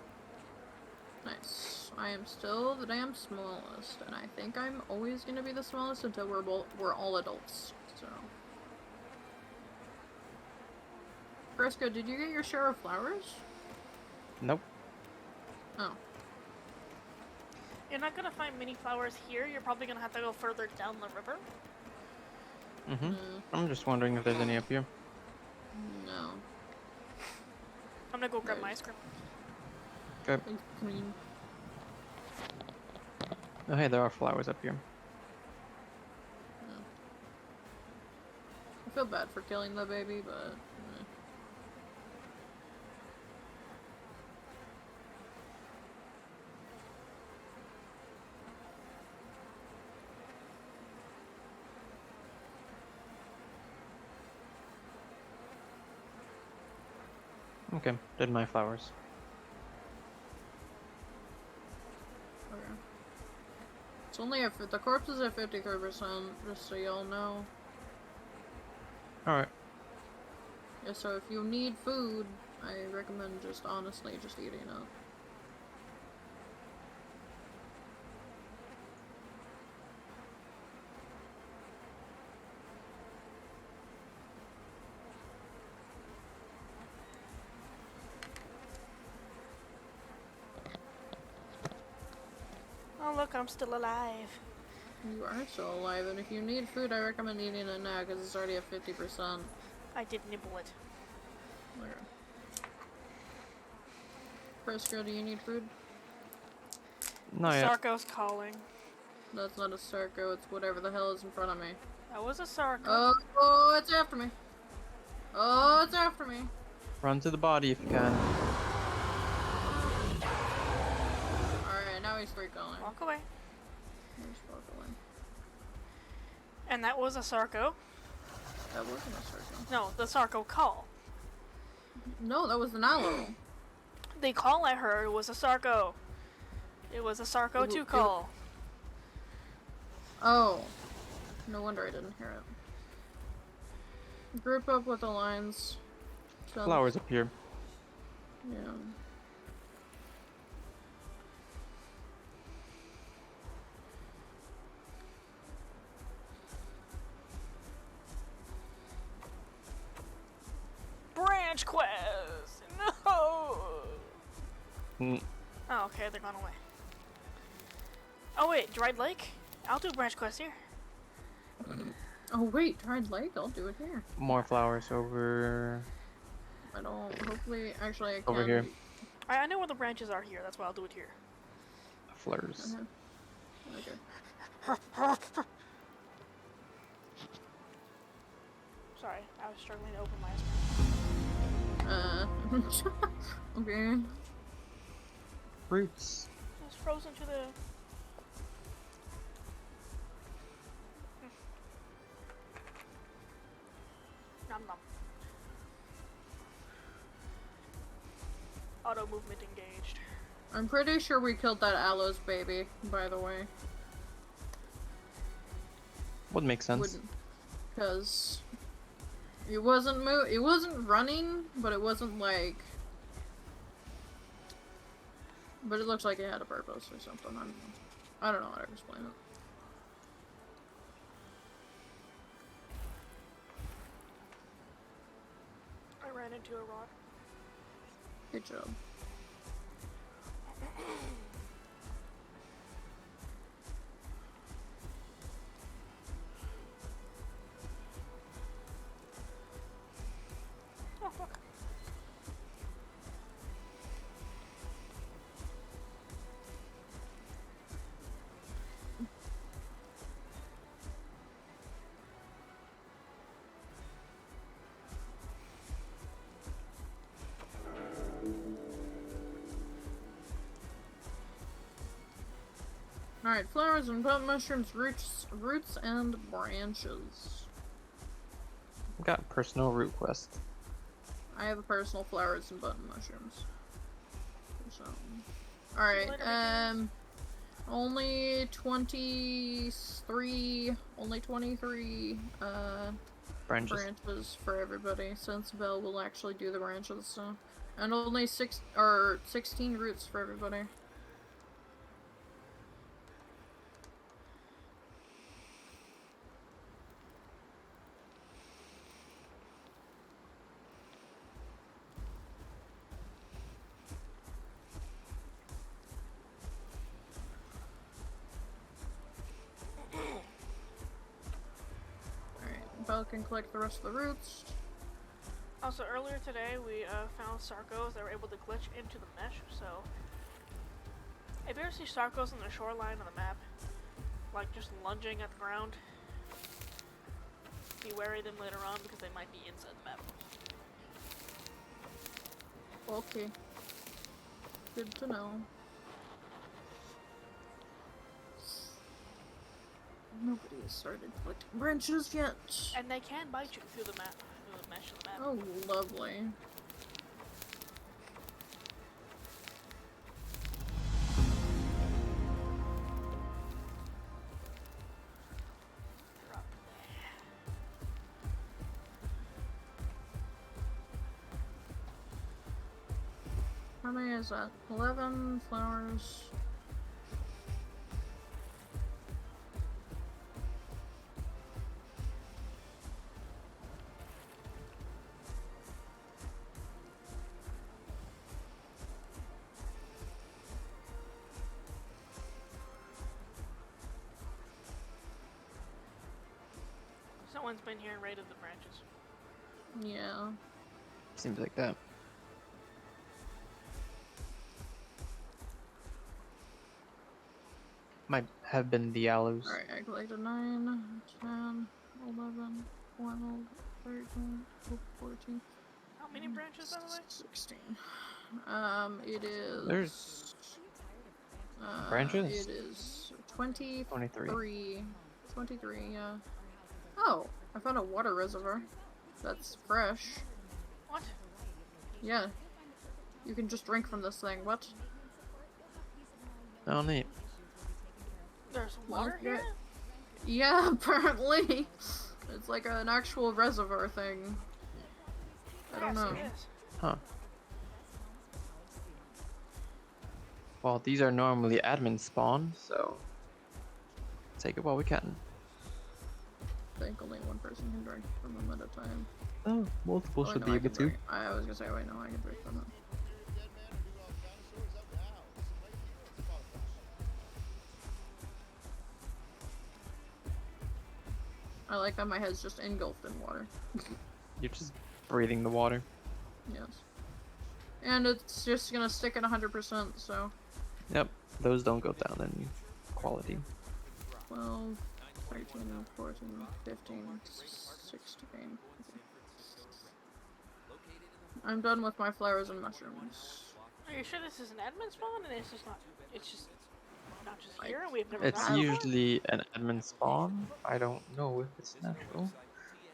Nice. I am still the damn smallest, and I think I'm always gonna be the smallest until we're all adults, so. Fresco, did you get your share of flowers? Nope. Oh. You're not gonna find mini flowers here. You're probably gonna have to go further down the river. Mm-hmm. I'm just wondering if there's any up here. No. I'm gonna go grab my ice cream. Okay. Ice cream. Oh, hey, there are flowers up here. I feel bad for killing the baby, but. Okay, did my flowers. Okay. It's only if the corpse is at 53%, just so y'all know. Alright. Yeah, so if you need food, I recommend just honestly just eating it. Look, I'm still alive. You are still alive, and if you need food, I recommend eating it now because it's already at 50%. I did nibble it. Okay. Frisco, do you need food? Not yet. Sarco's calling. That's not a Sarco, it's whatever the hell is in front of me. That was a Sarco. Oh, it's after me. Oh, it's after me. Run to the body if you can. Alright, now he's free calling. Walk away. He's walk away. And that was a Sarco. That wasn't a Sarco. No, the Sarco call. No, that was an aloe. The call I heard was a Sarco. It was a Sarco 2 call. Oh. No wonder I didn't hear it. Group up with the lines. Flowers appear. Yeah. Branch quest! No! Mm, Oh, okay, they're gone away. Oh wait, Dried Lake? I'll do branch quest here. Oh wait, Dried Lake? I'll do it here. more flowers over. I don't. Hopefully, actually, I can. Over here. I know where the branches are here, that's why I'll do it here. Flowers. Okay. Sorry, I was struggling to open my screen. Okay. Fruits. I was frozen to the... Nom nom. Auto movement engaged. I'm pretty sure we killed that aloe's baby, by the way. Would make sense. Because it wasn't it wasn't running, but it wasn't like. But it looks like it had a purpose or something. I don't know how to explain it. I ran into a rock. Good job. Oh fuck. Alright, flowers and button mushrooms, roots and branches. Got personal root quest. I have a personal flowers and button mushrooms. So, alright, only 23 branches for everybody, since Belle will actually do the branches, so. And only 16 roots for everybody. Belle can collect the rest of the roots. Also, earlier today we found Sarcos that were able to glitch into the mesh, so if you ever see Sarcos on the shoreline of the map, like just lunging at the ground, be wary of them later on because they might be inside the map. Okay. Good to know. Nobody has started collecting branches yet. And they can bite you through the map, through the mesh of the map. Oh, lovely. Drop How many is that? 11 flowers. someone's been here and raided the branches. Yeah. Seems like that. Might have been the aloes. Alright, I collected 9, 10, 11, 12, 13, 14, How many branches, by the way? 16. It is. There's branches? It is 23. 23. 23, yeah. Oh, I found a water reservoir. That's fresh. What? Yeah. You can just drink from this thing. What? Oh, neat. There's water yeah. here? Yeah, apparently. It's like an actual reservoir thing. I don't Yes, know. it is. Huh. Well, these are normally admin spawn, so take it while we can. I think only one person can drink from them at a time. Oh, multiple Oh, should no, be I able can to. drink. I was gonna say, wait, no, I can drink from them. I like that my head's just engulfed in water. You're just breathing the water. Yes. And it's just gonna stick at 100%, so. Yep, those don't go down in quality. 12, 13, 14, 15, 16. I'm done with my flowers and mushrooms. Are you sure this is an admin spawn and it's just not just I- here and we've never It's gone before? usually an admin spawn. I don't know if it's natural.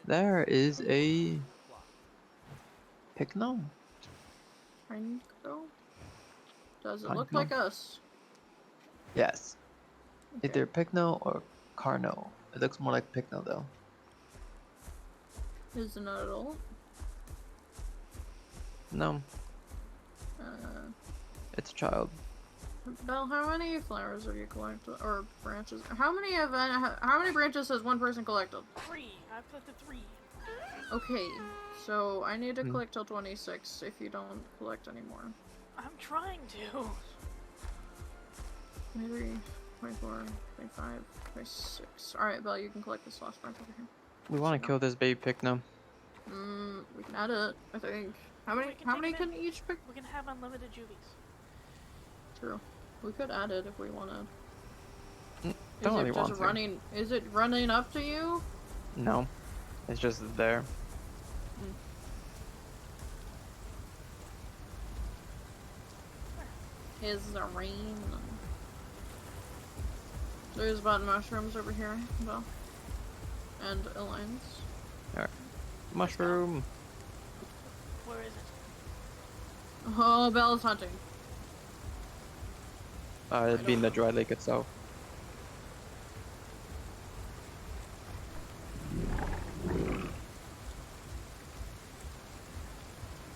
There is a Picno. Pinecone? Does it Pinecone? look like us? Yes. Okay. Either Picno or Carno. It looks more like Picno though. Is it an adult? No, Uh, it's a child. Belle, how many flowers have you collected, or branches? How many branches has one person collected? 3. I've collected 3. Okay, so I need to Hmm. collect till 26 if you don't collect anymore. I'm trying to. 23, 24, 25, 26. Alright, Belle, you can collect this last branch over here. We want to kill this baby Picno. We can add it, I think. How We many can how take many it can in. each pick? We can have unlimited juvies. True. We could add it if we wanted. Don't really Is it want just to. running is it running up to you? No, it's just there. Is the rain. There's button mushrooms over here, Belle. And Elaine's. Mushroom. Where is it? Oh, Belle's hunting. It'd be in the dry lake itself.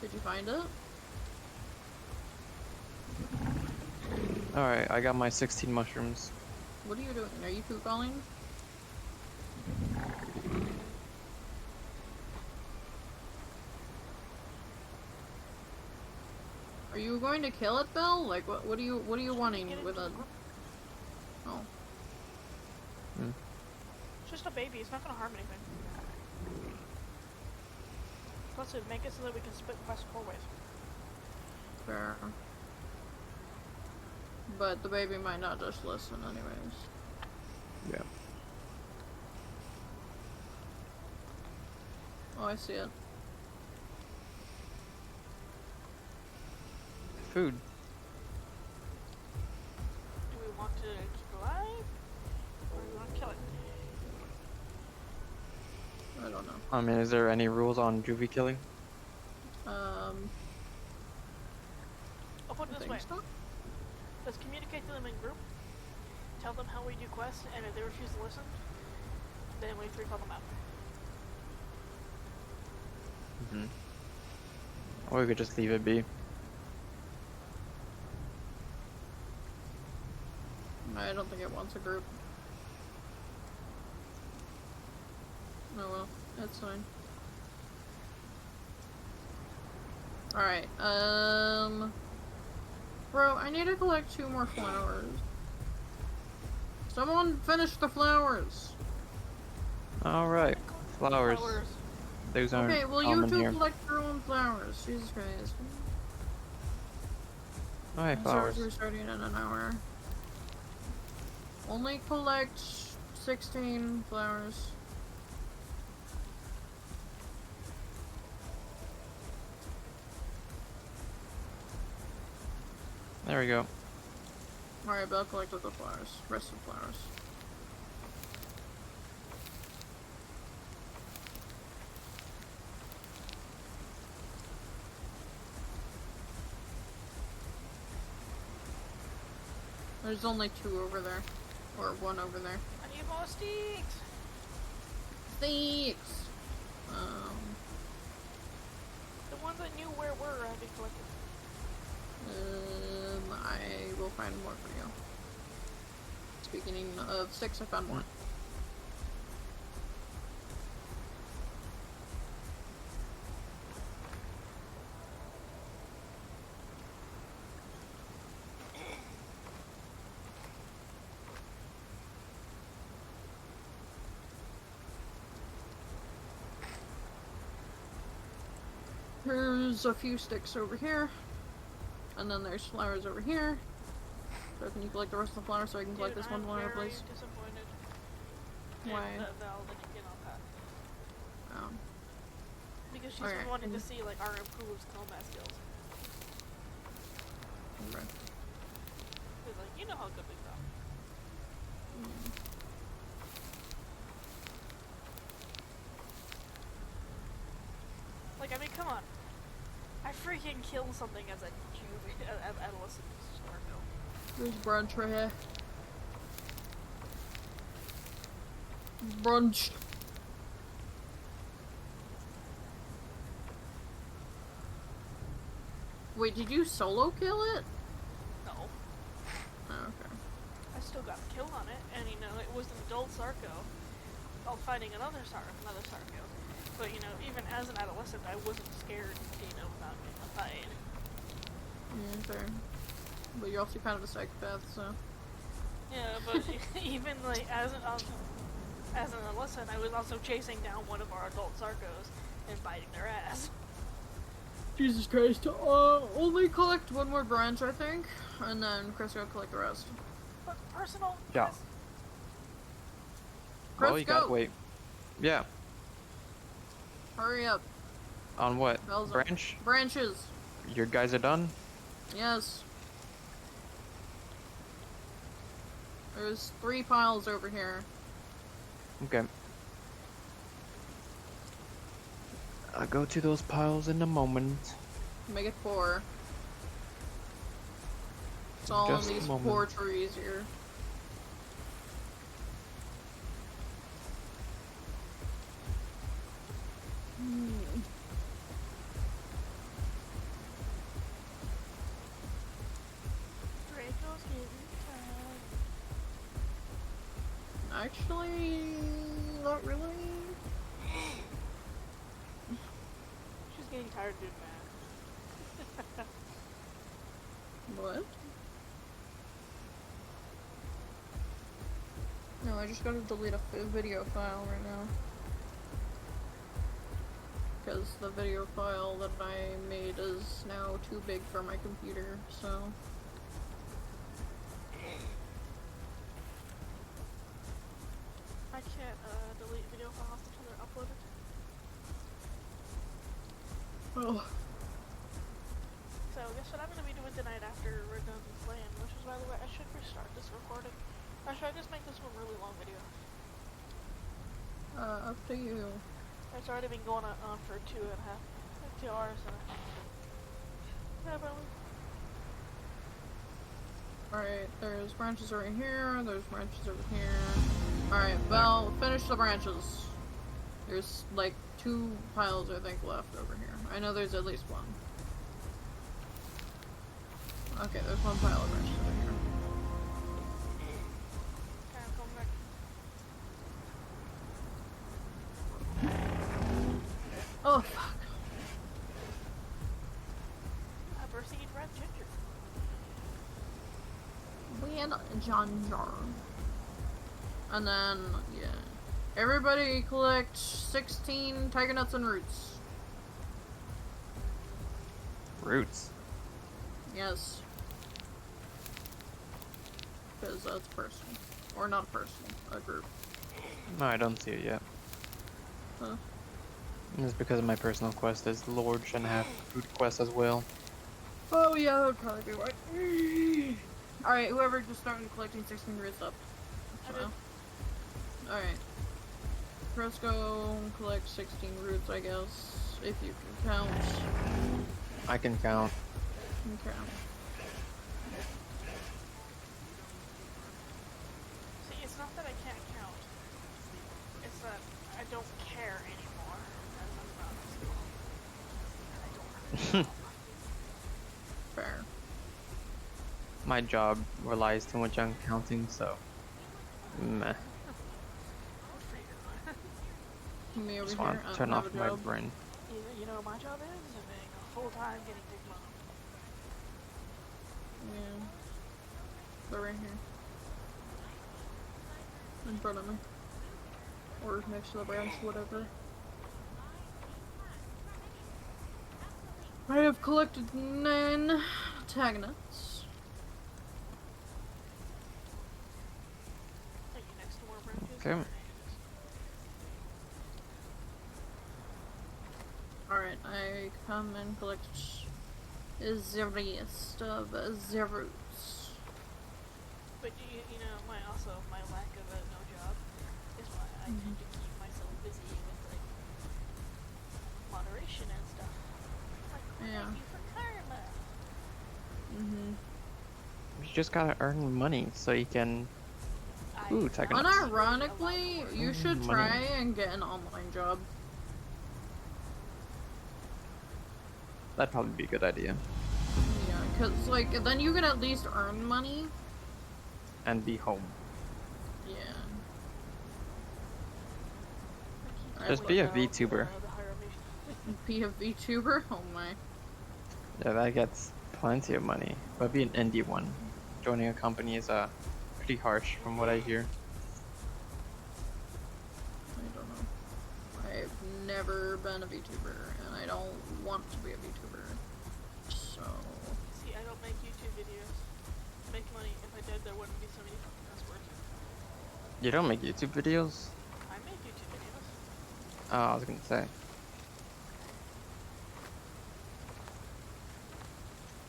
Did you find it? Alright, I got my 16 mushrooms. What are you doing? Are you poop calling? Are you going to kill it, Belle? Like, what are you wanting Get with into it? the group. Oh. It's just a baby. It's not gonna harm anything. Plus, it'd make it so that we can split quests 4 ways. Fair. But the baby might not just listen anyways. Yeah. Oh, I see it. Food. Do we want to keep it alive? Or do we want to kill it? I don't know. I mean, is there any rules on juvie killing? I'll put it I this way. think so. Let's communicate to them in group. Tell them how we do quests, and if they refuse to listen, then we 3-call them out. Or we could just leave it be. I don't think it wants a group. Oh well, that's fine. Alright, bro, I need to collect 2 more flowers. Someone finish the flowers! Alright. Flowers. Those aren't Okay, well you common two here. collect your own flowers. Jesus Christ. Oh, hey, And flowers. We're starting in an hour. Only collect 16 flowers. There we go. Alright, but I'll collect the flowers. Rest of the flowers. There's only 2 over there. Or 1 over there. I need more sticks! Sticks! The ones I knew where were, I've been collecting. I will find more for you. Speaking of 6, I found 1. There's a few sticks over here. And then there's flowers over here. So can you collect the rest of the flowers so I can collect this one flower, please? I'm disappointed. Why? In Val didn't get on that. Because she's Okay, been wanting and- to see like our improved combat skills. Right. She's like, you know how good we go. Like, I mean, come on. I freaking killed something as a adolescent Sarco. There's brunch right here. Brunch. Wait, did you solo kill it? No. Oh, okay. I still got a kill on it, and you know, it was an adult Sarco while fighting another Sarco. But you know, even as an adolescent, I wasn't scared, you know, about getting a fight. Yeah, fair. But you're also kind of a psychopath, so. Yeah, but even like as an adolescent, I was also chasing down one of our adult Sarcos and biting their ass. Jesus Christ. Only collect 1 more branch, I think, and then Chris will collect the rest. But personal. Yeah. Yes. Chris, Well, you go! gotta wait. Yeah. Hurry up. On what? Bells up. Branch? Branches. Your guys are done? Yes. There's 3 piles over here. Okay. I'll go to those piles in a moment. Make it 4. It's all Just in a these moment. poor trees here. Draco's getting tired. Actually, not really. She's getting tired of doing that. What? No, I just gotta delete a video file right now. Because the video file that I made is now too big for my computer, so. I can't delete video files until they're uploaded. Oh. So guess what I'm gonna be doing tonight after we're done playing, which is, by the way, I should restart this recording. Or should I just make this one really long video? Up to you. It's already been going on for 2 hours. Yeah, probably. Alright, there's branches over here, there's branches over here. Alright, well, finish the branches. There's like 2 piles, I think, left over here. I know there's at least 1. Okay, there's 1 pile of branches over here. Okay, I'm coming back. Oh, fuck. I proceed red ginger. When John Jar. And then, yeah. Everybody collect 16 tiger nuts and roots. Roots. Yes. Because that's personal. Or not personal, a group. No, I don't see it yet. Huh. And it's because my personal quest is Lord shouldn't have food quest as well. Oh yeah, that would probably be right. Alright, whoever just started collecting 16 roots up. So. Alright. Let's go collect 16 roots, I guess. If you can count. I can count. Okay. See, it's not that I can't count. It's that I don't care anymore. And I'm not. Fair. My job relies too much on counting, so meh. Me over Just here. want I to turn don't have off a my job. brain. You know what my job is? Being a full-time getting big mom. Yeah. They're right here. In front of me. Or next to the branch, whatever. I have collected 9 tag nuts. Are you next to more branches? Okay. Alright, I come and collect the rest of the roots. But you know, my lack of no job is why I tend to keep myself busy with like moderation and stuff. Like what Yeah. I do for karma. You just gotta earn money so you can. Ooh, tag nuts. Unironically, you should Money. try and get an online job. That'd probably be a good idea. Yeah, cause like then you can at least earn money. And be home. Yeah. Just be a VTuber. Be a VTuber? Oh my. Yeah, that gets plenty of money. But be an indie one. Joining a company is pretty harsh from what I hear. I don't know. I've never been a VTuber, and I don't want to be a VTuber. So. See, I don't make YouTube videos. Make money. If I did, there wouldn't be so many fucking cuss words. You don't make YouTube videos? I make YouTube videos. Oh, I was gonna say.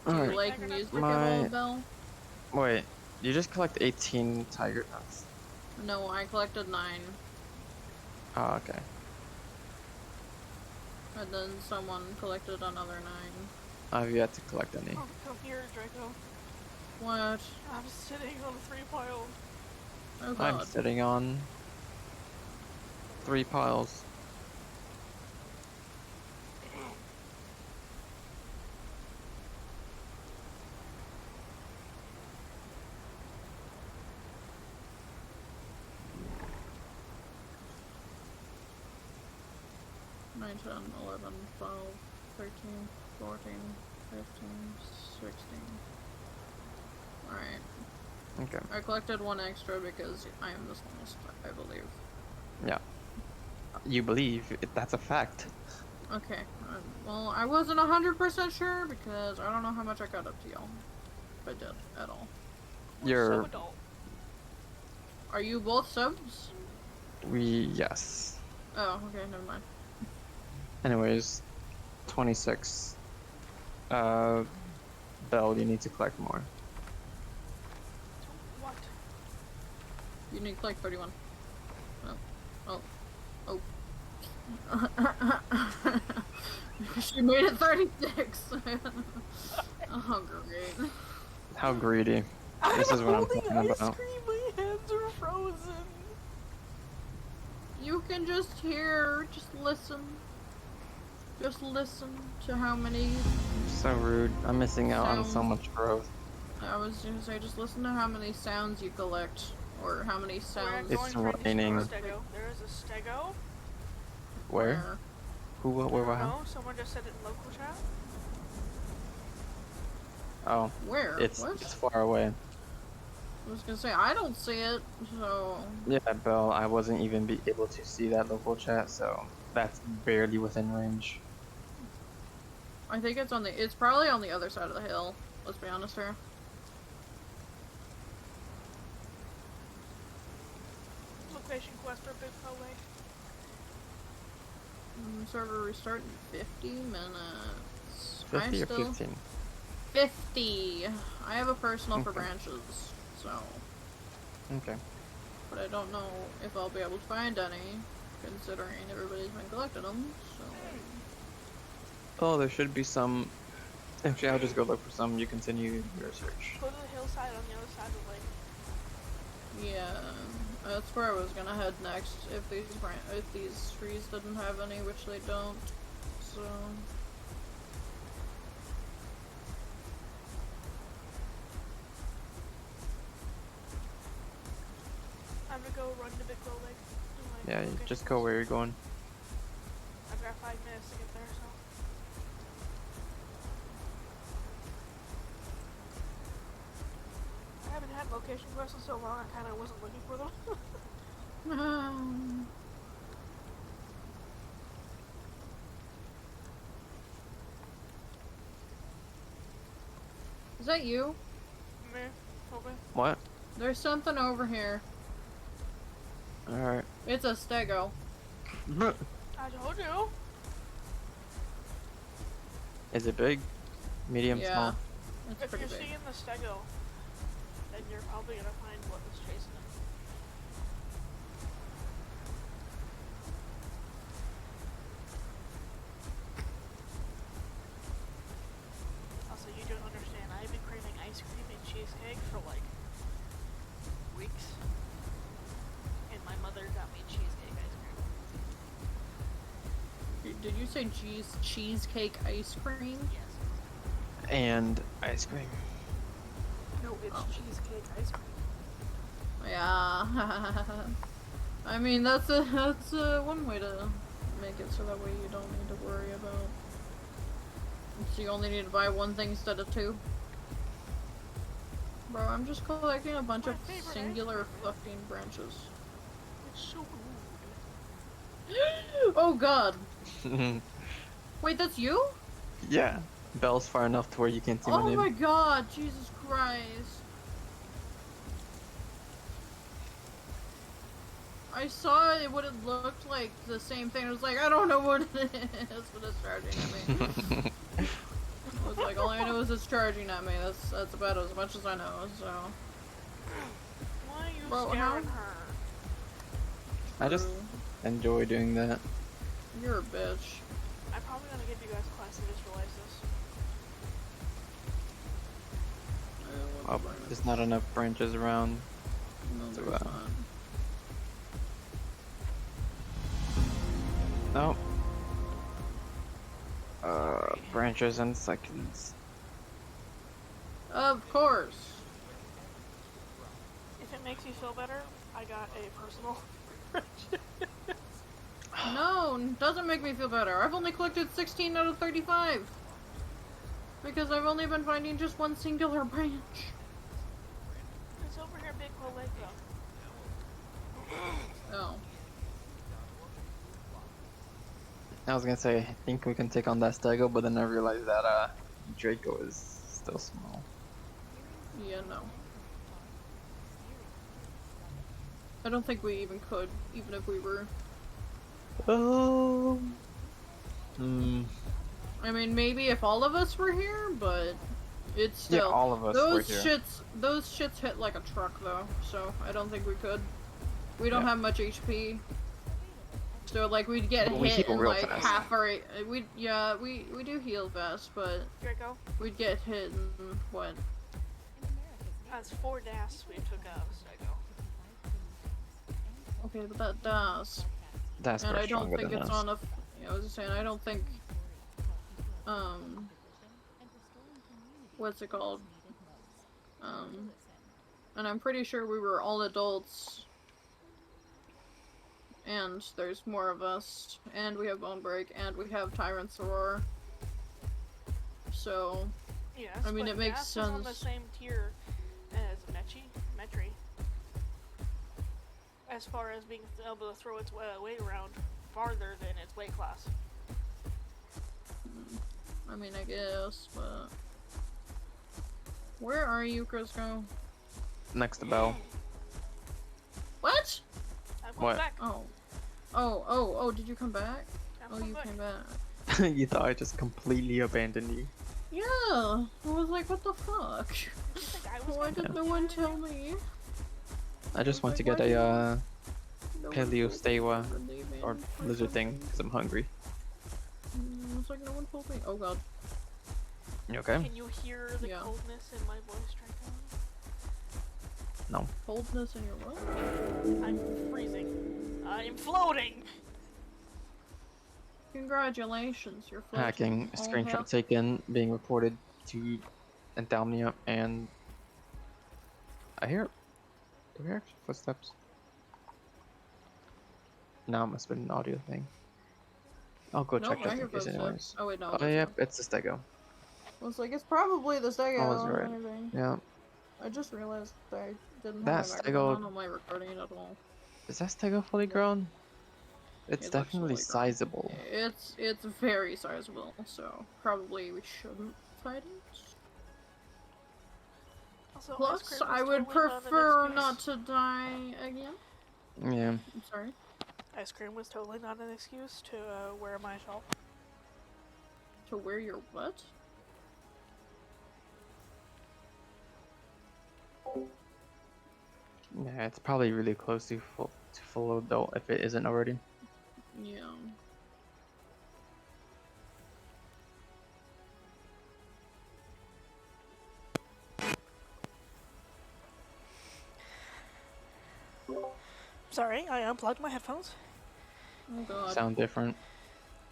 Do you Alright. like music at My- all, Belle? Wait, you just collect 18 tiger nuts. No, I collected 9. Oh, okay. And then someone collected another 9. I've yet to collect any. Oh, come here, Draco. What? I'm sitting on 3 piles. Oh I'm god. sitting on 3 piles. Nine, 10, 11, 12, 13, 14, 15, 16. Alright. Okay. I collected 1 extra because I am the smallest, I believe. Yeah. You believe that's a fact. Okay. Well, I wasn't 100% sure because I don't know how much I got up to y'all. If I did at all. You're. So adult. Are you both subs? Yes. Oh, okay, never mind. Anyways, 26. Belle, you need to collect more. What? You need to collect 31. Oh. Oh. She made it 36! Oh, great. How greedy. This is what I'm talking ice about. cream, my hands are frozen. You can just hear, just listen. Just listen to how many. So rude. I'm missing out on so Sounds- much growth. I was gonna say, just listen to how many sounds you collect. Or how many sounds. It's We're going for raining. additional stego. There is a stego. Where? Who? Where? What? No, someone just said it in local chat. Oh, Where? it's What? it's far away. I was gonna say, I don't see it, so... Yeah, Bell, I wasn't even able to see that local chat, so that's barely within range. I think it's on the... It's probably on the other side of the hill. Let's be honest here. Location quest for Big Pro Lake. Server restart in 50 minutes. 50 or still... 15? 50! I have a personal for Okay. branches, so... Okay. But I don't know if I'll be able to find any, considering everybody's been collecting them, so... Oh, there should be some. Actually, I'll just go look for some. You continue your search. Go to the hillside on the other side of the lake. Yeah, that's where I was gonna head next, if these trees didn't have any, which they don't, so... I'm gonna go run to Big Pro Lake. Do my Yeah, you location just go quest. where you're going. I've got 5 minutes to get there, so. I haven't had location quests in so long, I kinda wasn't looking for them. Is that you? Meh, probably. What? There's something over here. Alright. It's a stego. I told you! Is it big? Medium? Yeah. Small? It's If pretty you're big. seeing the stego, then you're probably gonna find what was chasing it. Also, you don't understand, I've been craving ice cream and cheesecake for like weeks. And my mother got me cheesecake ice cream. Did you say cheesecake ice cream? Yes. And ice cream. No, it's Oh. cheesecake ice cream. Yeah. I mean, that's one way to make it so that way you don't need to worry about. So you only need to buy one thing instead of two. Bro, I'm just collecting a bunch My of favorite singular ice fucking branches. It's so rude. Oh god! Wait, that's you? Yeah. Bell's far enough to where you can't see my Oh name. my god, Jesus Christ. I saw it, what it looked like, the same thing. I was like, I don't know what it is, but it's charging at me. I was like, all I know is it's charging at me. That's about as much as I know, so. Why are you Bro, scaring how- her? I just True. enjoy doing that. You're a bitch. I'm probably gonna give you guys class and just realize this. Oh, there's not enough branches around. No, So, there's not. No. Branches and seconds. Of course. If it makes you feel better, I got a personal. No, doesn't make me feel better. I've only collected 16 out of 35. Because I've only been finding just one singular branch. It's over here, Big Pro Lake, though. Oh. I was gonna say, I think we can take on that stego, but then I realized that Draco is still small. Yeah, no. I don't think we even could, even if we were. Oh. I mean, maybe if all of us were here, but it's still. Yeah, all of us were here. Those shits hit like a truck, though. So I don't think we could. We don't Yeah. have much HP. So like we'd get But we hit heal in real like fast. half our. We do heal fast, but Draco, we'd get hit in what? that's 4 DAS we took out of Stego. Okay, but that does. That's And far I don't stronger think than it's us. on a. Yeah, I was just saying, I don't think. What's it called? And I'm pretty sure we were all adults. And there's more of us. And we have Bone Break, and we have Tyrant's Roar. So. Yes, I mean, but it makes DAS is on the sense. same tier as Metri. as far as being able to throw its weight around farther than its weight class. I mean, I guess, but... Where are you, Crisco? Next to Bell. What? I'm What? going back. Oh, did you come back? I'm Oh, going you back. came back. You thought I just completely abandoned you. Yeah! I was like, what the fuck? The guy was Why gonna did do no one it. tell me? I just want to Like, get why a No one paleo told me stewa you were leaving or for lizard thing something. because I'm hungry. I was like, no one told me. Oh god. You okay? Can you hear the Yeah. coldness in my voice right No. Coldness in your what? now? I'm freezing. I'm floating! Congratulations, you're floating. Hacking, Oh, screenshot hell. taken, being reported to Endowmia, and I hear. Do we hear footsteps? No, it must have been an audio thing. I'll go check Nope, I just hear in case, footsteps. anyways. Oh wait, no. Oh, that's yep, you. it's the stego. I was like, it's probably the stego. I was right. I think. Yeah, I just realized I didn't that have my microphone stego. on my recording at all. Is that stego fully grown? It's It looks definitely fully grown. sizable. It's very sizable, so probably we shouldn't fight it. Also, Plus, ice cream I was would totally not an prefer excuse. not to die again. Yeah. I'm sorry. Ice cream was totally not an excuse to wear my shawl. To wear your what? Yeah, it's probably really close to full adult if it isn't already. Yeah. Sorry, I unplugged my headphones. Oh god. Sound different.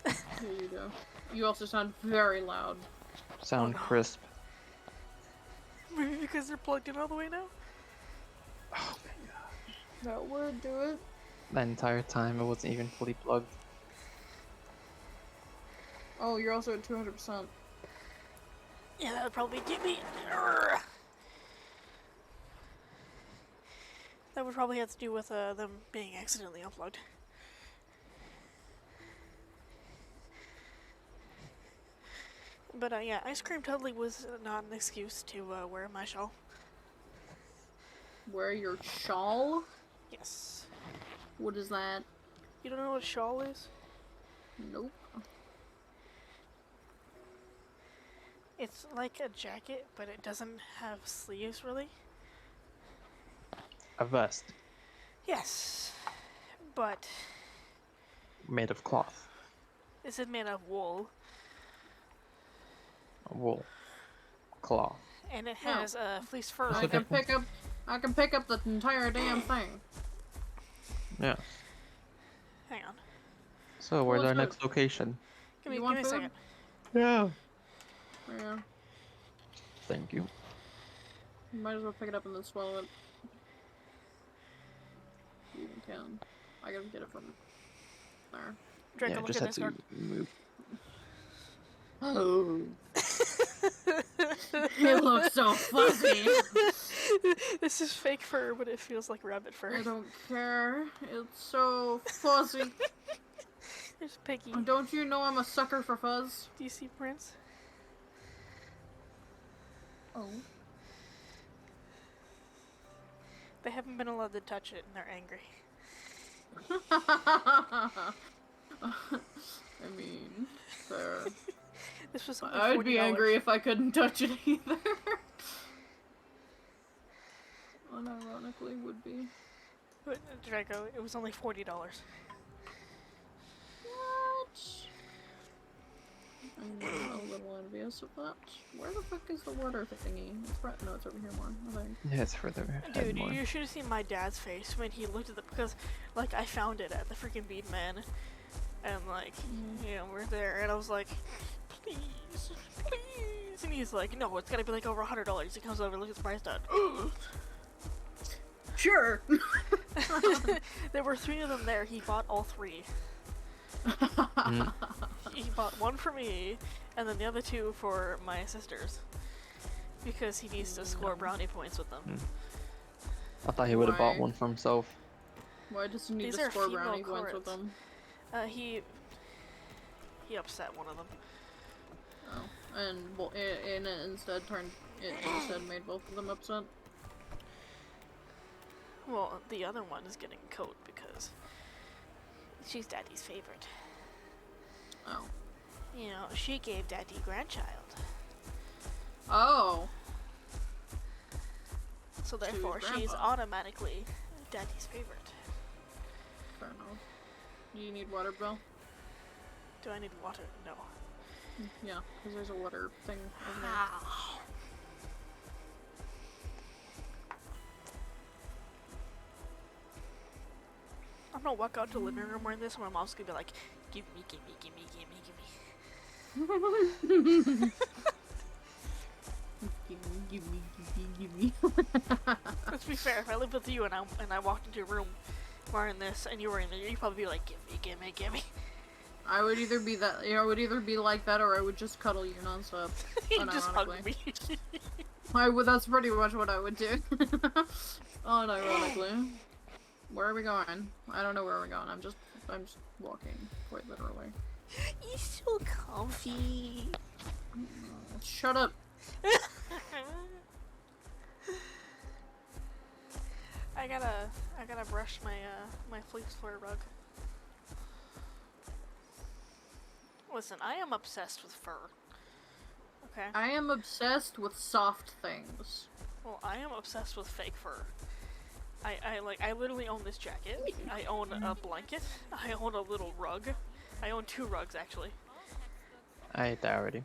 Here you go. You also sound very loud. Sound Oh, no. crisp. Maybe because they're plugged in all the way now? Oh, That would do it. that entire time it wasn't even fully plugged. Oh, you're also at 200%. Yeah, that would probably get me. Urgh. That would probably have to do with them being accidentally unplugged. But yeah, ice cream totally was not an excuse to wear my shawl. Wear your shawl? Yes. What is that? You don't know what a shawl is? Nope. It's like a jacket, but it doesn't have sleeves really. A vest Yes, but made of cloth, this is made of wool, wool, cloth. and it No. has fleece fur. What's I the can difference? pick up the entire damn thing. Yeah. Hang on. So where's Well, our it's next location? Give You me want a food? second. Yeah. Yeah. Thank you. You might as well pick it up and then swallow it. You even can. I gotta get it from there. Draco, Yeah, look just at had this to card. move. Oh. It looks so fuzzy. This is fake fur, but it feels like rabbit fur. I don't care. It's so fuzzy. There's Piggy. Don't you know I'm a sucker for fuzz? Do you see Prince? Oh. They haven't been allowed to touch it, and they're angry. I mean, fair. This was only I would be $40. angry if I couldn't touch it either. Unironically, would be. But, Draco, it was only $40. What? I'm a little envious of that. Where the fuck is the water thingy? It's right. No, it's over here more, I think. Yeah, it's further ahead Dude, more. you should have seen my dad's face when he looked at the, because, like, I found it at the freaking Bead Man, and, like, you know, we're there, and I was like, please, please, and he's like, no, it's gotta be, like, over $100. He comes over, look at the price tag. Sure! There were 3 of them there, he bought all 3. Mm. He bought 1 for me, and then the other 2 for my sisters. Because he needs to score brownie points with them. I thought he would have bought Why? one for himself. Why does he need These to are score female brownie points with courts. them? He upset one of them. Oh, and it instead made both of them upset. Well, the other one is getting a coat because she's Daddy's favorite. Oh. You know, she gave Daddy grandchild. Oh. So therefore, she's grandpa. automatically Daddy's favorite. Fair enough. Do you need water, Bill? Do I need water? No. Yeah, because there's a water thing over there. How? I'm gonna walk out to the living room wearing this, and my mom's gonna be like, "Give me, give me, give me, give me, give me." Give me. Let's be fair. If I lived with you and I walked into your room wearing this and you were in there, you'd probably be like, "Give me, give me, give me." I would either be that, I would either be like that, or I would just cuddle you nonstop. You just hug me. I would. That's pretty much what I would do. Unironically. Where are we going? I don't know where we're going. I'm just walking, quite literally. You're so comfy. Shut up. I gotta brush my fleece floor rug. Listen, I am obsessed with fur. Okay. I am obsessed with soft things. Well, I am obsessed with fake fur. I literally own this jacket. I own a blanket. I own a little rug. I own 2 rugs actually. I ate that already.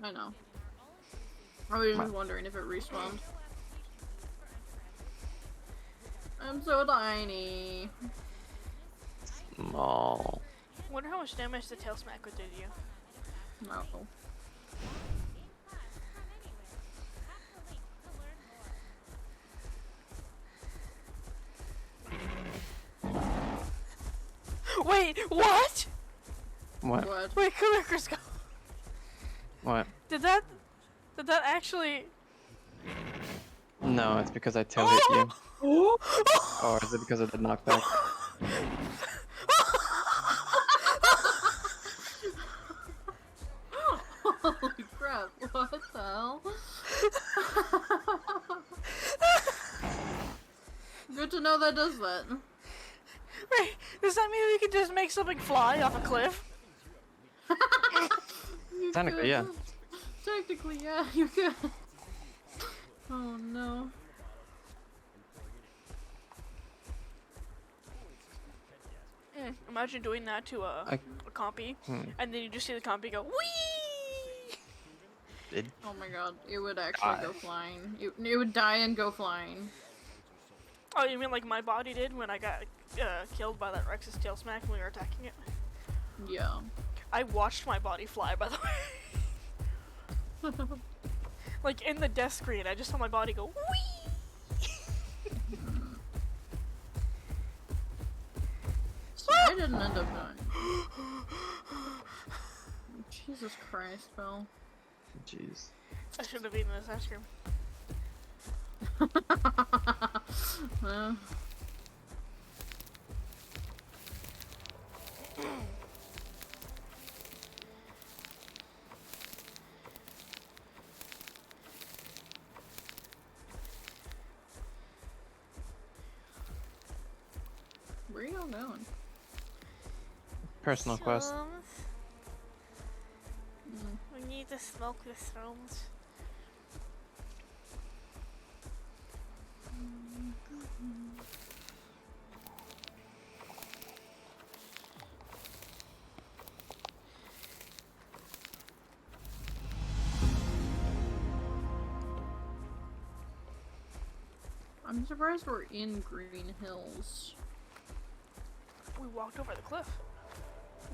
I know. I was just wondering if it respawned. I'm so tiny. Small. Wonder how much damage the tail smack would do to you. No. Wait, what? What? What? Wait, come here, Crisco. What? Did that actually? No, it's because I tail hit you. Or is it because of the knockback? Holy crap, what the hell? Good to know that does that. Wait, does that mean we can just make something fly off a cliff? Technically, yeah. Technically, yeah, you could. Oh no. Imagine doing that to a compy, and then you just see the compy go whee. Oh my god, it would actually go flying. It would die and go flying. Oh, you mean like my body did when I got killed by that Rex's tail smack when we were attacking it? Yeah. I watched my body fly, by the way. Like in the death screen, I just saw my body go whee. See, I didn't end up dying. Jesus Christ, Phil. Jeez. I should have eaten this ice cream. Where are you all going? Personal quest. We need to smoke the stones. I'm surprised we're in Green Hills. We walked over the cliff.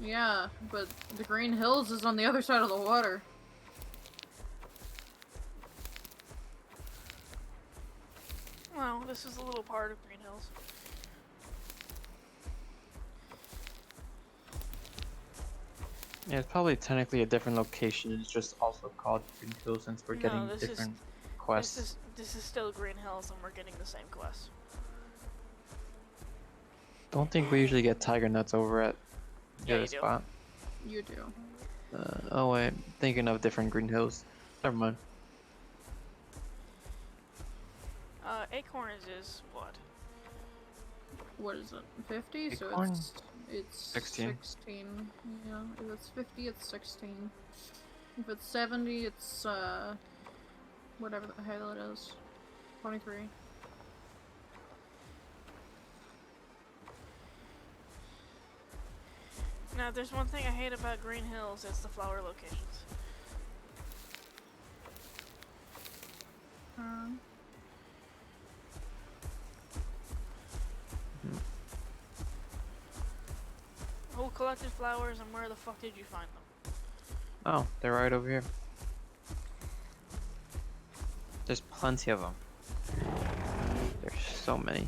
Yeah, but the Green Hills is on the other side of the water. Well, this is a little part of Green Hills. Yeah, it's probably technically a different location. It's just also called Green Hills since we're getting different quests. This is still Green Hills, and we're getting the same quest. Don't think we usually get tiger nuts over at the Yeah, other you do. spot. You do. Oh wait, thinking of different green hills. Never mind. Acorns is what? What is it? 50? So Acorn? it's 16. 16. Yeah, if it's 50, it's 16. If it's 70, it's whatever the hell it is. 23. Now, if there's one thing I hate about Green Hills, it's the flower locations. Who collected flowers and where the fuck did you find them? Oh, they're right over here. There's plenty of them. There's so many.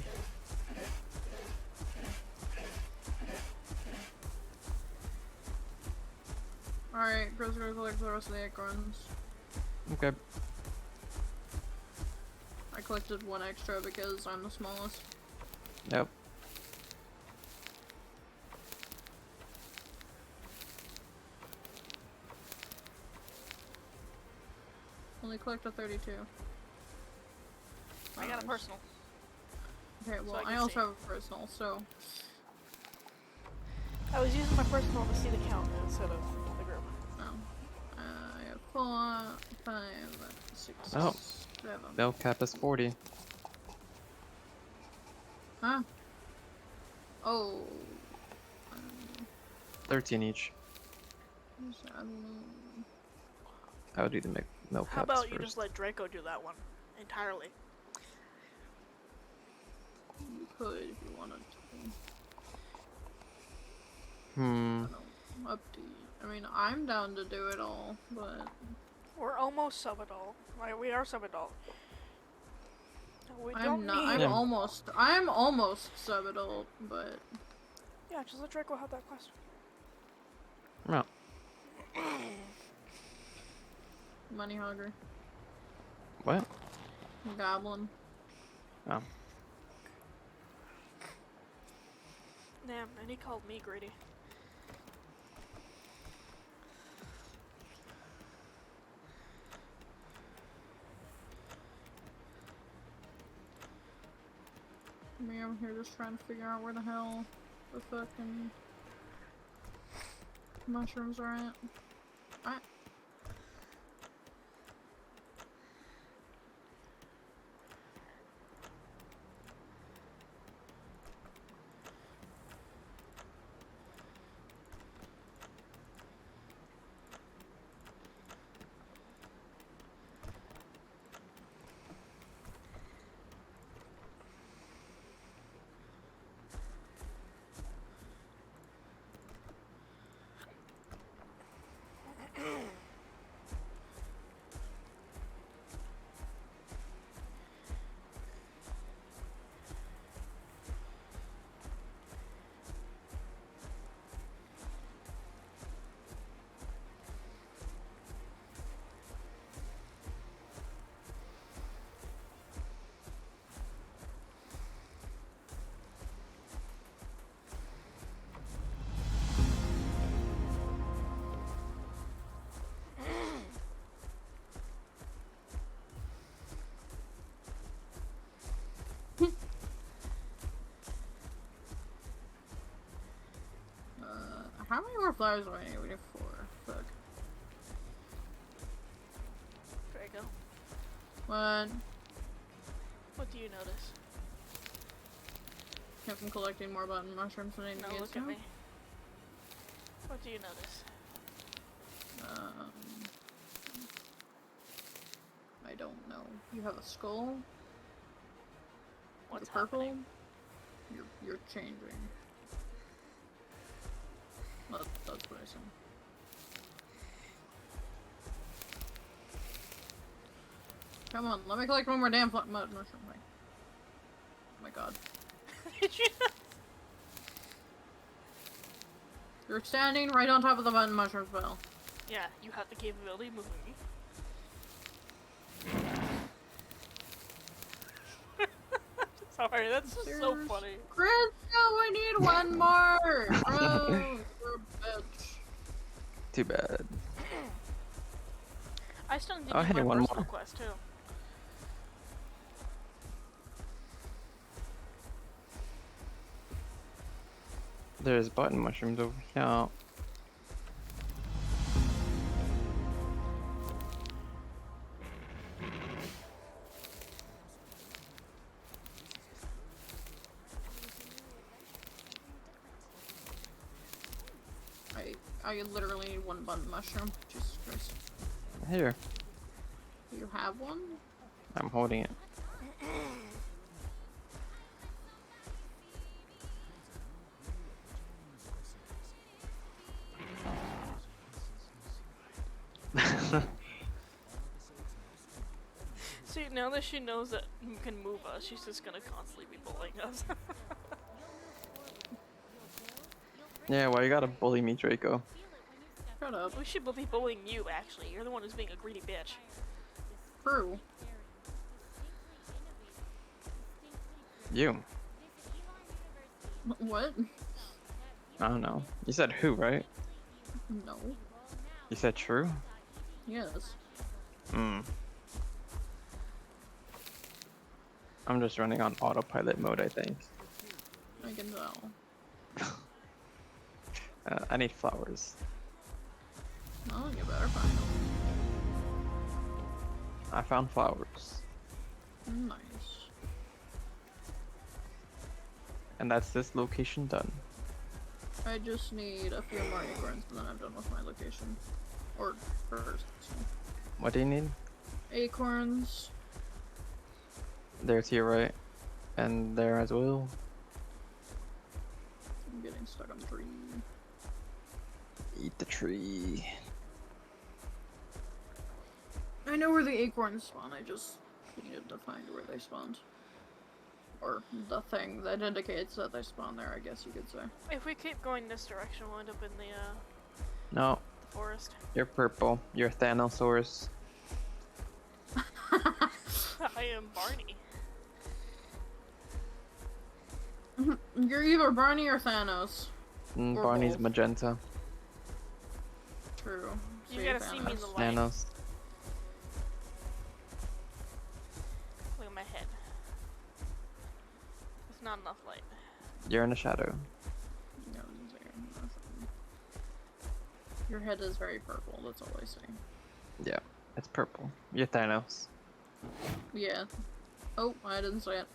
Alright, Chris gonna collect the rest of the acorns. Okay. I collected one extra because I'm the smallest. Yep. Only collected 32. I got a personal. Okay, well, I can I also see. have a personal, so. I was using my personal to see the count instead of the group. I have 4, 5, 6, Oh. 7. Milk cap is 40. Huh? Oh. 13 each. 7. I would do the milk caps How about you first. just let Draco do that one entirely? You could if you wanted to. Hmm. Up to you. I mean, I'm down to do it all, but We're almost sub-adult. Like, we are sub-adult. We I'm don't not. need... I'm almost sub-adult, but Yeah, just let Draco have that quest. No. money hungry. What? Goblin. Oh. Damn, and he called me greedy. Me, I'm here just trying to figure out where the hell the fucking mushrooms are at. How many more flowers do I need? We need 4. Fuck. Draco, What? what do you notice? If I'm collecting more button mushrooms than I need No, to look at me. What do you notice? I don't know. You have a skull? What's the purple? happening? You're changing. Well, that's what I said. Come on, let me collect one more damn mushroom thing. Oh my god. Did you? You're standing right on top of the button mushroom spell. Yeah, you have the capability of moving me. Sorry, that's just so There's- funny. Crystal, we need one more! Bro, you're a bitch. Too bad. I still need to Oh, do hey, my one personal more. quest too. There's button mushrooms over here. I literally need one button mushroom. Jesus Christ. Here, You have one? I'm holding it. See, now that she knows that you can move us, she's just gonna constantly be bullying us. Yeah, why you gotta bully me, Draco? Shut up. We should be bullying you, actually. You're the one who's being a greedy bitch. True. You. What? I don't know. You said who, right? No. You said true? Yes. Hmm. I'm just running on autopilot mode, I think. I can tell. I need flowers. Oh, you better find them. I found flowers. Nice. And that's this location done. I just need a few more acorns and then I'm done with my location. Or first. What do you need? Acorns. There to your right. And there as well. I'm getting stuck on the tree. Eat the tree. I know where the acorns spawn, I just needed to find where they spawned. Or the thing that indicates that they spawn there, I guess you could say. If we keep going this direction, we'll end up in the No, forest. you're purple. You're Thanosaurus. I am Barney. You're either Barney or Thanos. Or Barney's both. magenta. True. So You you're gotta see me in the light. Thanos. Look at my head. There's not enough light. You're in the shadow. No, nothing. Your head is very purple, that's all I say. Yeah, it's purple. You're Thanos. Yeah. Oh, I didn't say it.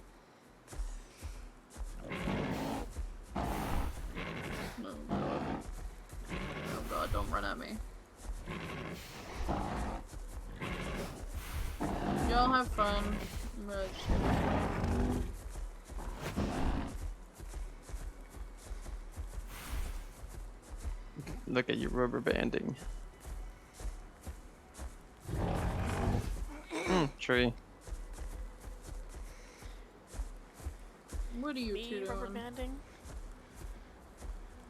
No, God. Oh God, don't run at me. Y'all have fun. I'm gonna just get this. Look at you rubber banding. Tree. What are you Me two rubber doing? banding?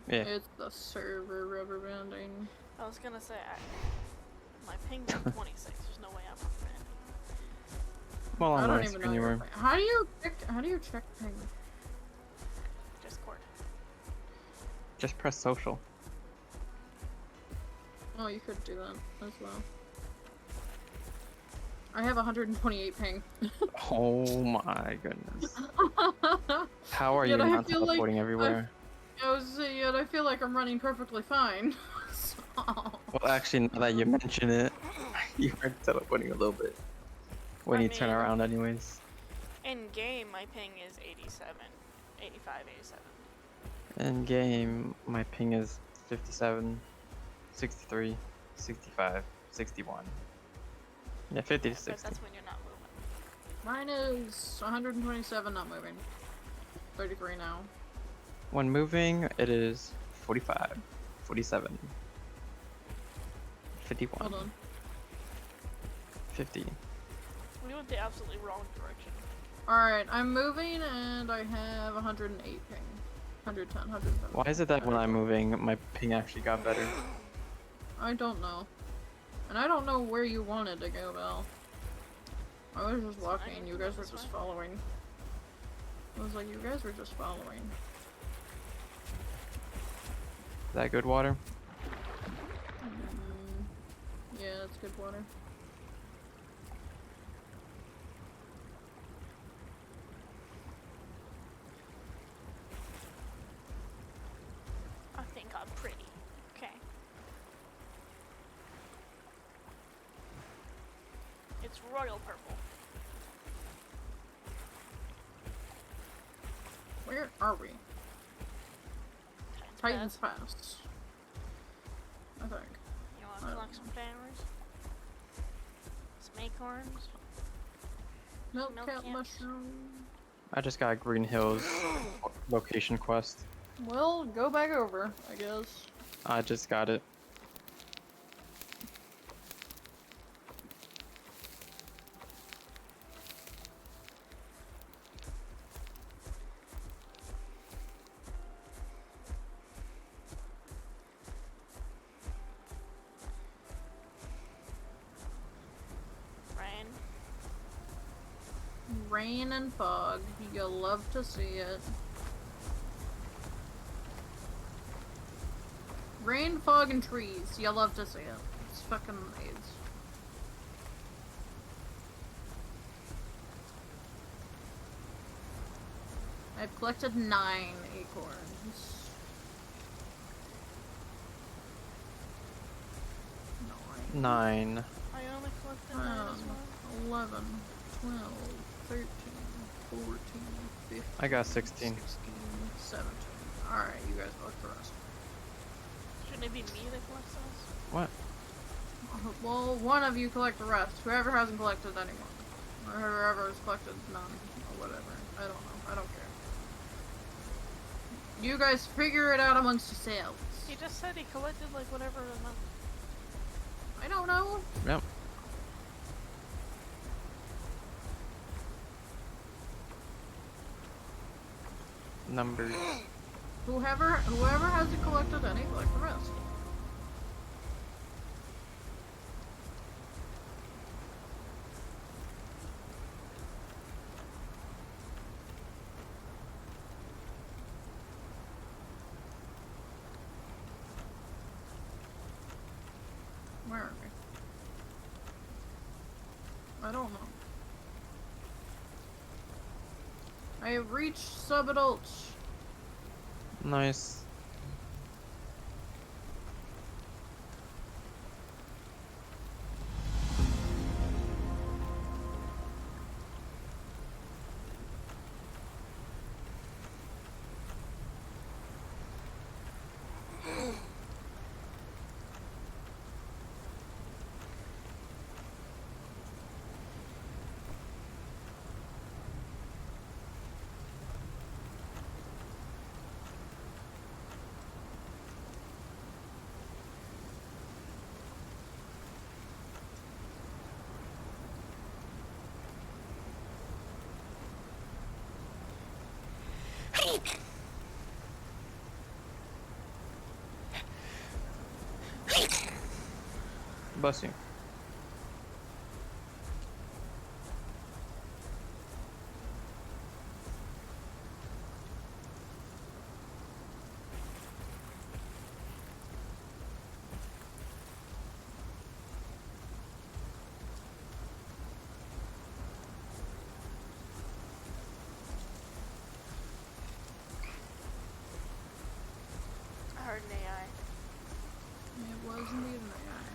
Yeah. It's the server rubber banding. I was gonna say, my ping's at 26. There's no way I'm rubber banding. Well, I on don't my even know screen you your were. ping. How do you check ping? Discord. Just press social. Oh, you could do that as well. I have 128 ping. Oh my goodness. How are you Yet I not feel like teleporting everywhere? Yet I feel like I'm running perfectly fine. So... Well, actually, now that you mention it, you are teleporting a little bit. When I you turn mean- around anyways. In game, my ping is 87. 85, 87. In game, my ping is 57, 63, 65, 61. Yeah, 50 to But 60. that's when you're not moving. Mine is 127, not moving. 33 now. When moving, it is 45, 47, 51, Hold on. 50. We went the absolutely wrong direction. Alright, I'm moving and I have 108 ping. 110, 107. Why is it that when I'm moving, my ping actually got better? I don't know. And I don't know where you wanted to go, Belle. I was just walking, you guys were just following. I was like, you guys were just following. Is that good water? Yeah, it's good water. I think I'm pretty. Okay. It's royal purple. Where are we? Titan's Pass. Pass. I think. You want to collect some flowers? Some acorns? Milk Milk cat cans. mushroom. I just got Green Hills location quest. Well, go back over, I guess. I just got it. Rain. Rain and fog. You'll love to see it. Rain, fog, and trees. You'll love to see it. It's fucking amazing. I've collected 9 acorns. 9. I only collected 9 as well. 11, 12, 13, 14, 15. I got 16. 16, 17. Alright, you guys collect the rest. Shouldn't it be me that collects those? What? Well, one of you collect the rest. Whoever hasn't collected anyone. Or whoever has collected none. Or whatever. I don't know. I don't care. You guys figure it out amongst yourselves. He just said he collected like whatever amount. I don't know. Yep. Numbers. Whoever hasn't collected any, collect the rest. Where are we? I don't know. I have reached sub-adult. Nice. Bless you. I heard an AI. It was indeed an AI.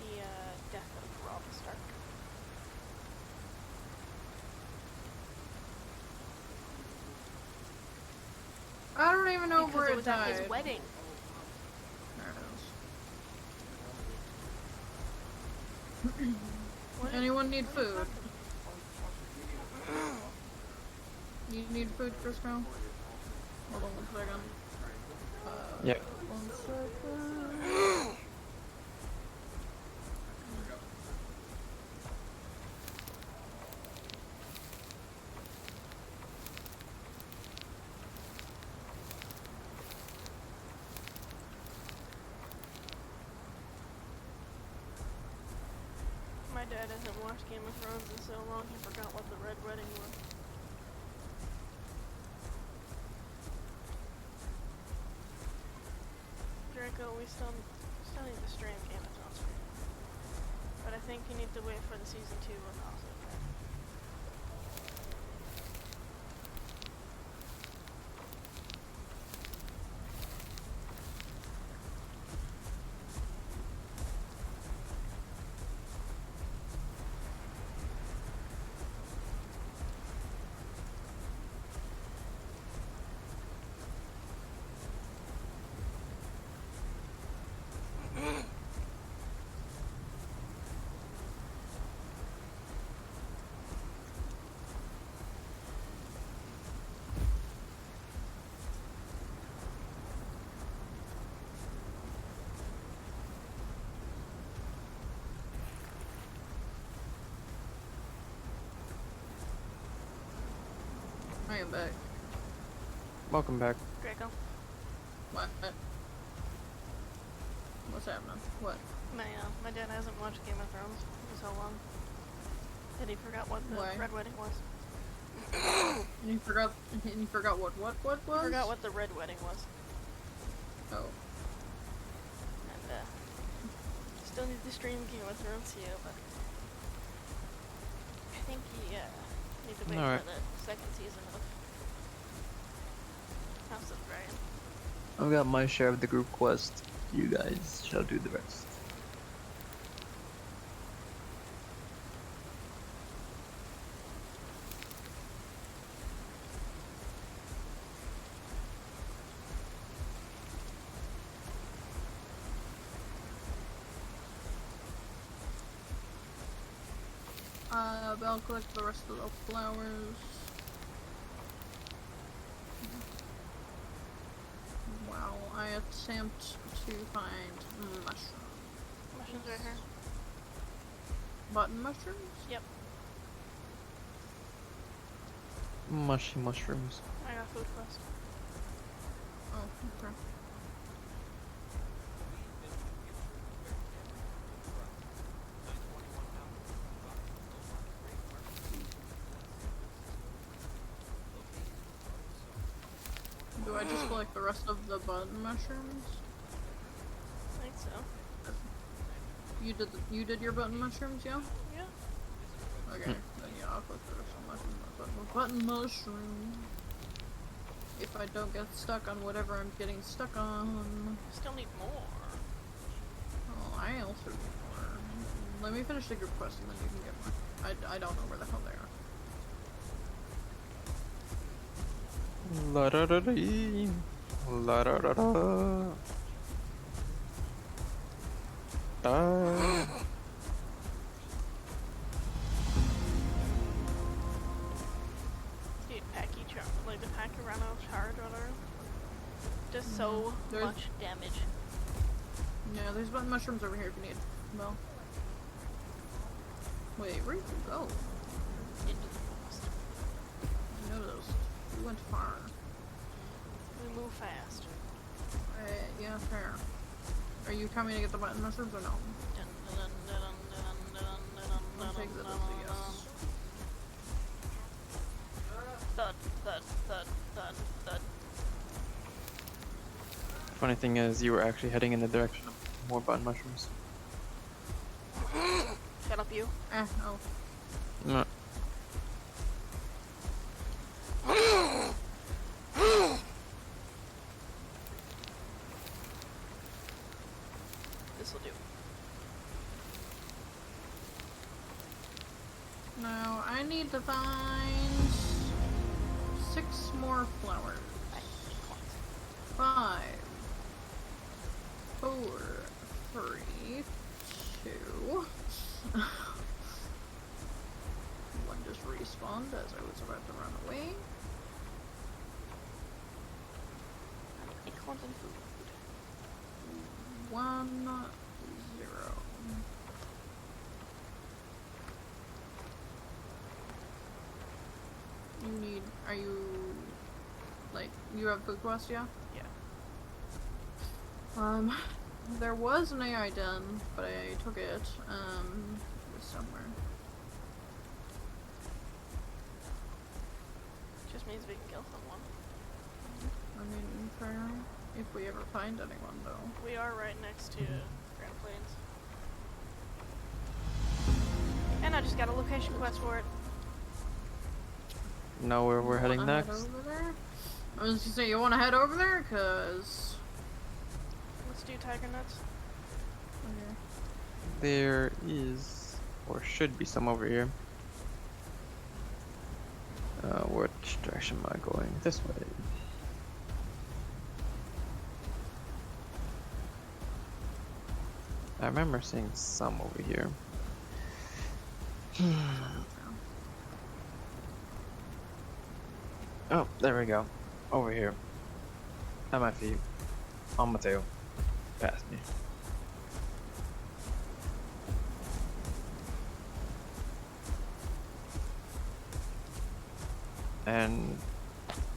The death of Robb Stark. I don't even know Because where it it was at his died. wedding. There it is. What Anyone need what are you food? talking- You need food, Crisco? Hold on 1 second. Yep. 1 second. My dad hasn't watched Game of Thrones in so long he forgot what the Red Wedding was. Draco, we still need to stream Game of Thrones for you. But I think you need to wait for the season 2 and also that. I am back. Welcome back. Draco, What? What's happening? What? my dad hasn't watched Game of Thrones in so long that he forgot what the Why? Red Wedding was. And you forgot what was? He forgot what the Red Wedding was. Oh. And, still need to stream Game of Thrones to you, but I think you, need to wait Alright. for the second season of House of the Dragon. I've got my share of the group quest. You guys shall do the rest. I'll collect the rest of the flowers. Wow, I attempt to find mushrooms. Mushrooms right here. Button mushrooms? Yep, Mushy mushrooms. I got food quest. Oh, okay. Do I just collect the rest of the button mushrooms? I think so. You did your button mushrooms, yeah? Yeah. Okay, then yeah, I'll collect the rest of my button mushroom. If I don't get stuck on whatever I'm getting stuck on. Still need more. Oh, I also need more. Let me finish the group quest and then you can get more. I don't know where the hell they are. La da da dee. La da da da. Da. Dude, Packy like the Pachydermo charge or whatever. Does so There's- much damage. Yeah, there's button mushrooms over here if you need. Well. Wait, where'd you go? Into the forest. I noticed. You went far. We move fast. Yeah, fair. Are you coming to get the button mushrooms or no? I'll take that as a yes. Thud, thud, thud, thud, thud. Funny thing is, you were actually heading in the direction of more button mushrooms. Shut up, you. Oh. No. This'll do. Now, I need to find 6 more flowers. 5, 4, 3, 2. One just respawned as I was about to run away. Acorns and food. 1, 0. You need, are you, like, you have food quest, yeah? Yeah. There was an AI den, but I took it. is somewhere. Just means we can kill someone. I mean, if we ever find anyone, though. We are right next to Grand Plains. And I just got a location quest for it. Know where we're heading Wanna head next? over there? I was gonna say, you wanna head over there? Cause... Let's do Tiger Nuts. Okay. There is, or should be, some over here. Which direction am I going? This way. I remember seeing some over here. Oh, there we go. Over here. At my feet. On my tail. Past me. And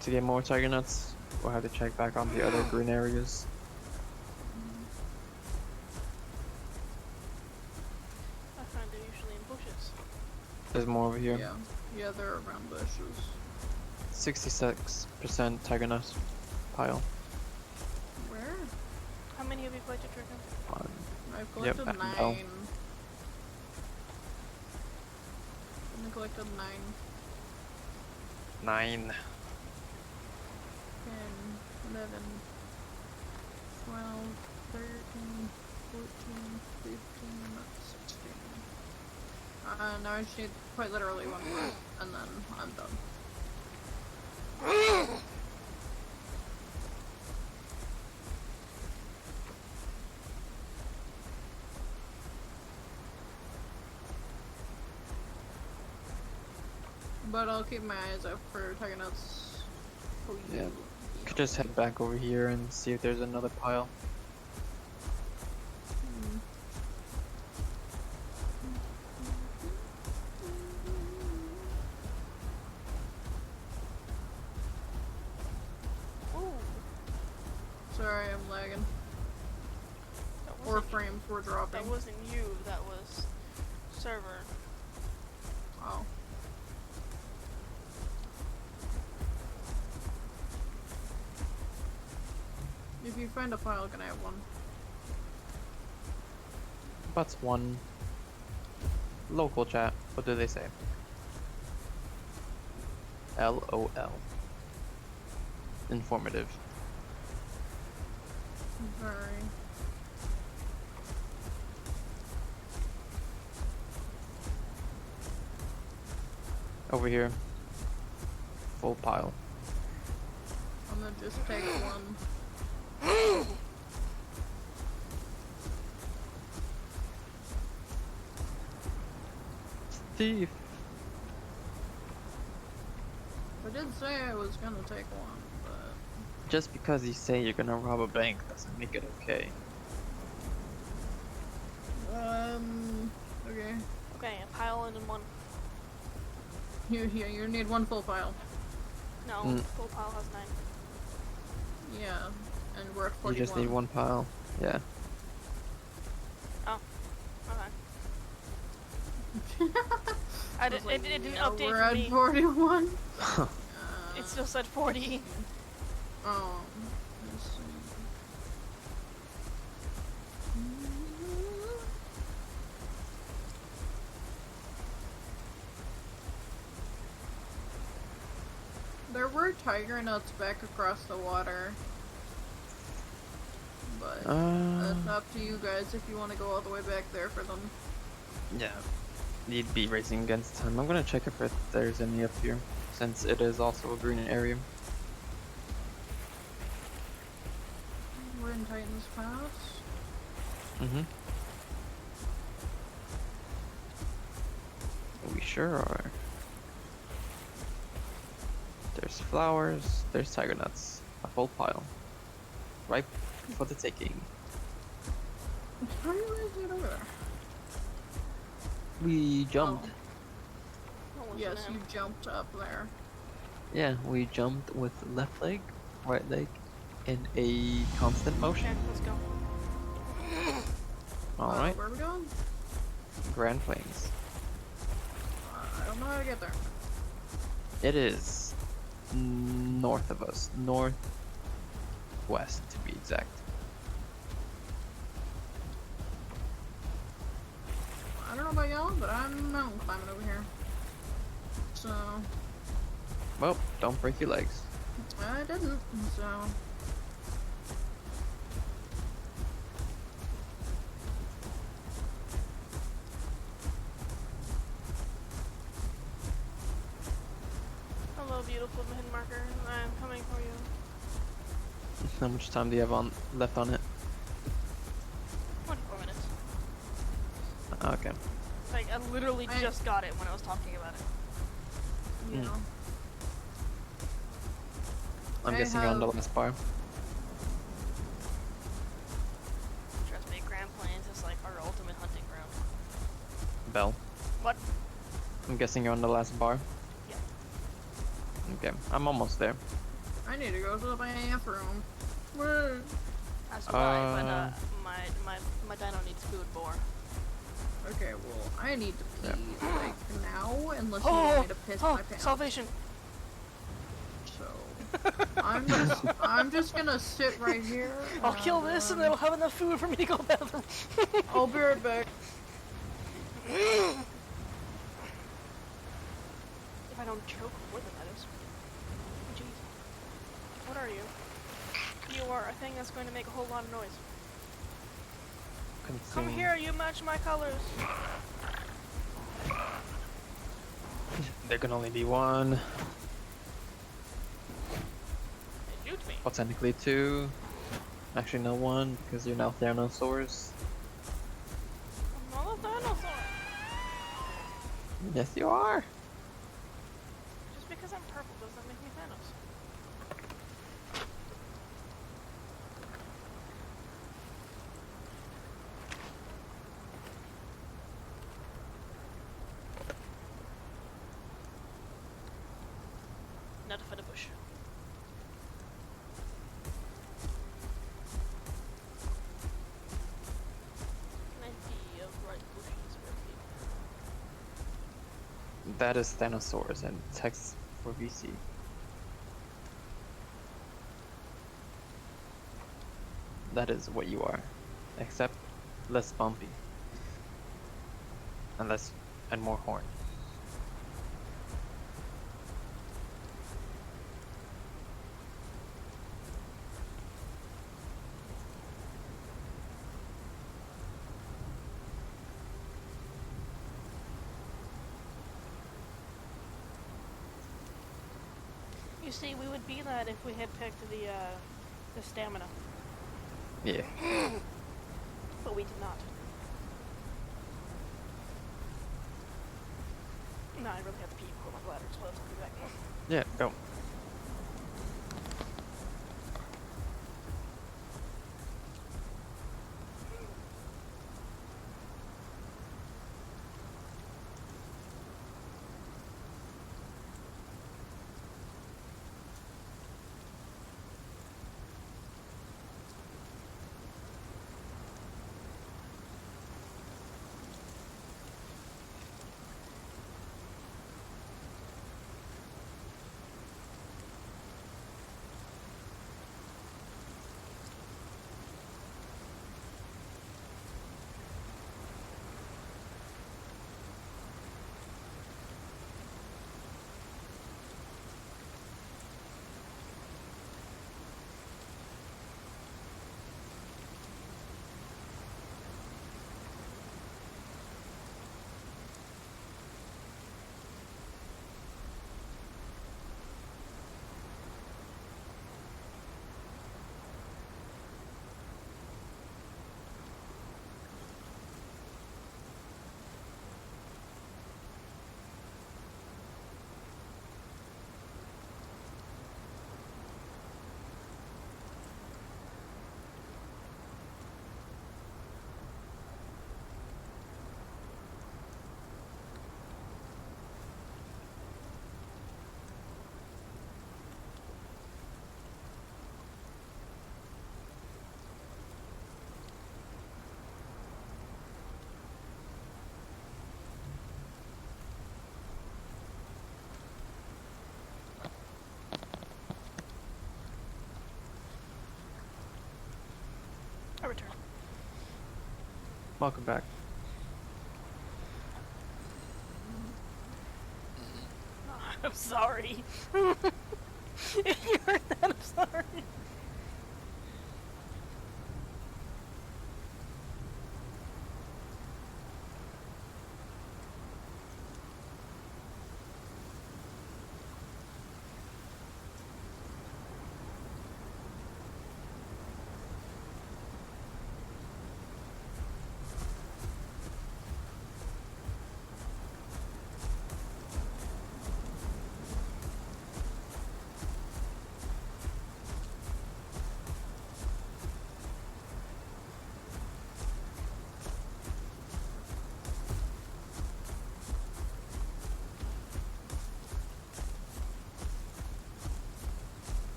to get more tiger nuts, we'll have to check back on the other green areas. I find they're usually in bushes. There's more over here. Yeah. Yeah, they're around bushes. 66% tiger nut pile. Where? How many have you collected, Trigon? One. I've collected Yep, 9. oh. I collected 9. 9. 10, 11, 12, 13, 14, 15, 16. Now I just need quite literally one more, and then I'm done. But I'll keep my eyes out for tiger nuts. Oh, Yeah. Could just head back over here and see if there's another pile. Ooh, Sorry, I'm lagging. that Or wasn't, frames were dropping. that wasn't you, that was server. Oh. If you find a file, can I have one? That's one. Local chat. What do they say? LOL. Informative. Sorry. Over here. Full pile. I'm gonna just take one. Thief. I did say I was gonna take one, but... Just because you say you're gonna rob a bank doesn't make it okay. Okay. Okay, a pile and then one. You need one full file. No, full pile has 9. Yeah, and we're at You 41. just need one pile. Yeah. Oh, okay. It didn't update we're for at me. 41. It still said 40. Let's see. There were tiger nuts back across the water. But that's up to you guys if you want to go all the way back there for them. Yeah. You'd be racing against time. I'm gonna check if there's any up here, since it is also a green area. We're in Titan's Pass. Mm-hmm. We sure are. There's flowers, there's tiger nuts. A full pile. Ripe for the taking. How do you guys get over there? We jumped. What was Yes, the you name? jumped up there. Yeah, we jumped with left leg, right leg, in a constant motion. Okay, let's go. Alright. Where are we going? Grand Plains. I don't know how to get there. It is north of us. Northwest, to be exact. I don't know about y'all, but I'm mountain climbing over here. So, Well, don't break your legs. I didn't, so. Hello, beautiful hidden marker. I'm coming for you. How much time do you have left on it? 24 minutes. Okay. Like, I literally I- just got it when I was talking about it. You Hmm. know. I'm I guessing you're on the have- last bar. Trust me, Grand Plains is like our ultimate hunting ground. Bell. What? I'm guessing you're on the last bar. Yeah. Okay, I'm almost there. I need to go to the bathroom. Woo. That's why, but my dino needs food more. Okay, well, I need to pee, Yeah. like, now, unless you want me to piss my pants. Salvation! So, I'm just gonna sit right here. I'll kill this and then I'll have enough food for me to go to the bathroom. I'll be right back. If I don't choke more than that is. Jeez. What are you? You are a thing that's going to make a whole lot of noise. Come Consume. here, you match my colors. There can only be one. They juked me. Well, technically two. Actually, no one, because you're now Theranosaurus. I'm not a dinosaur. Yes, you are. Just because I'm purple doesn't make me Thanos. Not for the bush. Plenty of ripe bushes for people. That is Thanosaurus and text for VC. That is what you are, except less bumpy. And more horn. You see, we would be that if we had picked the stamina, Yeah. but we did not. No, I really have to pee before my bladder explodes. I'll be back. Yeah, go. I return. Welcome back. I'm sorry. If you heard that, I'm sorry.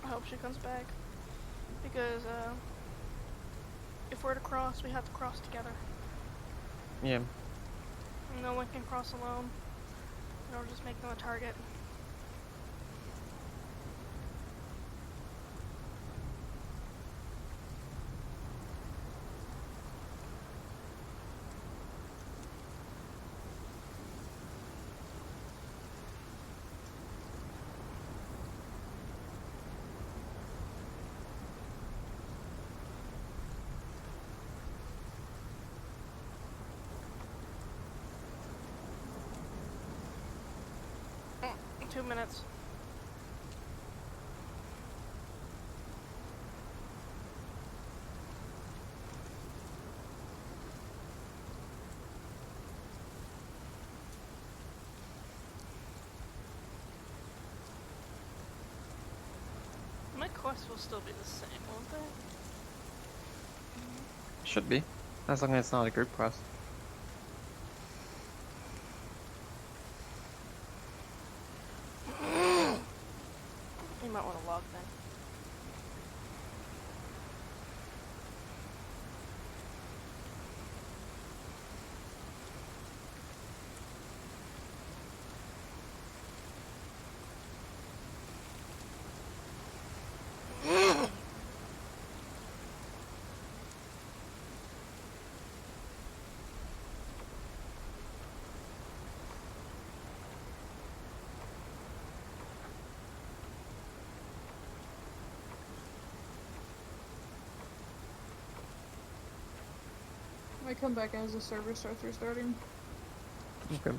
I hope she comes back. Because, if we're to cross, we have to cross together. Yeah. No one can cross alone. Or just make them a target. Mm, 2 minutes. My quests will still be the same, won't they? Should be. As long as it's not a group quest. You might want to log then. I come back as the server starts restarting. Okay.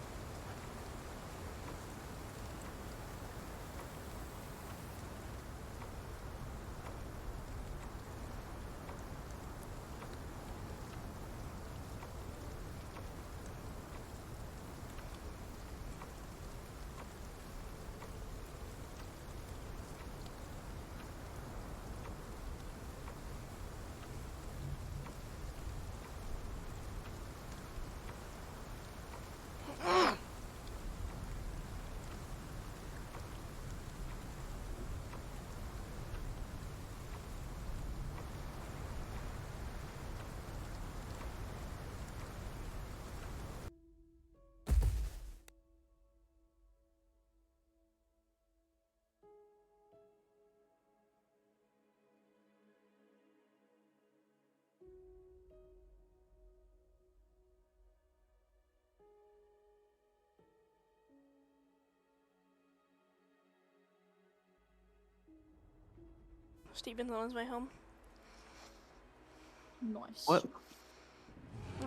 Steven's on his way home. Nice. What?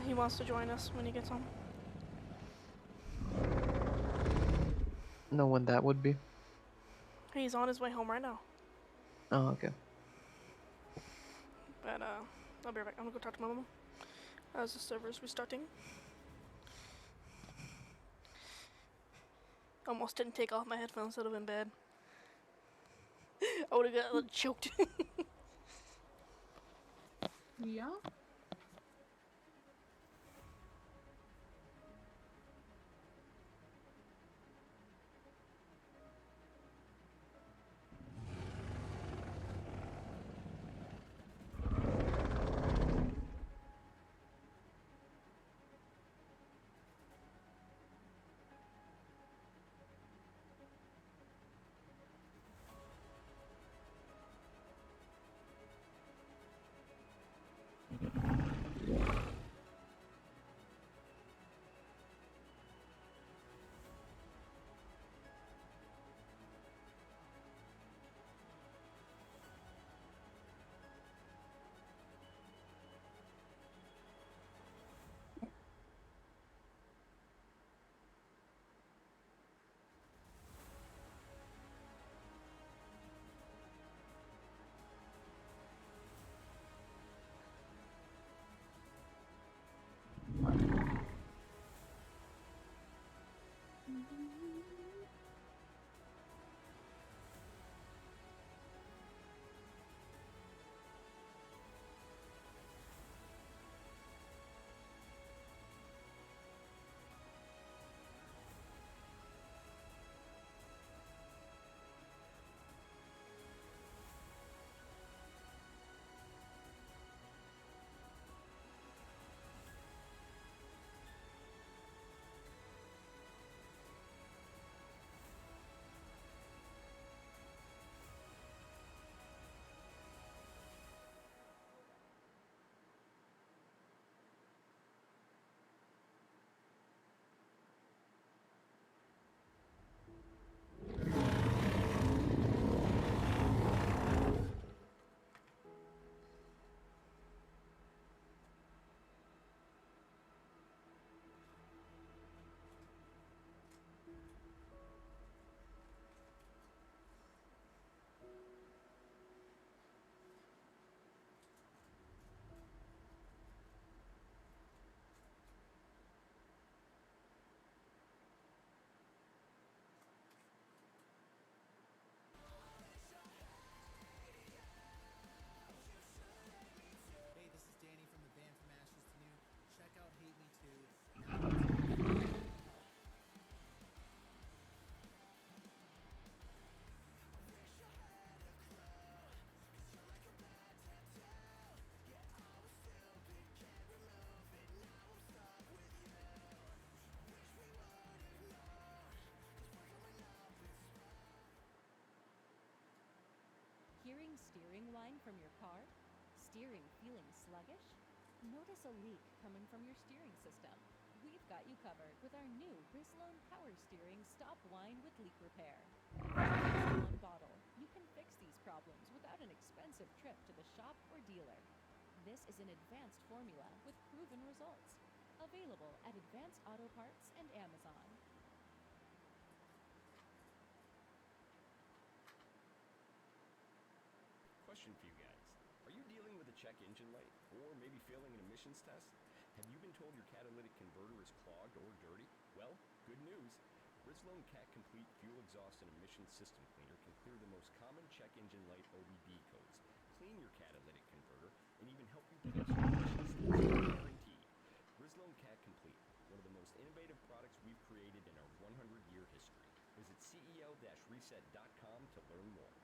He wants to join us when he gets home. Know when that would be? He's on his way home right now. Oh, okay. But I'll be right back. I'm gonna go talk to my mom. As the server's restarting. Almost didn't take off my headphones. That'd have been bad. I would have got choked. Yeah. Hey, this is Danny from the band From Ashes to New. Check out Hate Me Too. Hearing steering whine from your car? Steering feeling sluggish? Notice a leak coming from your steering system? We've got you covered with our new Brislone Power Steering Stop Whine with Leak Repair. In one bottle, you can fix these problems without an expensive trip to the shop or dealer. This is an advanced formula with proven results. Available at Advanced Auto Parts and Amazon. Question for you guys. Are you dealing with a check engine light or maybe failing an emissions test? Have you been told your catalytic converter is clogged or dirty? Well, good news. Brislone Cat Complete Fuel Exhaust and Emissions System Cleaner can clear the most common check engine light OBD codes, clean your catalytic converter, and even help you pass your emissions test. Guaranteed. Brislone Cat Complete, one of the most innovative products we've created in our 100-year history. Visit cel-reset.com to learn more.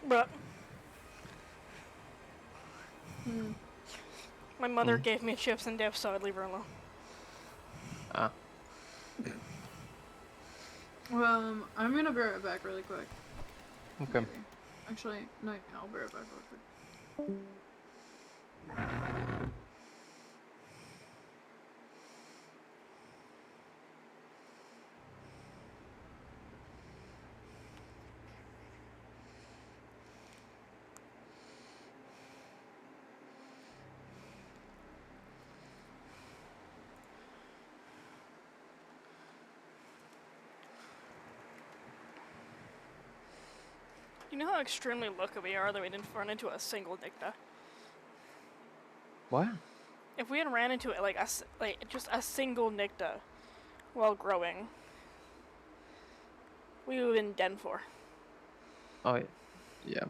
But Hmm. my mother gave me chips and dip, so I'd leave her alone. Ah. I'm gonna be right back really quick. Okay. Maybe. Actually, no, I'll be right back real quick. You know how extremely lucky we are that we didn't run into a single Dicta? What? If we had ran into it like just a single Nicta while growing, we would have been done for. Oh, yeah.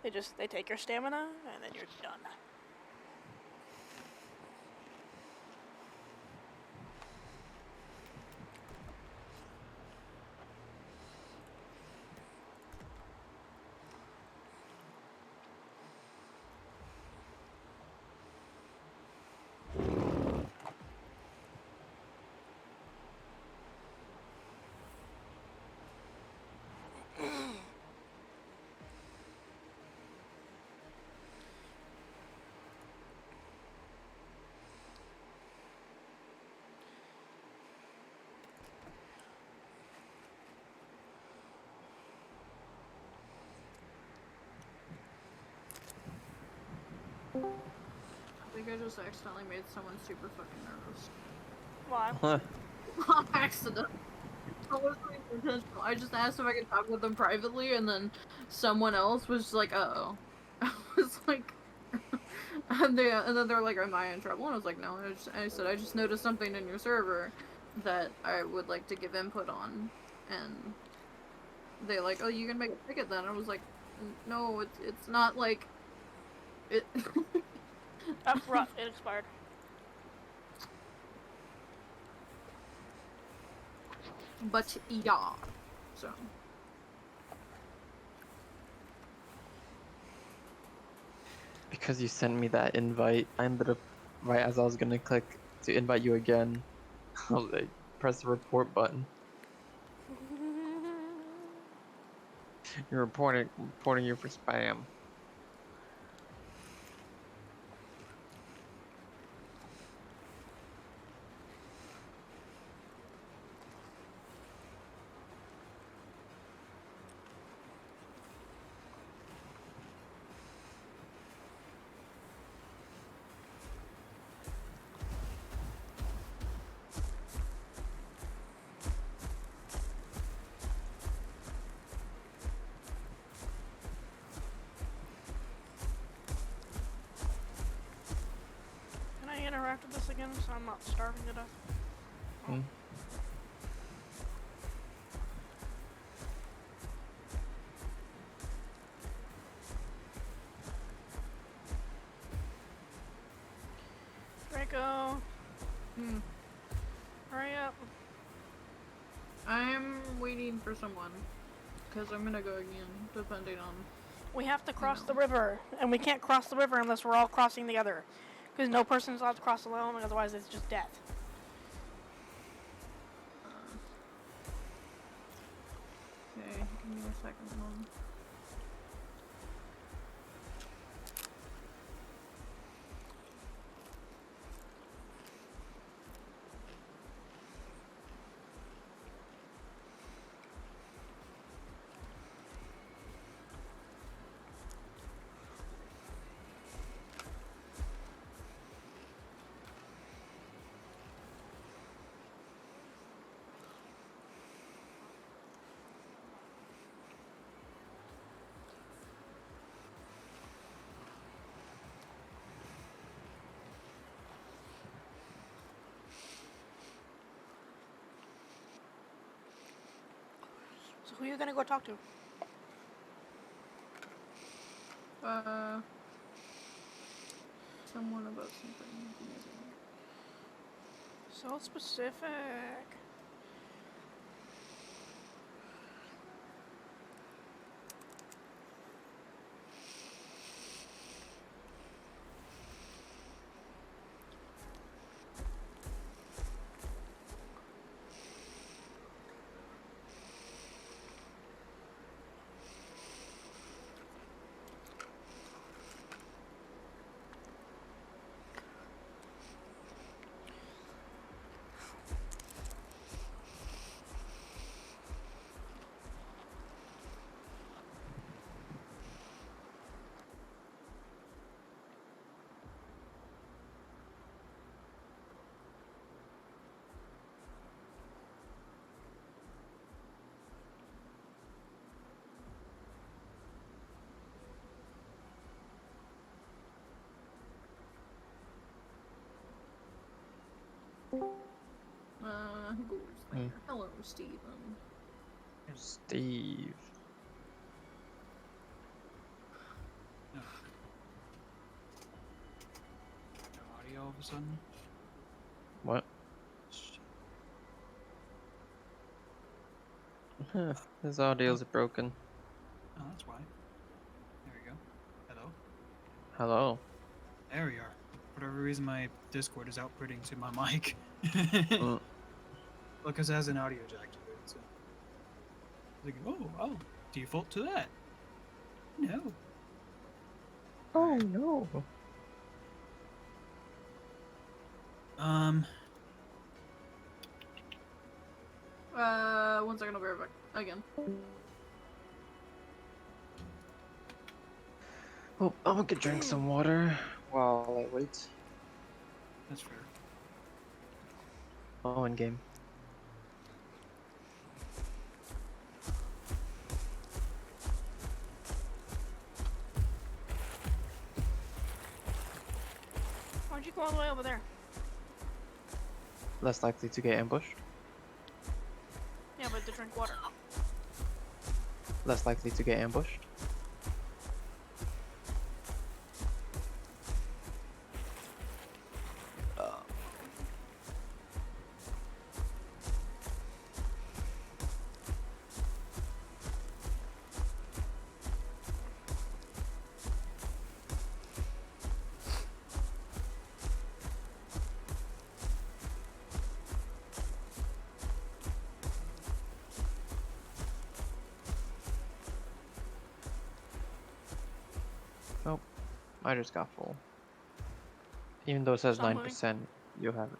They take your stamina and then you're done. I think I just accidentally made someone super fucking nervous. Why? Huh. Accident. That wasn't even intentional. I just asked if I could talk with them privately, and then someone else was just like, "Uh-oh." I was like, and then they're like, "Am I in trouble?" And I was like, "No." I said, "I just noticed something in your server that I would like to give input on," and they like, "Oh, you can make a ticket then." I was like, "No, it's not like it." Up rough, it expired. But yeah, so. Because you sent me that invite, I ended up, right as I was gonna click to invite you again, I was like, press the report button. You're reporting you for spam. Can I interact with this again so I'm not starving to death? Hmm. Draco, hurry up. I'm waiting for someone, because I'm gonna go again, depending on... We have to cross No. the river, and we can't cross the river unless we're all crossing together. Because no person is allowed to cross alone, otherwise it's just death. Okay, give me a second, Mom. So who are you gonna go talk to? Someone about something. So specific. who goes there? Mm. Hello, Steven. Steve. No. No audio all of a sudden. What? Huh, his audio's broken. Oh, that's why. There we go. Hello. Hello. There we are. For whatever reason, my Discord is outputting to my mic. Mm. Well, because it has an audio jack to it. So, like, oh, default to that. No. Oh no. Um. 1 second, I'll be right back. Again. Oh, I'm gonna drink some water while I wait. That's fair. Oh, in game. Why'd you go all the way over there? Less likely to get ambushed. Yeah, but to drink water. Less likely to get ambushed. Nope. I just got full. Even though it says Stop moving. 9%, you have it.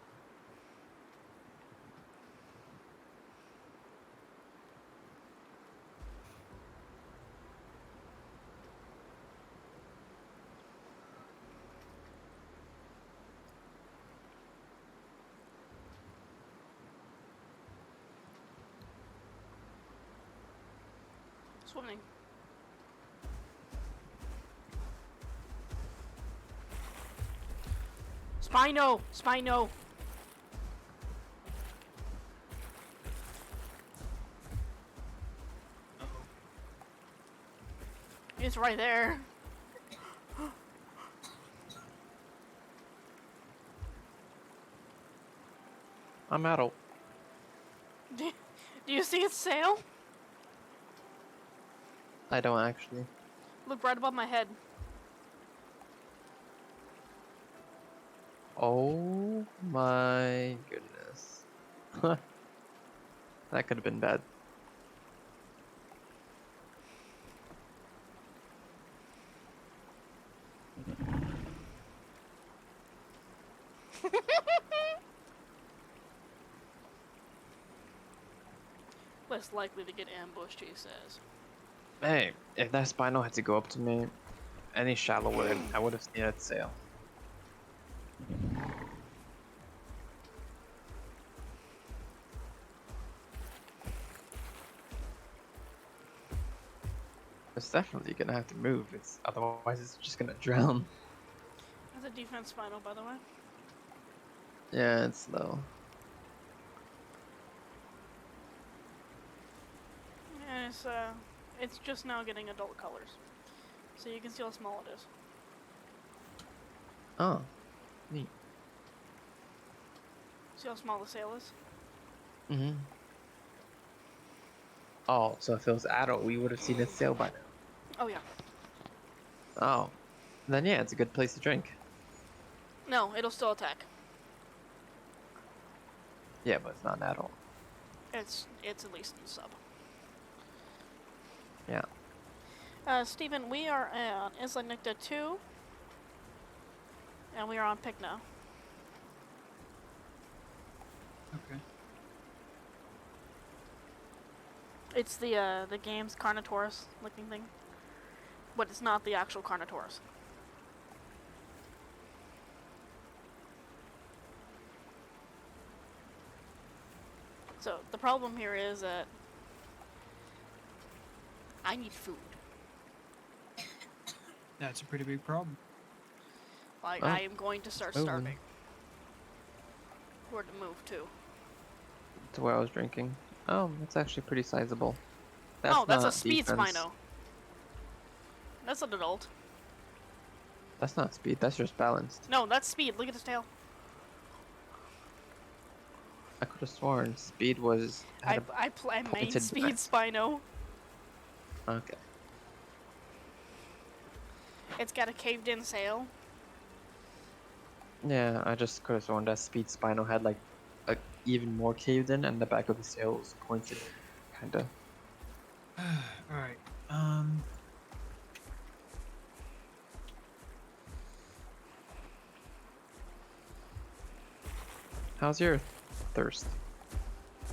Swimming. Spino! Spino! Uh-oh. It's right there. I'm adult. Do you see its sail? I don't actually. Look right above my head. Oh my goodness. That could have been bad. Less likely to get ambushed, he says. Hey, if that Spino had to go up to me any shallower, I would have seen it sail. It's definitely gonna have to move. Otherwise it's just gonna drown. That's a defense Spino, by the way. Yeah, it's slow. And it's just now getting adult colors. So you can see how small it is. Oh, neat. See how small the sail is? Mm-hmm. Oh, so if it was adult, we would have seen it sail by now. Oh yeah. Oh, then yeah, it's a good place to drink. No, it'll still attack. Yeah, but it's not an adult. It's at least in sub. Yeah. Steven, we are on Isla Nicta 2. And we are on pick now. Okay. It's the game's Carnotaurus looking thing. But it's not the actual Carnotaurus. So the problem here is that I need food. That's a pretty big problem. Like, Well, I am going to start moving. starving. Where to move to. to where I was drinking. Oh, it's actually pretty sizable. That's Oh, that's a not speed defense. Spino. That's an adult. That's not speed. That's just balanced. No, that's speed. Look at his tail. I could have sworn speed was. I Had main pointed speed defense. Spino. Okay. It's got a caved in sail. Yeah, I just could have sworn that speed Spino had like a even more caved in, and the back of the sail was pointed, kinda. Alright. How's your thirst?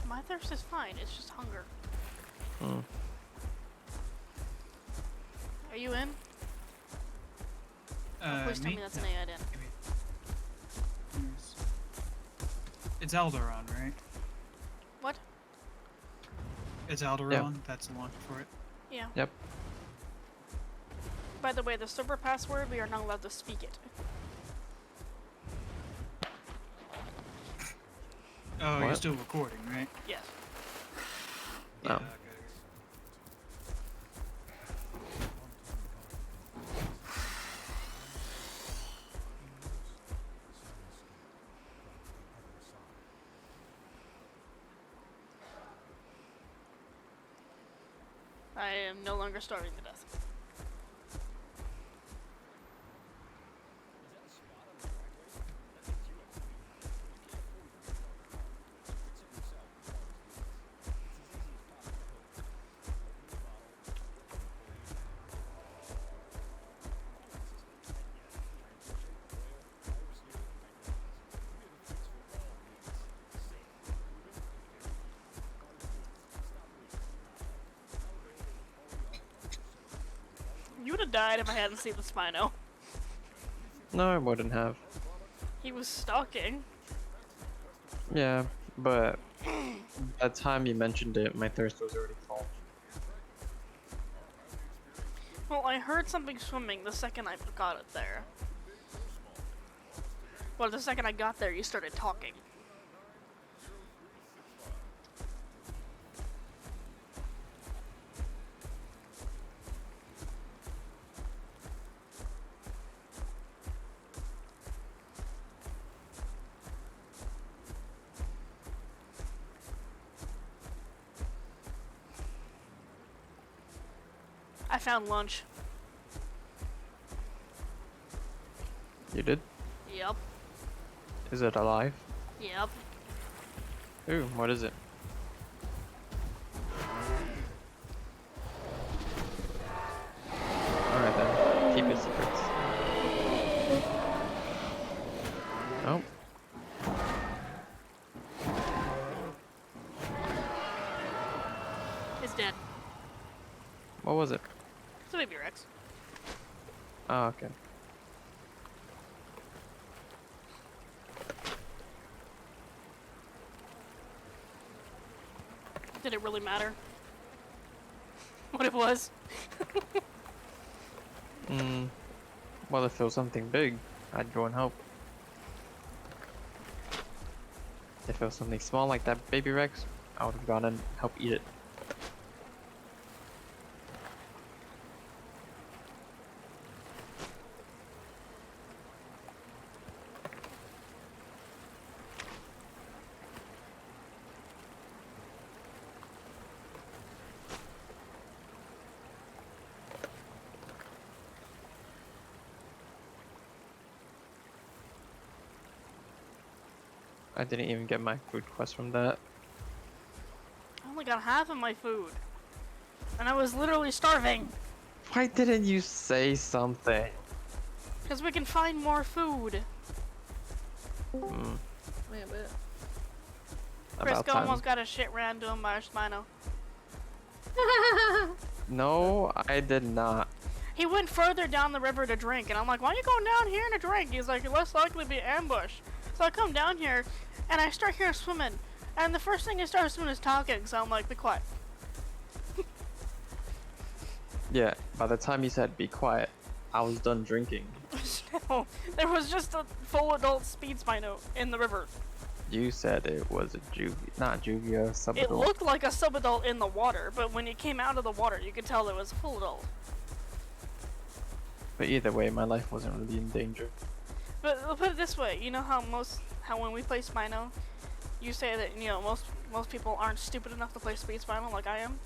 My thirst is fine. It's just hunger. Hmm. Are you in? Please tell me that's an AI in. It's Alderon, right? What? It's Alderon. That's the launch for it. Yeah. Yep. By the way, the server password, we are not allowed to speak it. Oh, you're What? still recording, right? Yes. Oh. Okay. I am no longer starving to death. You would have died if I hadn't seen the Spino. No, I wouldn't have. He was stalking. Yeah, but at the time you mentioned it, my thirst was already full. Well, I heard something swimming the second I got it there. Well, the second I got there, you started talking. I found lunch. You did? Yep. Is it alive? Yep. Ooh, what is it? Alright then, keep your secrets. Oh. It's dead. What was it? It's a baby Rex. Oh, okay. Did it really matter? What it was? Well, if it was something big, I'd go and help. If it was something small like that baby Rex, I would have gone and helped eat it. I didn't even get my food quest from that. I only got half of my food. And I was literally starving. Why didn't you say something? Because we can find more food. Hmm, Wait a bit. about Crisco time. almost got his shit ran to him by a Spino. No, I did not. He went further down the river to drink, and I'm like, why are you going down here to drink? He's like, you're less likely to be ambushed. So I come down here, and I start here swimming, and the first thing he starts doing is talking, so I'm like, be quiet. Yeah, by the time you said be quiet, I was done drinking. No, there was just a full adult speed Spino in the river. You said it was a not juvie, a It subadult. looked like a subadult in the water, but when it came out of the water, you could tell it was a full adult. But either way, my life wasn't really in danger. But put it this way, you know how when we play Spino, you say that most people aren't stupid enough to play Speed Spino like I am.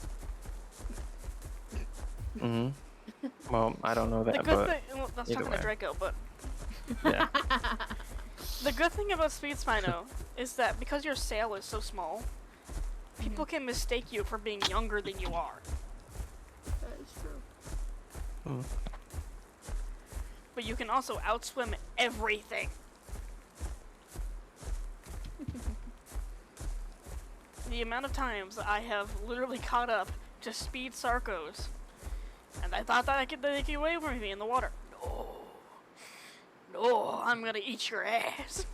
Mm-hmm. Well, I don't know that, The good but thing, well, that's either talking to way. Draco, but yeah. the good thing about Speed Spino is that because your sail is so small, people can mistake you for being younger than you are. That is true. Mm. But you can also outswim everything. The amount of times I have literally caught up to speed Sarcos, and I thought that I could take you away from me in the water. No, I'm gonna eat your ass.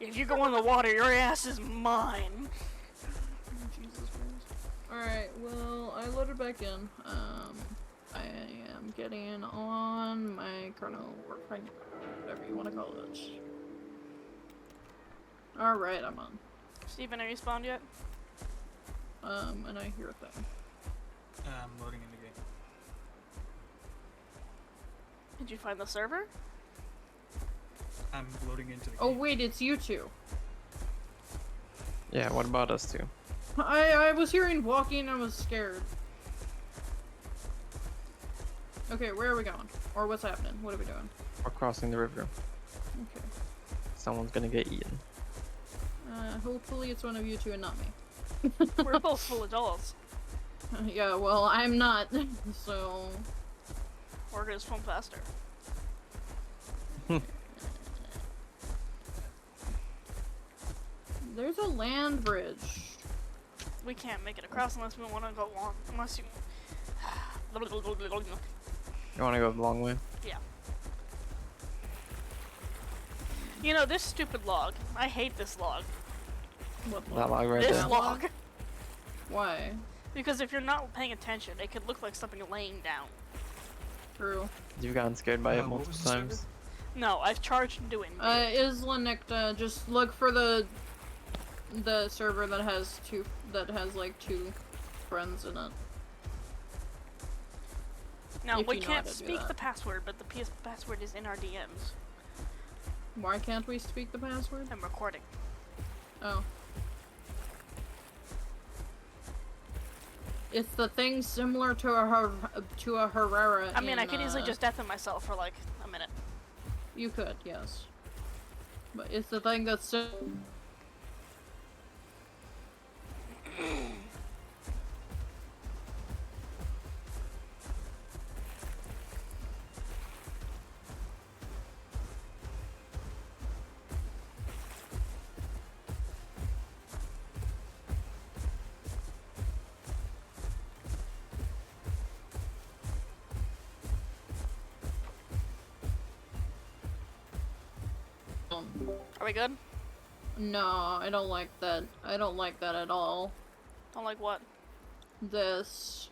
If you go in the water, your ass is mine. Jesus Christ. Alright, well, I loaded back in. I am getting on my chrono, or whatever you want to call it. Alright, I'm on. Steven, have you spawned yet? And I hear a thing. I'm loading in the game. Did you find the server? I'm loading into the Oh game. wait, it's you two. Yeah, what about us two? I was hearing walking and I was scared. Okay, where are we going? Or what's happening? What are we doing? We're crossing the river. Okay. Someone's gonna get eaten. Hopefully it's one of you two and not me. We're both full adults. Yeah, well, I'm not, so... We're gonna swim faster. There's a land bridge. We can't make it across unless we want to go long. Unless you. You wanna go the long way? Yeah. You know, this stupid log. I hate this log. What That log right This there. log. Why? Because if you're not paying attention, it could look like something laying down. True. You've gotten scared by it what multiple was the server? times. No, I've charged into it. Isla just look for the server that has like two friends in it. Now, if we you know can't how to do speak that. the password, but the password is in our DMs. Why can't we speak the password? I'm recording. Oh. It's the thing similar to a Herrera. I mean, I could easily just deafen myself for like a minute. You could, yes. But it's the thing that's so. Are we good? No, I don't like that. I don't like that at all. Don't like what? This.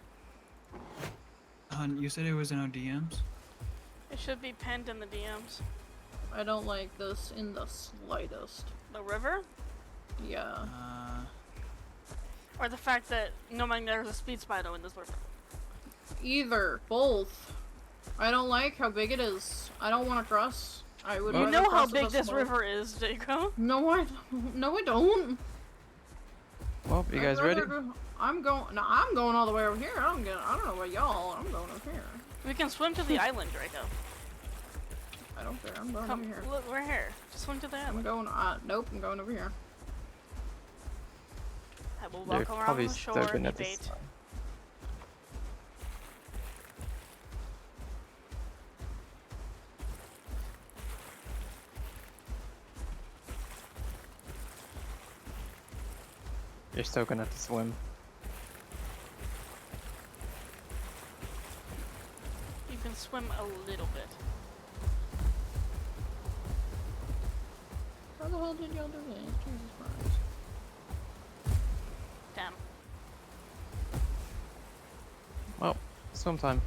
You said it was in our DMs? It should be pinned in the DMs. I don't like this in the slightest. The river? Yeah. Or the fact that knowing there's a speed spider in this river? Either. Both. I don't like how big it is. I don't want to cross. I would You rather know how cross big with a this small- river is, Jacob. No, I don't. No, I don't. Well, you I'd guys ready? rather I'm going. No, I'm going all the way over here. I don't know about y'all. I'm going over here. We can swim to the island, Draco. I don't care. I'm going Come, over here. look, we're here. Just swim to the I'm island. going. Nope. I'm going over here. I will They're walk around probably the shore stubborn and at this debate. time. You're still gonna have to swim. You can swim a little bit. How the hell did y'all do that? Jesus Christ. Damn. Well, swim time.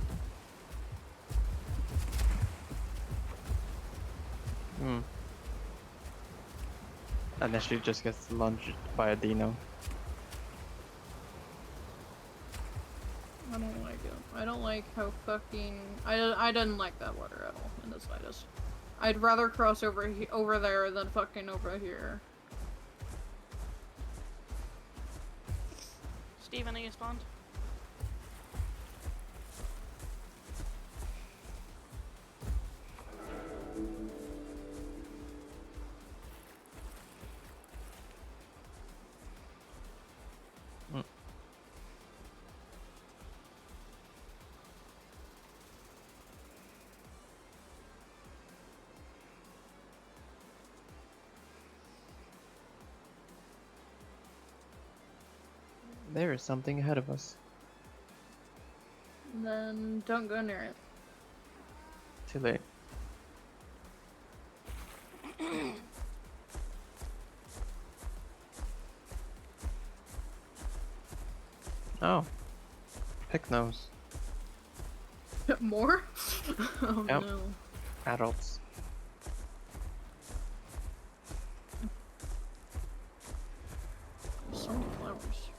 And then she just gets lunged by a Dino. I don't like it. I don't like how fucking... I didn't like that water at all, in the slightest. I'd rather cross over there than fucking over here. Steven, are you spawned? There is something ahead of us. Then don't go near it. Too late. Oh. Pick nose. More? Oh Yep. no. Adults. So many flowers.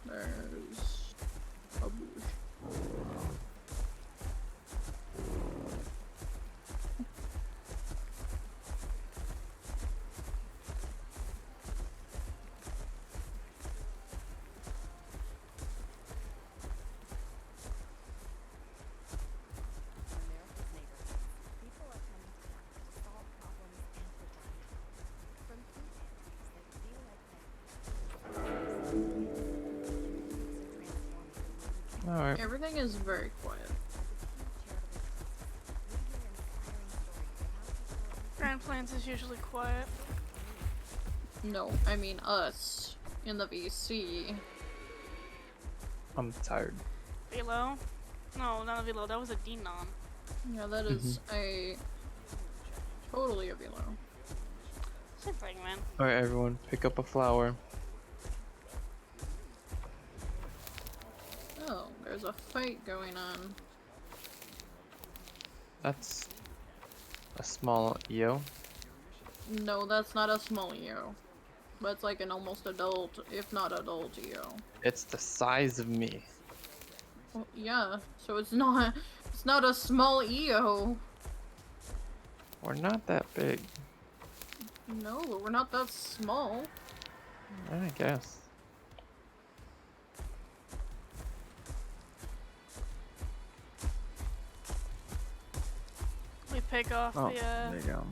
There's a bush. America's neighborhoods, people are coming together to solve problems and provide hope. From food pantries that feel like Alright. Everything is very quiet. Grand Plains is usually quiet. No, I mean us. In the VC. I'm tired. Velo? No, not a Velo. That was a Denon. Yeah, that is a... totally a Velo. Same thing, man. Alright, everyone, pick up a flower. Oh, there's a fight going on. That's a small EO. No, that's not a small EO. That's like an almost adult, if not adult EO. It's the size of me. Well, yeah, so it's not a small EO. We're not that big. No, we're not that small. I guess. We pick off Oh, the, there you go.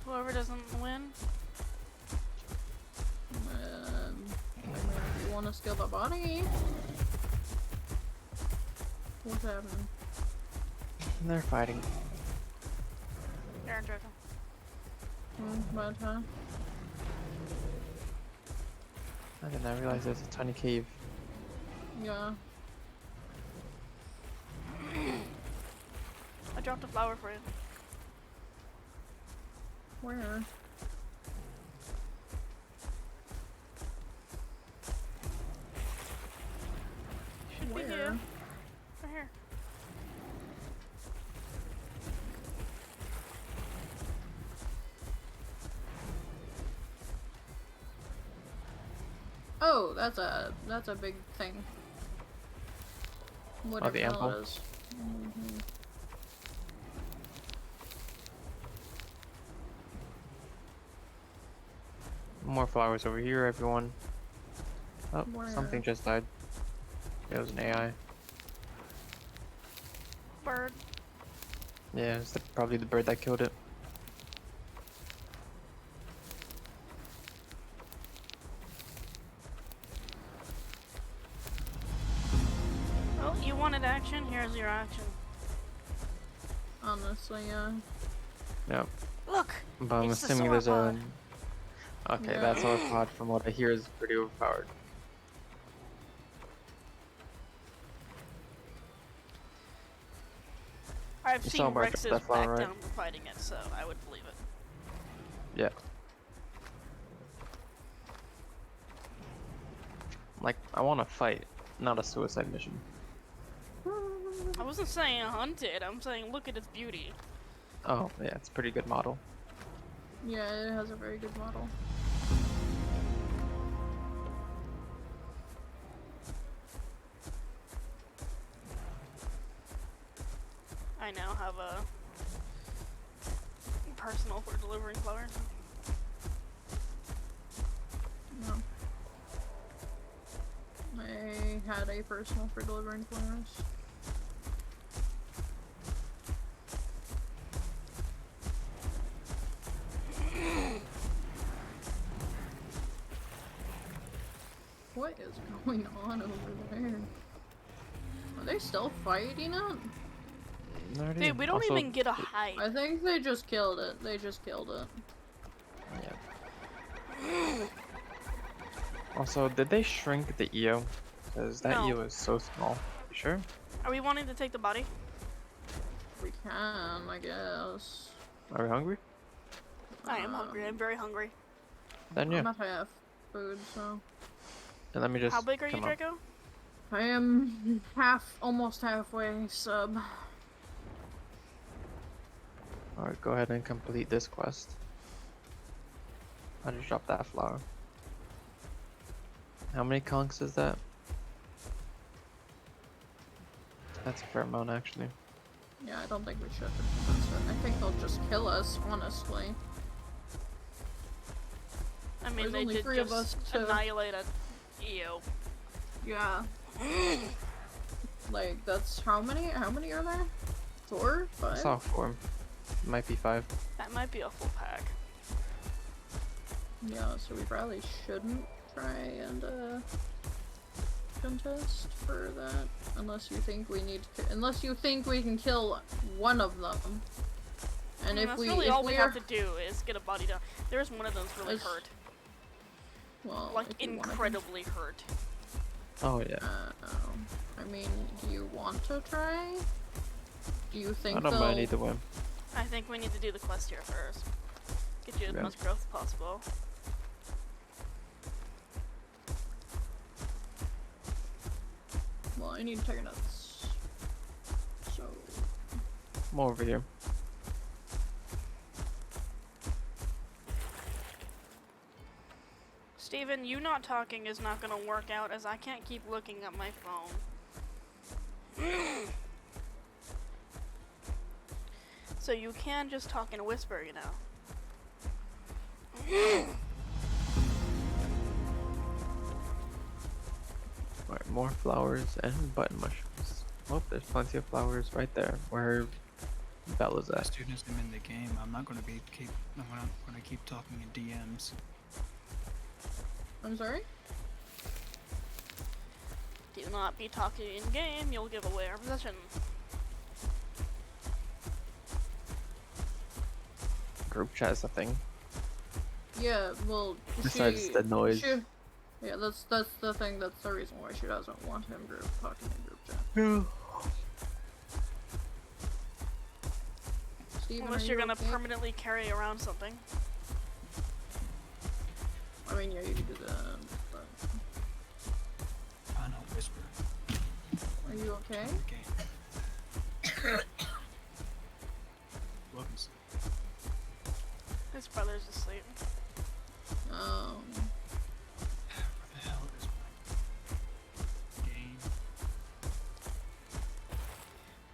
whoever doesn't win. You want to steal the body? What's happening? They're fighting. Aaron Draco. Bad time. I did not realize there's a tiny cave. Yeah. I dropped a flower for you. Where? Should be Where? here. Right here. Oh, that's a big thing. Whatever the the hell apple? it is. Mhm. More flowers over here, everyone. Oh, Where? something just died. It was an AI. Bird. Yeah, it's probably the bird that killed it. Well, you wanted action, here's your action. Honestly, yeah. Yep. Look! But I'm It's the assuming there's a... sauropod. Okay, Yeah. that sauropod from what I hear is pretty overpowered. I've You seen saw Bart drop Rex's that flower, back right? down from fighting it, so I would believe it. Yeah. Like, I want to fight, not a suicide mission. I wasn't saying hunted. I'm saying look at its beauty. Oh, yeah, it's a pretty good model. Yeah, it has a very good model. I now have a personal for delivering flowers. No. I had a personal for delivering flowers. What is going on over there? Are they still fighting it? Dude, we don't Also, even get a hide. I think they just killed it. They just killed it. Yeah. Also, did they shrink the EO? Because that No. EO is so small. You sure? Are we wanting to take the body? We can, I guess. Are we hungry? I am hungry. I'm very hungry. Then yeah. I'm at half food, so. And let me just. How big are you, come on. Draco? I am almost halfway sub. Alright, go ahead and complete this quest. I just dropped that flower. How many conks is that? That's a fair amount, actually. Yeah, I don't think we should. I think they'll just kill us, honestly. I mean, There's they only did 3 just of us to- annihilate a EO. Yeah. Like, that's how many? How many are there? 4? 5? I saw 4. Might be 5. That might be a full pack. Yeah, so we probably shouldn't try and contest for that, unless you think we need to, unless you think we can kill one of them. And I mean, if that's we, really if all we are, have to do is get a body down. There's one of them's really Let's- hurt, well, like if you wanna- incredibly hurt. Oh, yeah. I mean, do you want to try? Do you think I don't they'll? mind either way. I think we need to do the quest here first. Get you as Yeah. much growth as possible. Well, I need tiger nuts. So. I'm over here. Steven, you not talking is not gonna work out as I can't keep looking at my phone. So you can just talk in a whisper, you know. Alright, more flowers and button mushrooms. Oh, there's plenty of flowers right there where Bella's As at. soon as I'm in the game, I'm not gonna keep talking in DMs. I'm sorry? Do not be talking in game, you'll give away our possession. Group chat is a thing. Yeah, well, Besides the noise. Yeah, that's the thing. That's the reason why she doesn't want him talking in group chat. Steven, Unless are you're you gonna okay? permanently carry around something. I mean, yeah, you could do that. But I know, whisper. are you okay? Okay. Welcome. His brother's asleep. Where the hell is my game?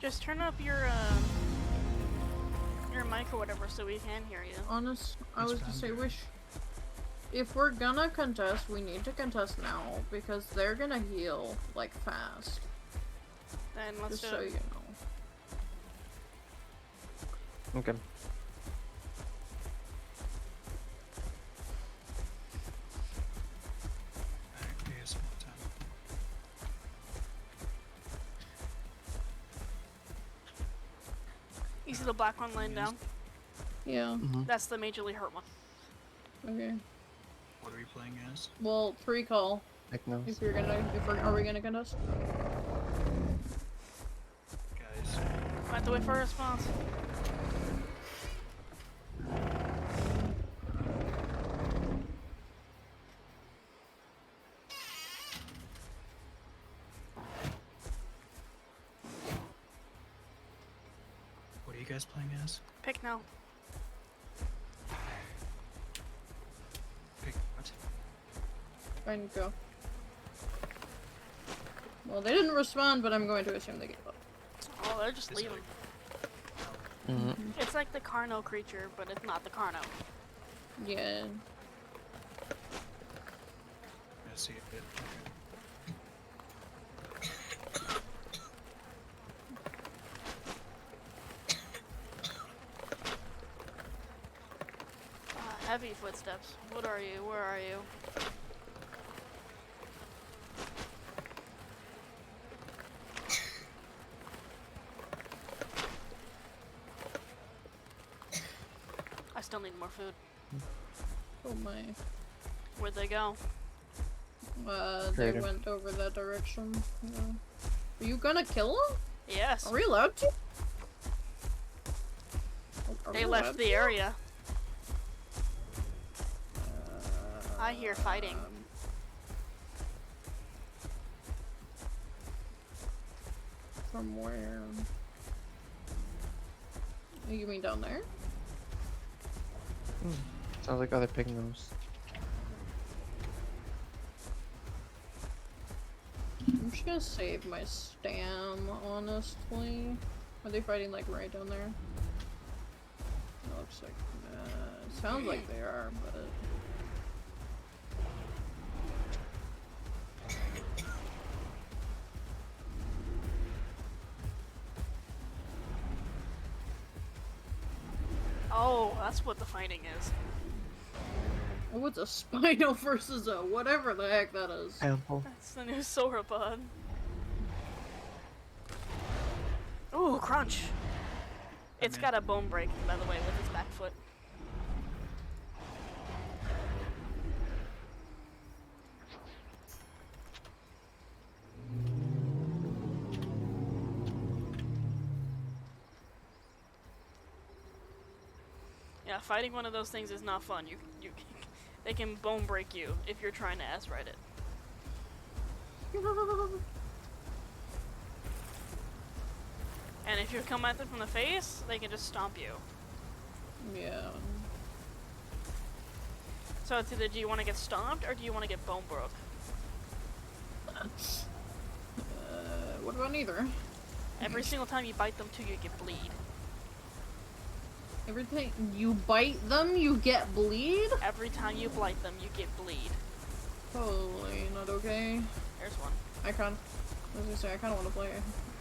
Just turn up your mic or whatever so we can hear you. Honest, I That's was what to I'm say, doing. if we're gonna contest, we need to contest now because they're gonna heal like fast. Then let's Just do so it. you know. Okay. Alright, ASMR time. You see the black one laying down? Yeah. That's the majorly hurt one. Okay. What are we playing as? Well, pre-call. Heck knows. If you're gonna, are we gonna contest? Guys, I have to wait for a response. What are you guys playing as? Pick now. Pick what? Fine, go. Well, they didn't respond, but I'm going to assume they gave up. Oh, they're just Is leaving. Mm-hmm. It's like the Carno creature, but it's not the Carno. Yeah. I see it. Heavy footsteps. What are you? Where are you? I still need more food. Oh my. Where'd they go? They Later. went over that direction. Yeah. Are you gonna kill them? Yes. Are we allowed to? Are They we left allowed the to? area. I hear fighting. From where? You mean down there? Sounds like other pygmies. I'm just gonna save my stam, honestly. Are they fighting like right down there? It looks like, it sounds like they are, but... Oh, that's what the fighting is. Oh, it's a Spino versus a whatever the heck that is. Ample. That's the new sauropod. Ooh, crunch. It's got a bone break, by the way, with its back foot. Yeah, fighting one of those things is not fun. You they can bone break you if you're trying to S-ride it. And if you come at them from the face, they can just stomp you. Yeah. So it's either do you want to get stomped or do you want to get bone broke? What about neither? Every single time you bite them too, you get bleed. Everything you bite them, you get bleed? Every time you bite them, you get bleed. Holy, not okay. There's one. I kinda want to play.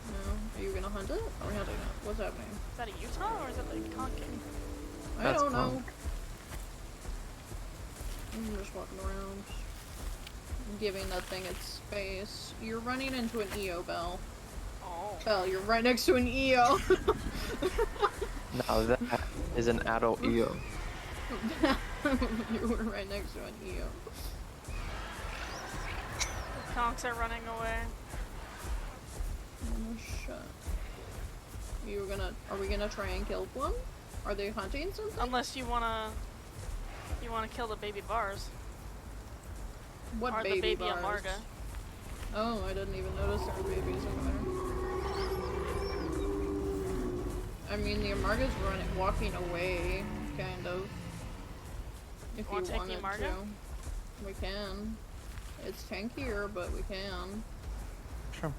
No. Are you gonna hunt it? Are we hunting it? What's happening? Is that a Utah or is that the Conking? I That's don't know. punk. I'm just walking around. Giving that thing its space. You're running into an EO, Belle. Oh. Belle, you're right next to an EO. Now that is an adult EO. You were right next to an EO. The conks are running away. Oh shit. Are we gonna try and kill one? Are they hunting something? Unless you wanna kill the baby bars. What or baby the baby bars? Amarga. Oh, I didn't even notice there were babies over there. I mean, the Amarga's walking away, kind of. If you Wanna take the wanted Amarga? to. We can. It's tankier, but we can. Sure.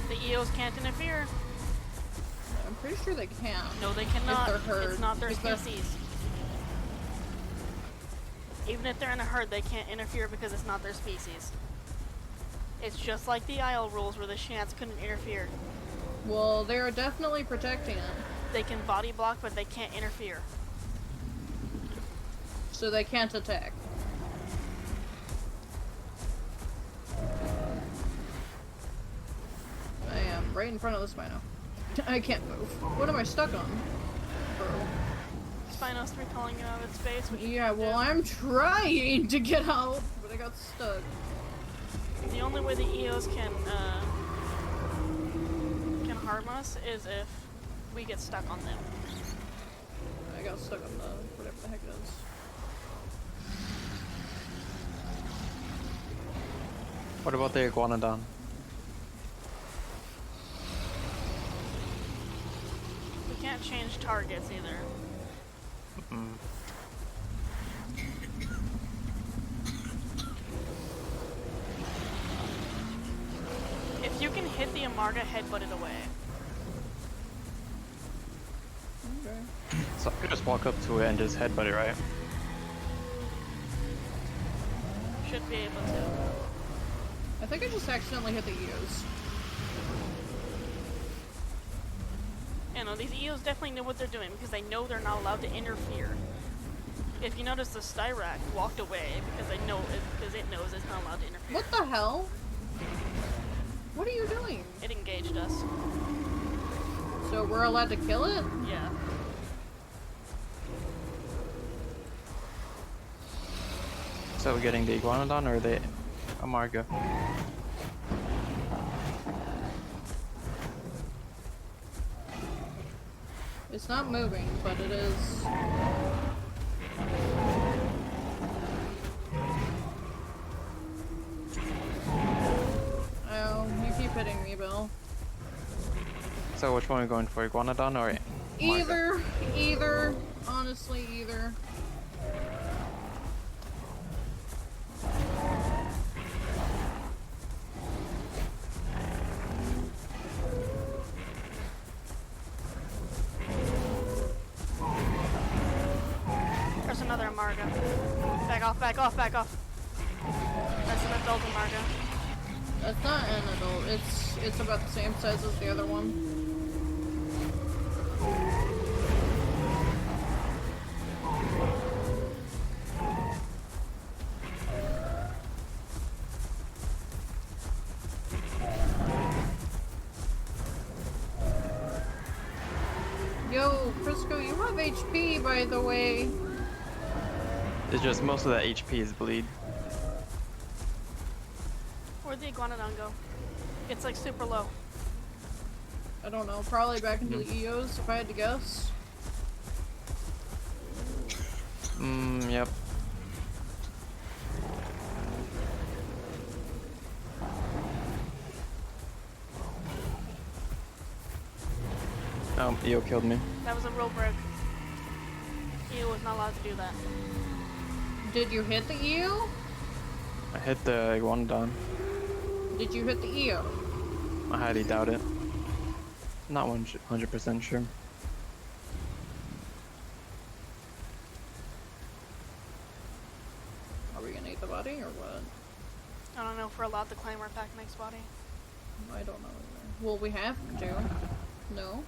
The EOs can't interfere. I'm pretty sure they can. No, they cannot. If they're herd. It's not their If they're- species. Even if they're in a herd, they can't interfere because it's not their species. It's just like the Isle rules where the Shants couldn't interfere. Well, they're definitely protecting it. They can body block, but they can't interfere. So they can't attack. I am right in front of the Spino. I can't move. What am I stuck on? Bro. Spino's recalling you out of its space. Which Yeah, you well, do. I'm trying to get out, but I got stuck. The only way the EOs can harm us is if we get stuck on them. I got stuck on the whatever the heck it is. What about the iguanodon? We can't change targets either. Mm. If you can hit the Amarga, headbutt it away. Okay. So I could just walk up to it and just headbutt it, right? Should be able to. I think I just accidentally hit the Eos. You know, these EOs definitely know what they're doing because they know they're not allowed to interfere. If you notice, the Styrak walked away because it knows it's not allowed to interfere. What the hell? What are you doing? It engaged us. So we're allowed to kill it? Yeah. So we're getting the iguanodon or the Amarga? It's not moving, but it is. Oh, you keep hitting me, Bill. So which one are we going for, iguanodon or Amarga? Either. Honestly, either. There's another Amarga. Back off, back off, back off. That's an adult Amarga. That's not an adult. It's about the same size as the other one. Yo, Frisco, you have HP, by the way. It's just most of that HP is bleed. Where'd the Iguanodon go? It's like super low. I don't know, probably back into the EOs, if I had to guess. Yep. Oh, EO killed me. That was a real brick. EO was not allowed to do that. Did you hit the EO? I hit the iguanodon. Did you hit the EO? I highly doubt it. Not 100% sure. Are we gonna eat the body or what? I don't know if we're allowed to claim our pack next body. I don't know either. Well, we have to. No?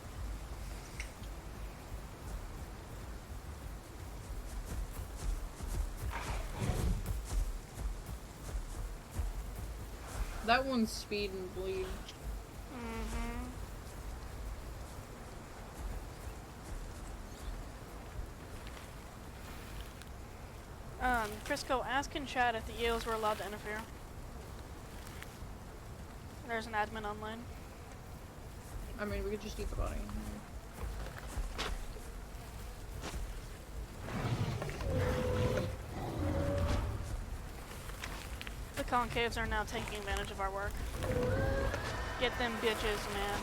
That one's speed and bleed. Crisco, ask in chat if the EOs were allowed to interfere. There's an admin online. I mean, we could just eat the body. The concaves are now taking advantage of our work. Get them bitches, man.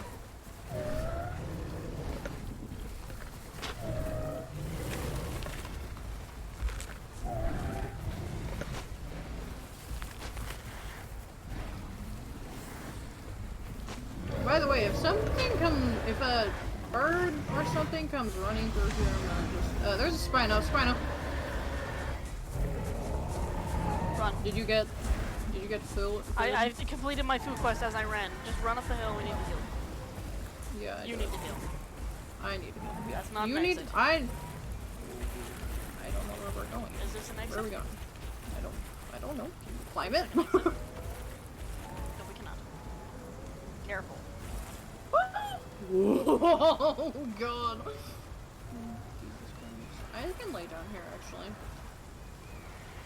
By the way, if a bird or something comes running through here, I'm gonna just, there's a Spino. Run. Did you get food? I completed my food quest as I ran. Just run up the hill, we need to heal. Yeah, You need to heal. I need to heal. That's not You an need, exit. I don't know where we're going. Is this an exit? Where are we going? I don't know. Can you climb it? No, we cannot. Careful. Whoa, God. I can lay down here, actually.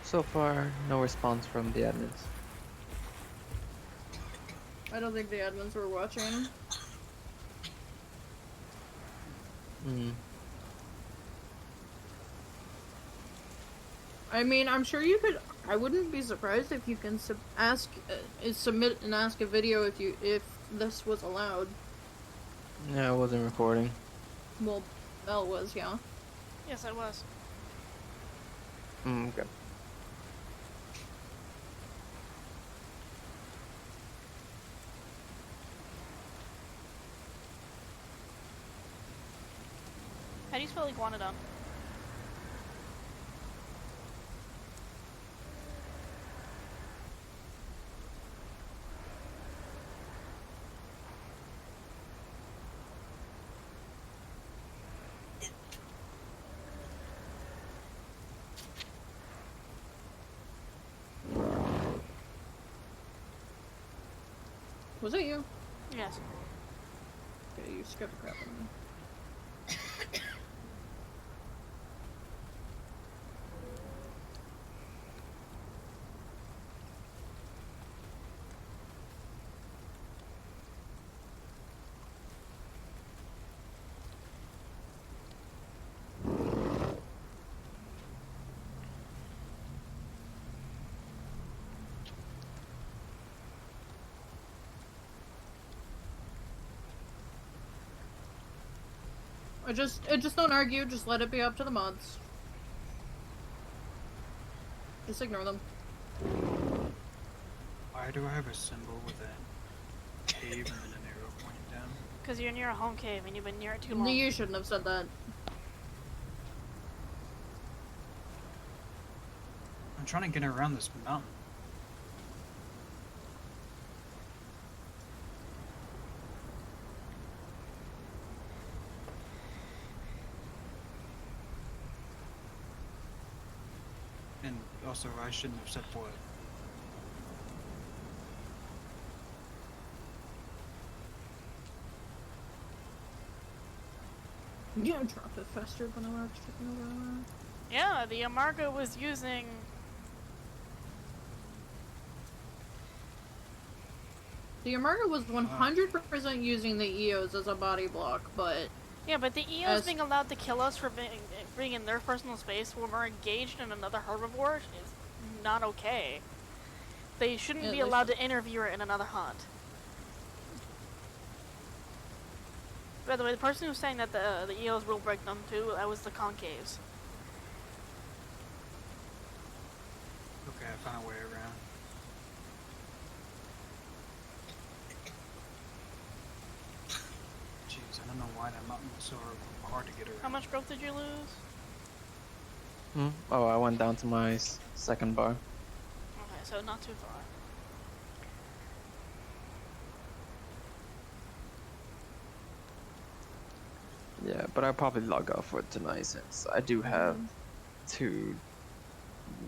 So far, no response from the admins. I don't think the admins were watching. Mm. I mean, I'm sure you could. I wouldn't be surprised if you can submit and ask a video if this was allowed. Yeah, I wasn't recording. Well, Belle was, yeah. Yes, I was. Okay. How do you spell iguanodon? Was it you? Yes. Okay, you scared the crap out of me. I just don't argue, just let it be up to the mods. Just ignore them. Why do I have a symbol with a cave and then an arrow pointing down? Because you're near a home cave and you've been near it too long. You shouldn't have said that. I'm trying to get around this mountain. And also, I shouldn't have said what. Yeah, I dropped it faster when I was tripping over that. Yeah, the Amarga was using... The Amarga was 100% using the EOs as a body block, but... Yeah, but the EOs being allowed to kill us for being in their personal space when we're engaged in another herbivore is not okay. They shouldn't be allowed to interfere in another hunt. By the way, the person who was saying that the EOs will break them too, that was the concaves. Okay, I found a way around. Jeez, I don't know why that mountain was so hard to get around. How much growth did you lose? Oh, I went down to my second bar. Okay, so not too far. Yeah, but I'll probably log off for tonight since I do have to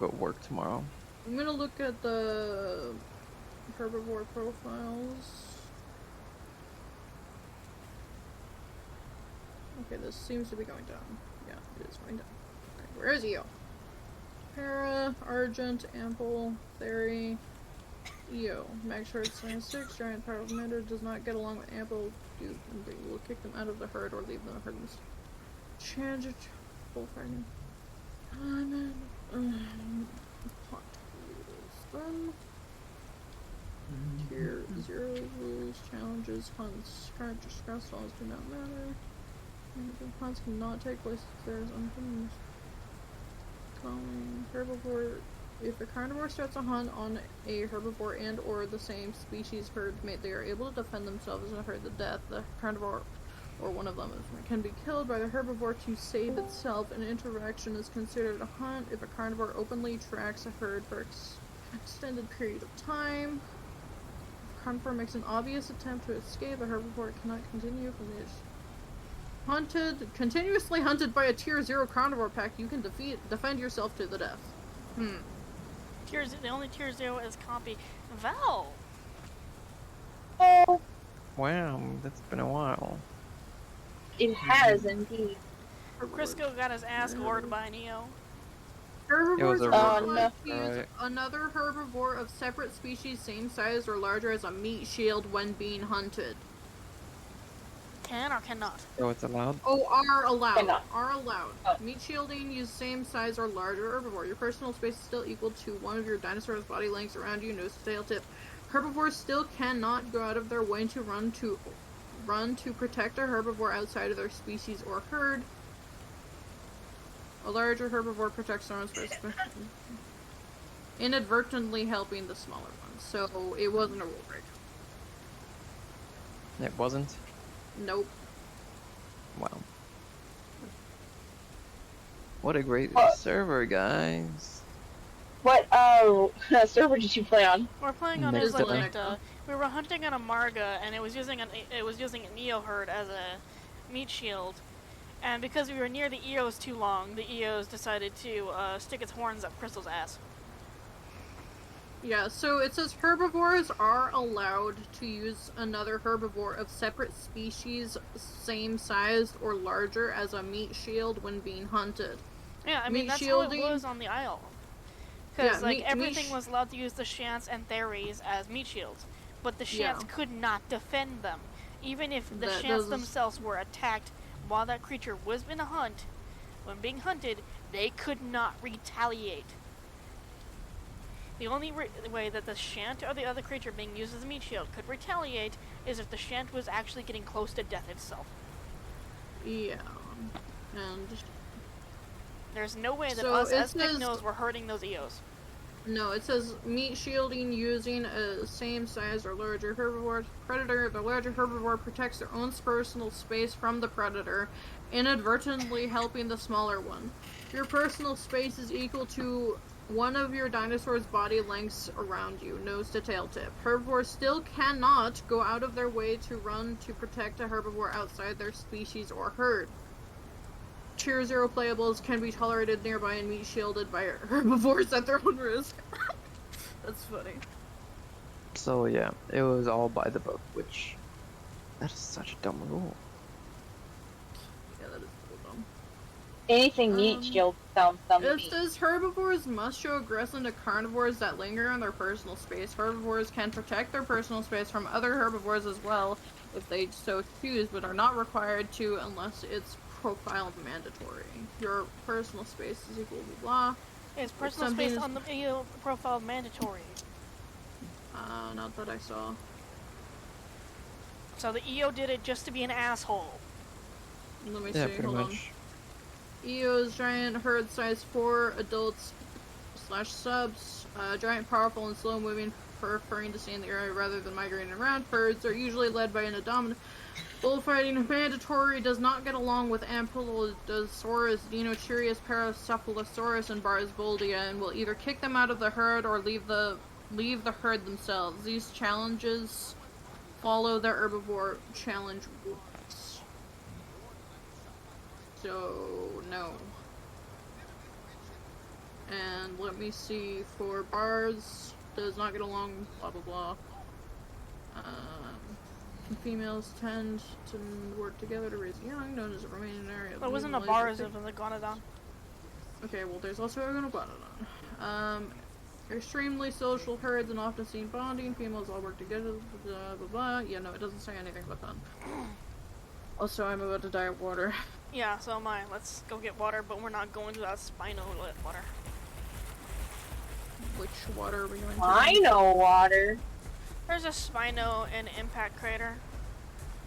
go work tomorrow. I'm gonna look at the herbivore profiles. Okay, this seems to be going down. Yeah, it is going down. Alright, where is EO? Para, Argent, Ample, Theory, EO. Mag Shard 6, Giant Power Commander does not get along with Ample. They will kick them out of the herd or leave them herd. Change it. Bullfighting. Tier 0 rules, challenges, hunts, character stress laws do not matter. Hunts cannot take place if there is unfinished. Calling herbivore. If a carnivore starts a hunt on a herbivore and or the same species herd mate, they are able to defend themselves in a herd to death. The carnivore or one of them can be killed by the herbivore to save itself. An interaction is considered a hunt if a carnivore openly tracks a herd for an extended period of time. If a carnivore makes an obvious attempt to escape, a herbivore cannot continue from the continuously hunted by a tier 0 carnivore pack. You can defend yourself to the death. The only tier 0 is copy. Val! Oh, Wow, that's been a while. it has indeed. Crisco got his ass gored by an EO. Herbivores a are no. allowed to use Alright. another herbivore of separate species, same size or larger as a meat shield when being hunted. Can or cannot? So it's allowed. Oh, are allowed. Cannot. Are allowed. Oh. Meat shielding, use same size or larger herbivore. Your personal space is still equal to one of your dinosaur's body lengths around you, nose to tail tip. Herbivores still cannot go out of their way to run to protect a herbivore outside of their species or herd. A larger herbivore protects their own space, inadvertently helping the smaller ones. So it wasn't a rule break. It wasn't. Nope. Wow. What a great server, guys. What server did you play on? We're playing on Next Isla. We were hunting on a Marga, and it was using an Eo herd as a meat shield. And because we were near the Eos too long, the Eos decided to stick its horns up Crystal's ass. Yeah, so it says herbivores are allowed to use another herbivore of separate species, same size or larger, as a meat shield when being hunted. Yeah, I mean, Meat that's shielding- how it was on the Isle. Because, Yeah, everything was allowed to use the Shants and Theres as meat shields. But the Shants Yeah. could not defend them. Even if the That Shants does- themselves were attacked while that creature was in a hunt, when being hunted, they could not retaliate. The only way that the Shant or the other creature being used as a meat shield could retaliate is if the Shant was actually getting close to death itself. Yeah. And There's no way that So us it as says- Technos were hurting those Eos. no, it says meat shielding using a same size or larger herbivore predator. The larger herbivore protects their own personal space from the predator, inadvertently helping the smaller one. Your personal space is equal to one of your dinosaur's body lengths around you, nose to tail tip. Herbivores still cannot go out of their way to run to protect a herbivore outside their species or herd. Tier 0 playables can be tolerated nearby and meat shielded by herbivores at their own risk. That's funny. So yeah, it was all by the book, which that is such a dumb rule. Yeah, that is pretty dumb. Anything meat shield sounds dumb to It me. says herbivores must show aggression to carnivores that linger on their personal space. Herbivores can protect their personal space from other herbivores as well if they so choose, but are not required to unless it's profile mandatory. Your personal space is equal to blah. Is personal something space is- on the Eo profile mandatory? Not that I saw. So the EO did it just to be an asshole. Let me Yeah, see, pretty hold on. much. EO's giant herd size 4 adults / subs. Giant, powerful, and slow moving, preferring to stay in the area rather than migrating around. Herds are usually led by an dominant. Bullfighting mandatory does not get along with Ankylosaurus, Dinochirus, Paracephalosaurus, and Barsboldia, and will either kick them out of the herd or leave the herd themselves. These challenges follow the herbivore challenge rules. So, no. And let me see, for bars, does not get along, blah blah blah. Females tend to work together to raise young, known as a remaining area. It wasn't a Laser bars, pick- it was a Gonodon. Okay, well, there's also a Gonodon. Extremely social herds and often seen bonding. Females all work together, blah, blah, blah. Yeah, no, it doesn't say anything about that. Also, I'm about to die of water. Yeah, so am I. Let's go get water, but we're not going to that Spino water. Which water are we going to? I know water. There's a Spino in Impact Crater.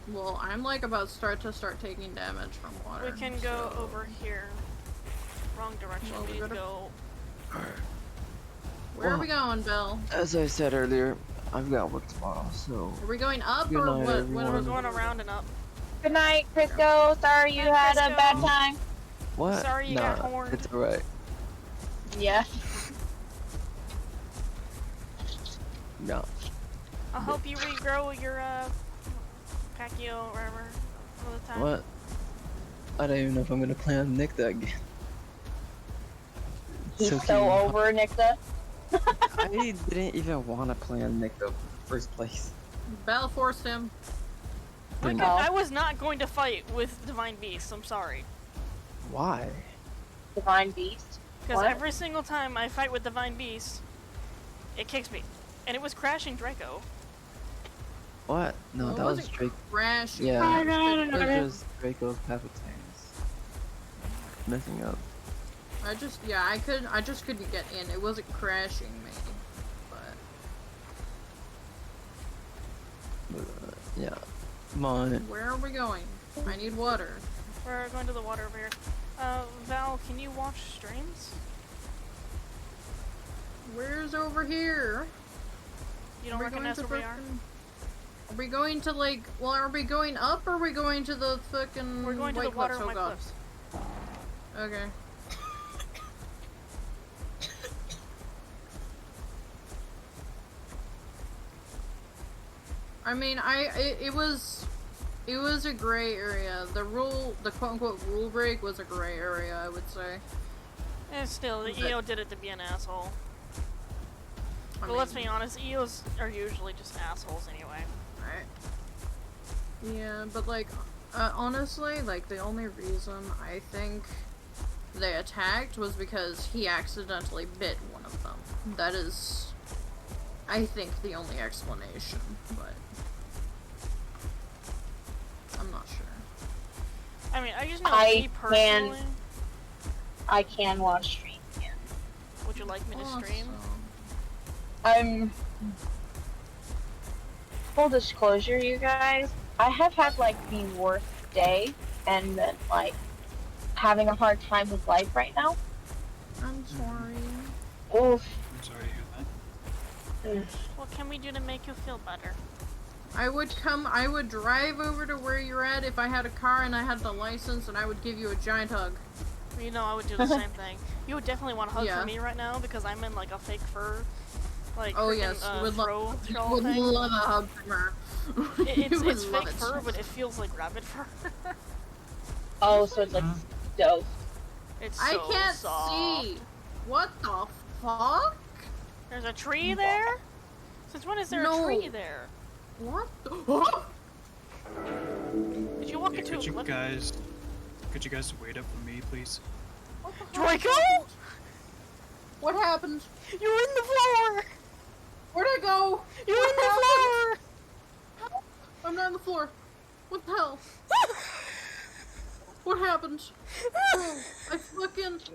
Well, I'm like about to start taking damage from water. We can go so- over here. Wrong direction. Well, we we need to gotta- go. Where are Well- we going, Bill? As I said earlier, I've got work tomorrow, so Are we going up Good or night, what? everyone. We're going around and up. Good night, Crisco. Sorry you Hi, had a bad Crisco. time. what? Sorry you nah, got horned. It's alright. Yeah. No. I'll help you regrow your Pacquiao or whatever all the time. What? I don't even know if I'm gonna plan on Nick that again. He's So so cute. over Nixa. I didn't even want to play on Nick though in the first place. Bell forced him. Didn't- I was not going to fight with Divine Beast, I'm sorry. Why? Divine Beast. Because What? every single time I fight with Divine Beast, it kicks me. And it was crashing Draco. What? No, Well, it that was wasn't Drake. crashing. Yeah, It it was was just Draco's Papatines messing up. I just couldn't get in. It wasn't crashing me. But Yeah. Come on. where are we going? I need water. We're going to the water over here. Val, can you watch streams? Where's over here? You don't recognize where we are? Are we going to like? Well, are we going up or are we going to the fucking? We're going to White the water Cliffs? of Oh my god. cliffs. Okay. I mean, it was a gray area. The quote unquote rule break was a gray area, I would say. And still, the EO did it to be an asshole. I But let's mean, be honest, EOs are usually just assholes anyway. right. Yeah, but like, honestly, like the only reason I think they attacked was because he accidentally bit one of them. That is, I think, the only explanation, but I'm not sure. I mean, I just know me I personally. I can watch streams again. Would you like me to stream? Full disclosure, you guys, I have had like the worst day and then like having a hard time with life right now. I'm sorry. Oof. I'm sorry to hear that. What can we do to make you feel better? I would drive over to where you're at if I had a car and I had the license, and I would give you a giant hug. You know, I would do the same thing. You would definitely want a hug Yeah. from me right now because I'm in like a fake fur, like Oh freaking, yes, would throw would thing. love a hug from her. It's You would fake love it. fur, but it feels like rabbit fur. Oh, so it's like dope. It's I so can't soft. see. What the fuck? There's a tree there? Since when is there No. a tree there? What the? Did you walk Yeah, into a cliff? could you guys wait up for me, please? What the Draco? hell? What happened? You're in the floor! Where'd I go? You're What in the happened? floor! I'm not on the floor. What the hell? What happened? Bro,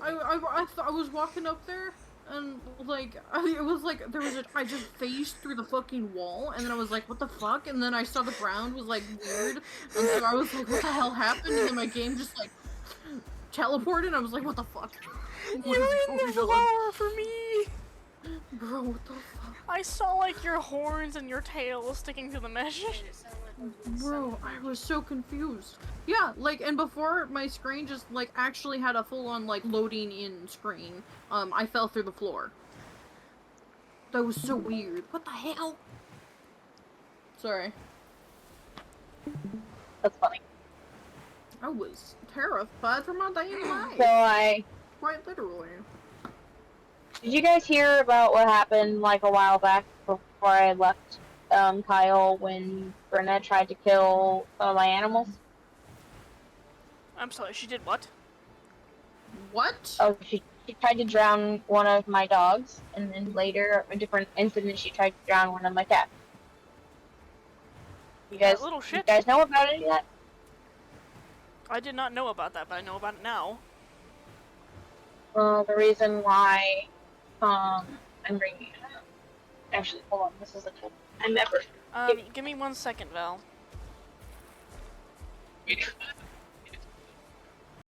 I was walking up there, and like, it was like, I just phased through the fucking wall, and then I was like, what the fuck? And then I saw the ground was like weird, and so I was like, what the hell happened? And then my game just like teleported, and I was like, what the fuck? What You're is in the going on? floor for me! Bro, what the fuck? I saw like your horns and your tail sticking to the mesh. Bro, I was so confused. Yeah, like, and before my screen just, like, actually had a full-on, like, loading in screen, I fell through the floor. That was so weird. What the hell? Sorry. That's funny. I was terrified for my daily life. So Quite literally. did you guys hear about what happened like a while back before I left Kyle when Burnett tried to kill some of my animals? I'm sorry, she did what? What? Oh, she tried to drown one of my dogs, and then later, a different incident, she tried to drown one of my cats. You guys, That little you shit. guys know about any of that? I did not know about that, but I know about it now. Well, the reason why, I'm bringing it up. Actually, hold on, this is a good. I'm ever. Give me 1 second, Val.